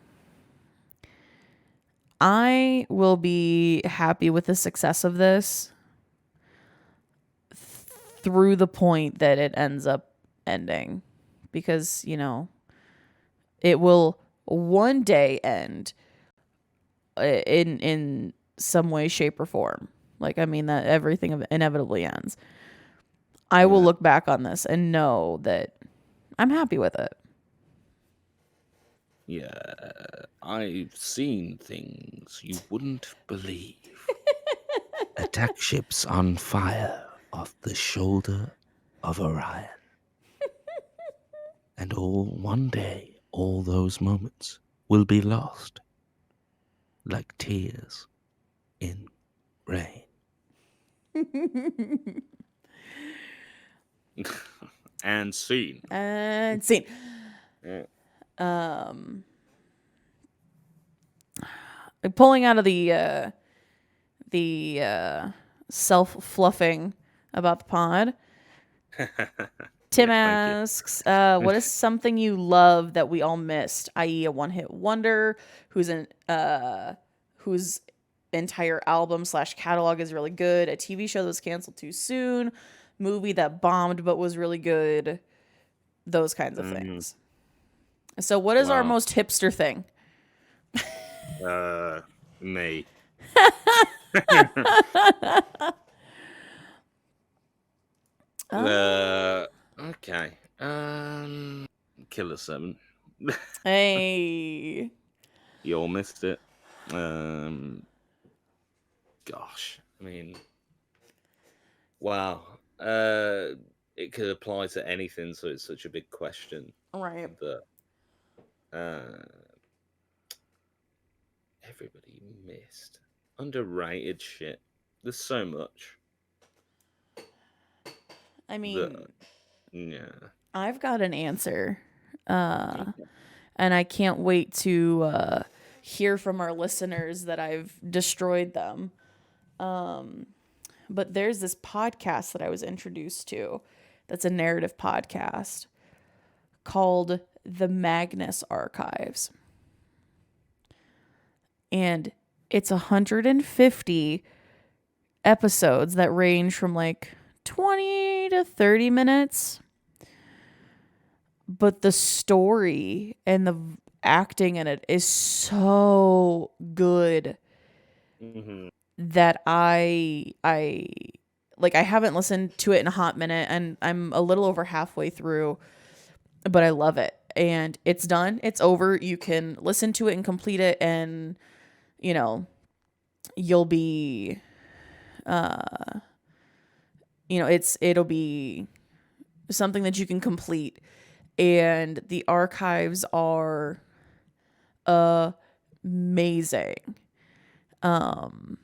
I will be happy with the success of this through the point that it ends up ending, because, you know, it will one day end in some way, shape, or form. Like, I mean, that everything inevitably ends. I will look back on this and know that I'm happy with it. Yeah, I've seen things you wouldn't believe. Attack ships on fire off the shoulder of Orion. And one day, all those moments will be lost, like tears in rain. And scene. And scene. Yeah. Pulling out of the self-fluffing about the pod. Tim asks, what is something you love that we all missed, i.e. a one-hit wonder whose entire album / catalog is really good, a TV show that was canceled too soon, movie that bombed but was really good, those kinds of things. So what is our most hipster thing? Me. Okay. Killer 7. Hey. You all missed it. Gosh. I mean, wow. It could apply to anything, so it's such a big question. Right. But everybody missed. Underrated shit. There's so much. I mean, yeah. I've got an answer. And I can't wait to hear from our listeners that I've destroyed them. But there's this podcast that I was introduced to that's a narrative podcast called The Magnus Archives. And it's 150 episodes that range from like 20 to 30 minutes. But the story and the acting in it is so good that I haven't listened to it in a hot minute, and I'm a little over halfway through, but I love it. And it's done. It's over. You can listen to it and complete it, and you know, you'll be it'll be something that you can complete. And the archives are amazing. And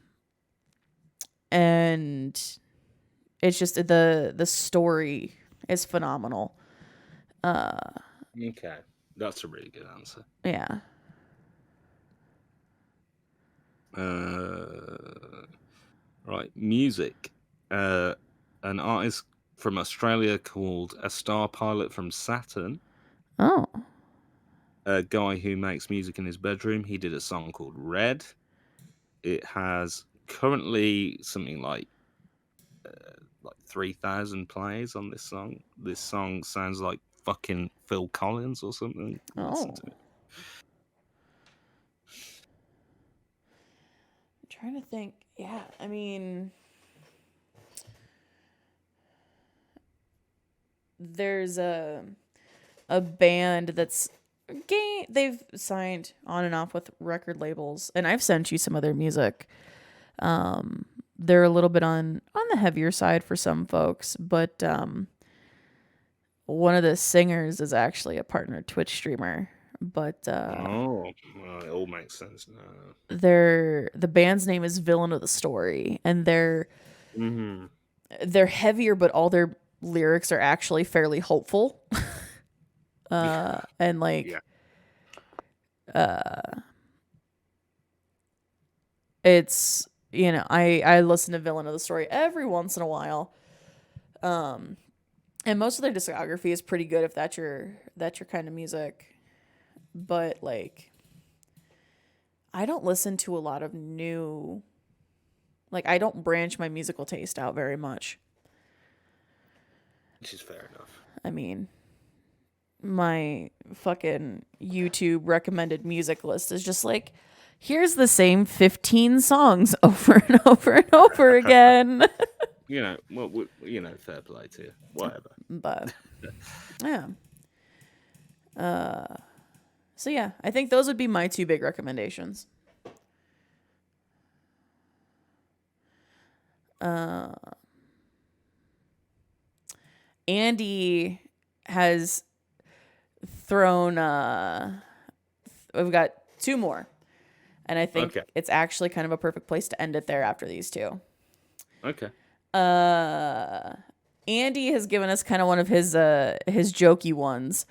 it's just the story is phenomenal. Okay. That's a really good answer. Yeah. Right, music. An artist from Australia called A Star Pilot from Saturn. Oh. A guy who makes music in his bedroom. He did a song called Red. It has currently something like 3,000 plays on this song. This song sounds like fucking Phil Collins or something. Listen to it. I'm trying to think. Yeah, I mean, there's a band that's gay. They've signed on and off with record labels, and I've sent you some of their music. They're a little bit on the heavier side for some folks, but one of the singers is actually a partner Twitch streamer. But well, it all makes sense now. the band's name is Villain of the Story, and they're heavier, but all their lyrics are actually fairly hopeful. And like it's, you know, I listen to Villain of the Story every once in a while. And most of their discography is pretty good if that's your kind of music. But like, I don't listen to a lot of new, like, I don't branch my musical taste out very much. Which is fair enough. I mean, my fucking YouTube recommended music list is just like, here's the same 15 songs over and over and over again. You know, well, fair play to you. Whatever. But yeah. So yeah, I think those would be my two big recommendations. Andy has thrown we've got two more. And I think it's actually kind of a perfect place to end it there after these two. Okay. Andy has given us kind of one of his jokey ones.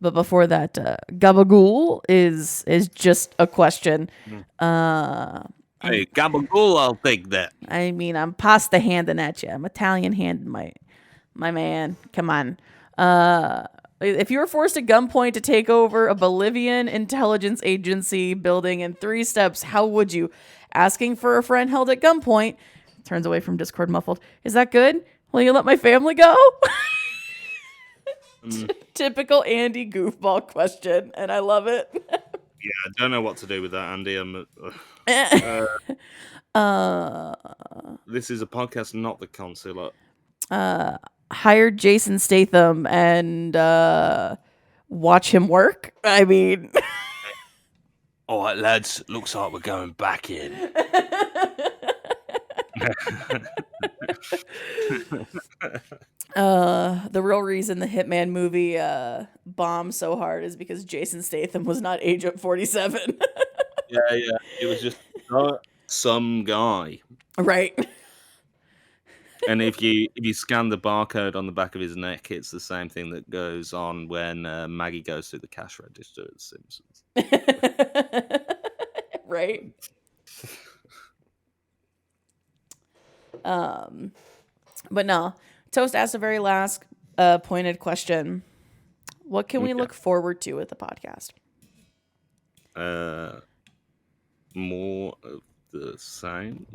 But before that, gabagool is just a question. Hey, gabagool, I'll take that. I mean, I'm pasta handing at you. I'm Italian handing my man. Come on. If you were forced at gunpoint to take over a Bolivian intelligence agency building in 3 steps, how would you? Asking for a friend held at gunpoint. Turns away from Discord muffled. Is that good? Will you let my family go? Typical Andy goofball question, and I love it. Yeah, I don't know what to do with that, Andy. This is a podcast, not the consulate. Hire Jason Statham and watch him work. I mean, all right, lads. Looks like we're going back in. The real reason the Hitman movie bombed so hard is because Jason Statham was not Agent 47. Yeah. It was just some guy. Right. And if you scan the barcode on the back of his neck, it's the same thing that goes on when Maggie goes through the cash register at The Simpsons. Right. But no, Toast asked a very last pointed question. What can we look forward to with the podcast? More of the same.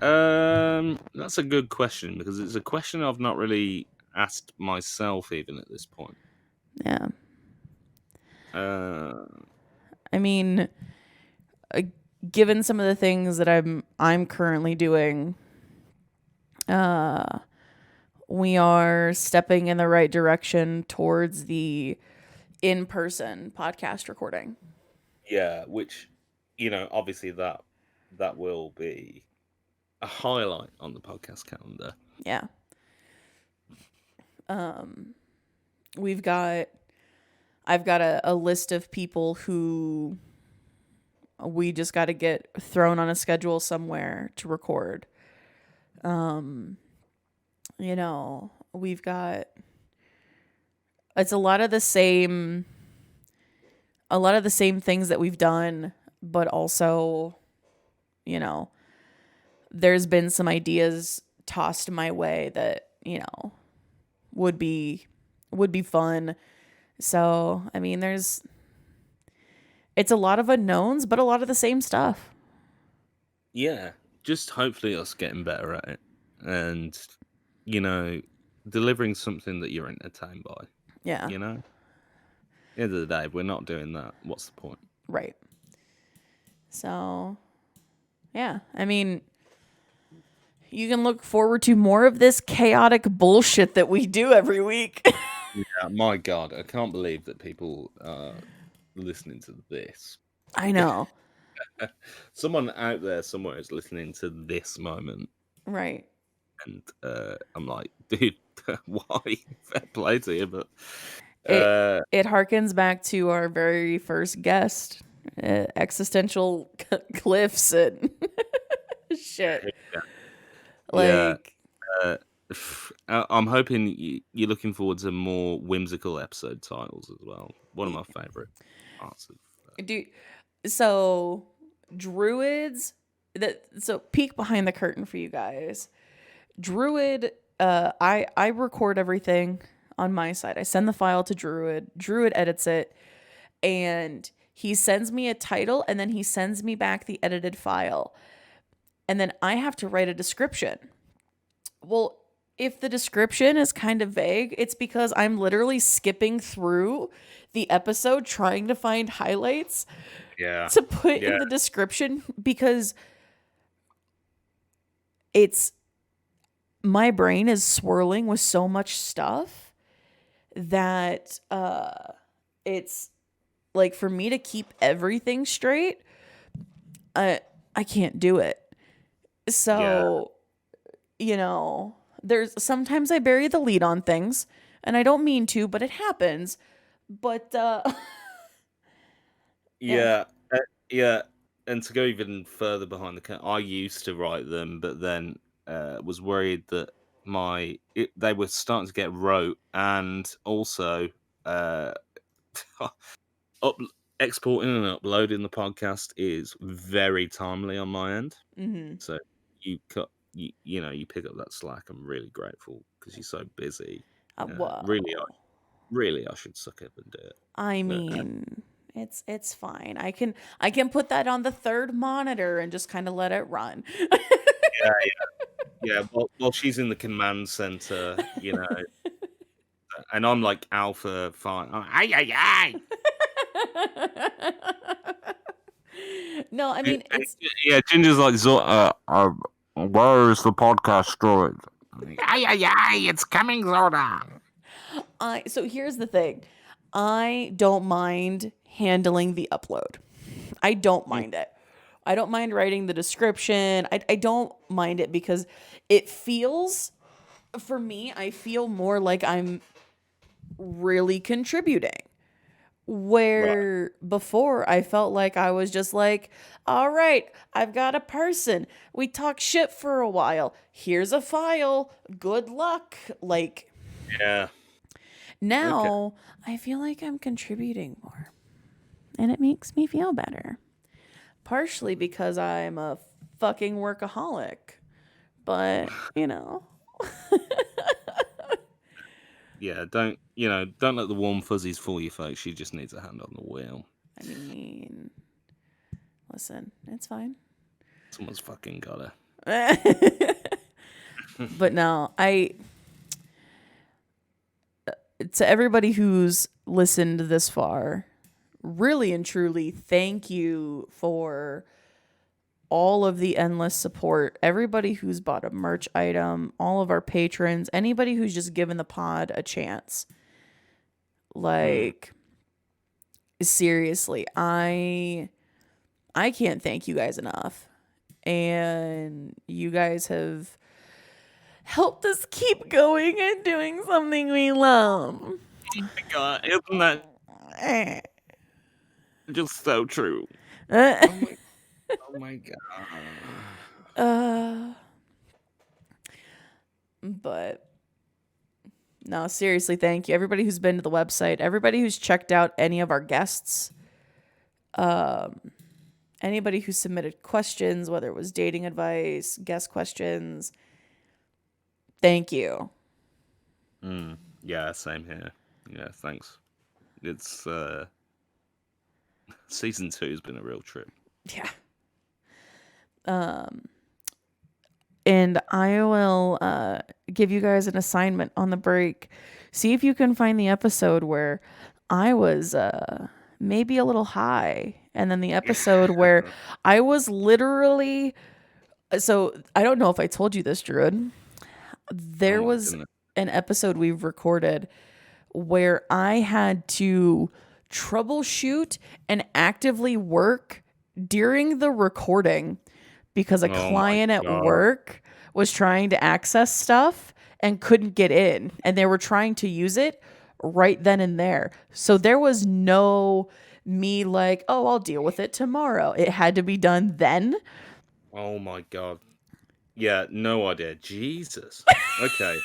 That's a good question, because it's a question I've not really asked myself even at this point. Yeah. I mean, given some of the things that I'm currently doing, we are stepping in the right direction towards the in-person podcast recording. Yeah, which, obviously that will be a highlight on the podcast calendar. Yeah. I've got a list of people who we just got to get thrown on a schedule somewhere to record. We've got, it's a lot of the same things that we've done, but also, you know, there's been some ideas tossed my way that, you know, would be fun. So, I mean, it's a lot of unknowns, but a lot of the same stuff. Yeah, just hopefully us getting better at it, and you know, delivering something that you're entertained by. Yeah. You know, at the end of the day, if we're not doing that, what's the point? Right. So, yeah. I mean, you can look forward to more of this chaotic bullshit that we do every week. Yeah, my God, I can't believe that people are listening to this. I know. Someone out there somewhere is listening to this moment, Right. and I'm like, dude, why? Fair play to you, but It harkens back to our very first guest, existential cliffs and shit. yeah. Like, Uh, I'm hoping you're looking forward to more whimsical episode titles as well. One of my favorite parts of. dude. So, druids. So peek behind the curtain for you guys. Druid. I record everything on my side. I send the file to Druid. Druid edits it, and he sends me a title, and then he sends me back the edited file, and then I have to write a description. Well, if the description is kind of vague, it's because I'm literally skipping through the episode trying to find highlights to put in the description, because my brain is swirling with so much stuff that it's like, for me to keep everything straight, I can't do it. So, you know, there's sometimes I bury the lead on things, and I don't mean to, but it happens. But Yeah, and to go even further behind the curtain, I used to write them, but then was worried that they were starting to get rote, and also exporting and uploading the podcast is very timely on my end. mhm. So you pick up that slack. I'm really grateful because you're so busy. Well, Really, I should suck up and do it. I mean, it's fine. I can put that on the third monitor and just kind of let it run. Yeah. While she's in the command center, and I'm like alpha fine. Ay. No, I mean, it's Yeah, Ginger's like, where is the podcast droid? Ay, it's coming, Zorda. so here's the thing. I don't mind handling the upload. I don't mind it. I don't mind writing the description. I don't mind it because it feels, for me, I feel more like I'm really contributing. Where before I felt like I was just like, all right, I've got a person. We talk shit for a while. Here's a file. Good luck. Like, Yeah. now I feel like I'm contributing more. And it makes me feel better. Partially because I'm a fucking workaholic. But, you know. Yeah, don't let the warm fuzzies fool you, folks. She just needs a hand on the wheel. I mean, listen, it's fine. Someone's fucking got her. But no, to everybody who's listened this far, really and truly, thank you for all of the endless support. Everybody who's bought a merch item, all of our patrons, anybody who's just given the pod a chance. Like, seriously, I can't thank you guys enough. And you guys have helped us keep going and doing something we love. Oh my God, isn't that just so true? Oh my God. But no, seriously, thank you. Everybody who's been to the website, everybody who's checked out any of our guests, anybody who submitted questions, whether it was dating advice, guest questions, thank you. Yeah, same here. Yeah, thanks. It's season 2 has been a real trip. Yeah. And I will give you guys an assignment on the break. See if you can find the episode where I was maybe a little high. And then the episode where I was literally... So, I don't know if I told you this, Druid. There was goodness. an episode we've recorded where I had to troubleshoot and actively work during the recording because a client at work was trying to access stuff and couldn't get in, and they were trying to use it right then and there. So there was no me like, oh, I'll deal with it tomorrow. It had to be done then. Oh my god. Yeah, no idea. Jesus. Okay.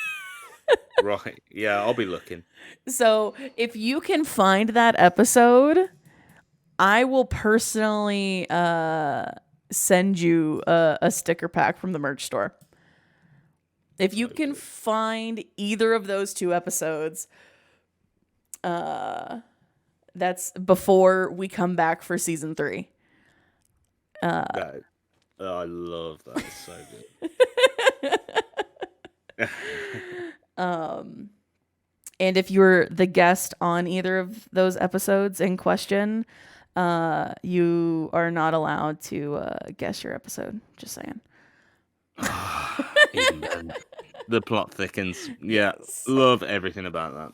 Right. Yeah, I'll be looking. So if you can find that episode, I will personally send you a sticker pack from the merch store. If you can find either of those 2 episodes, that's before we come back for season 3. I love that. It's so good. And if you're the guest on either of those episodes in question, you are not allowed to guess your episode. Just saying. Even then, the plot thickens. Yeah, love everything about that.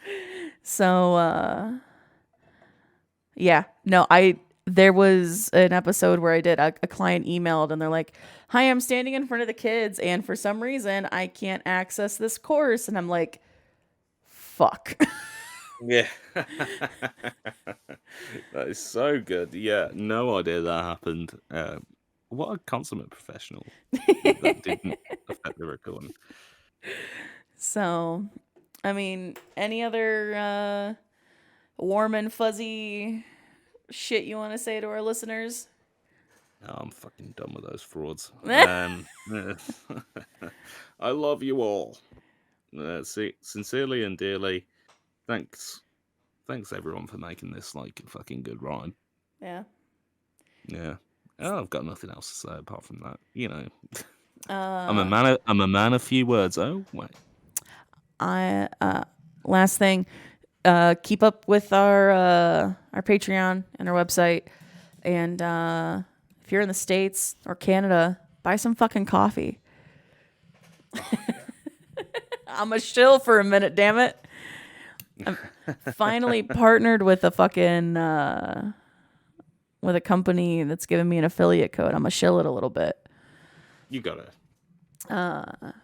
So, yeah. No, there was an episode where I did a client emailed and they're like, hi, I'm standing in front of the kids and for some reason I can't access this course. And I'm like, fuck. Yeah. That is so good. Yeah, no idea that happened. What a consummate professional. That didn't affect the recording. So, I mean, any other warm and fuzzy shit you want to say to our listeners? No, I'm fucking done with those frauds. I love you all. Sincerely and dearly. Thanks everyone for making this like a fucking good ride. Yeah. Yeah. Oh, I've got nothing else to say apart from that. You know, I'm a man of few words. Oh wait. Last thing, keep up with our Patreon and our website, and if you're in the States or Canada, buy some fucking coffee. I'm a shill for a minute, damn it. I'm finally partnered with a fucking with a company that's giving me an affiliate code. I'm gonna shill it a little bit. You got it.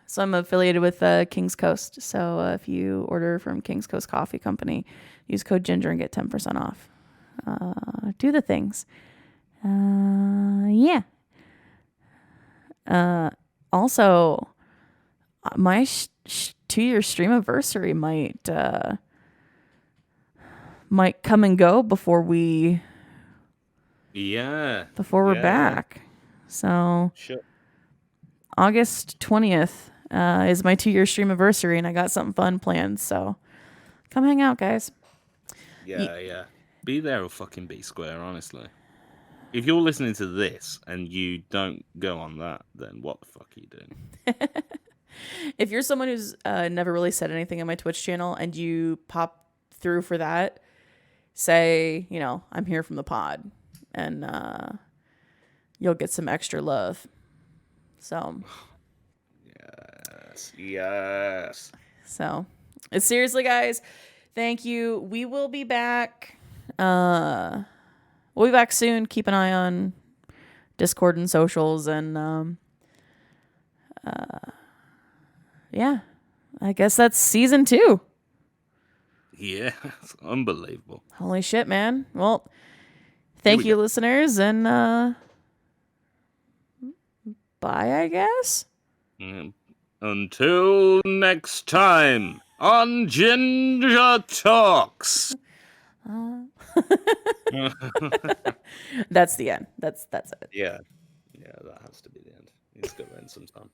So I'm affiliated with King's Coast. So if you order from King's Coast Coffee Company, use code Ginger and get 10% off. Do the things. Yeah. Also, my 2-year streamiversary might come and go before we're back. So Sure. August 20th is my 2-year streamiversary, and I got something fun planned. So come hang out, guys. Yeah. Be there or fucking be square, honestly. If you're listening to this and you don't go on that, then what the fuck are you doing? If you're someone who's never really said anything on my Twitch channel and you pop through for that, say, I'm here from the pod, and you'll get some extra love. So. Yes. So, seriously, guys, thank you. We will be back. We'll be back soon. Keep an eye on Discord and socials, and yeah, I guess that's season 2. Yeah, it's unbelievable. Holy shit, man. Well, thank you, listeners, and bye, I guess. Until next time on GingerTalks. That's the end. That's it. Yeah, that has to be the end. He's got to end sometime.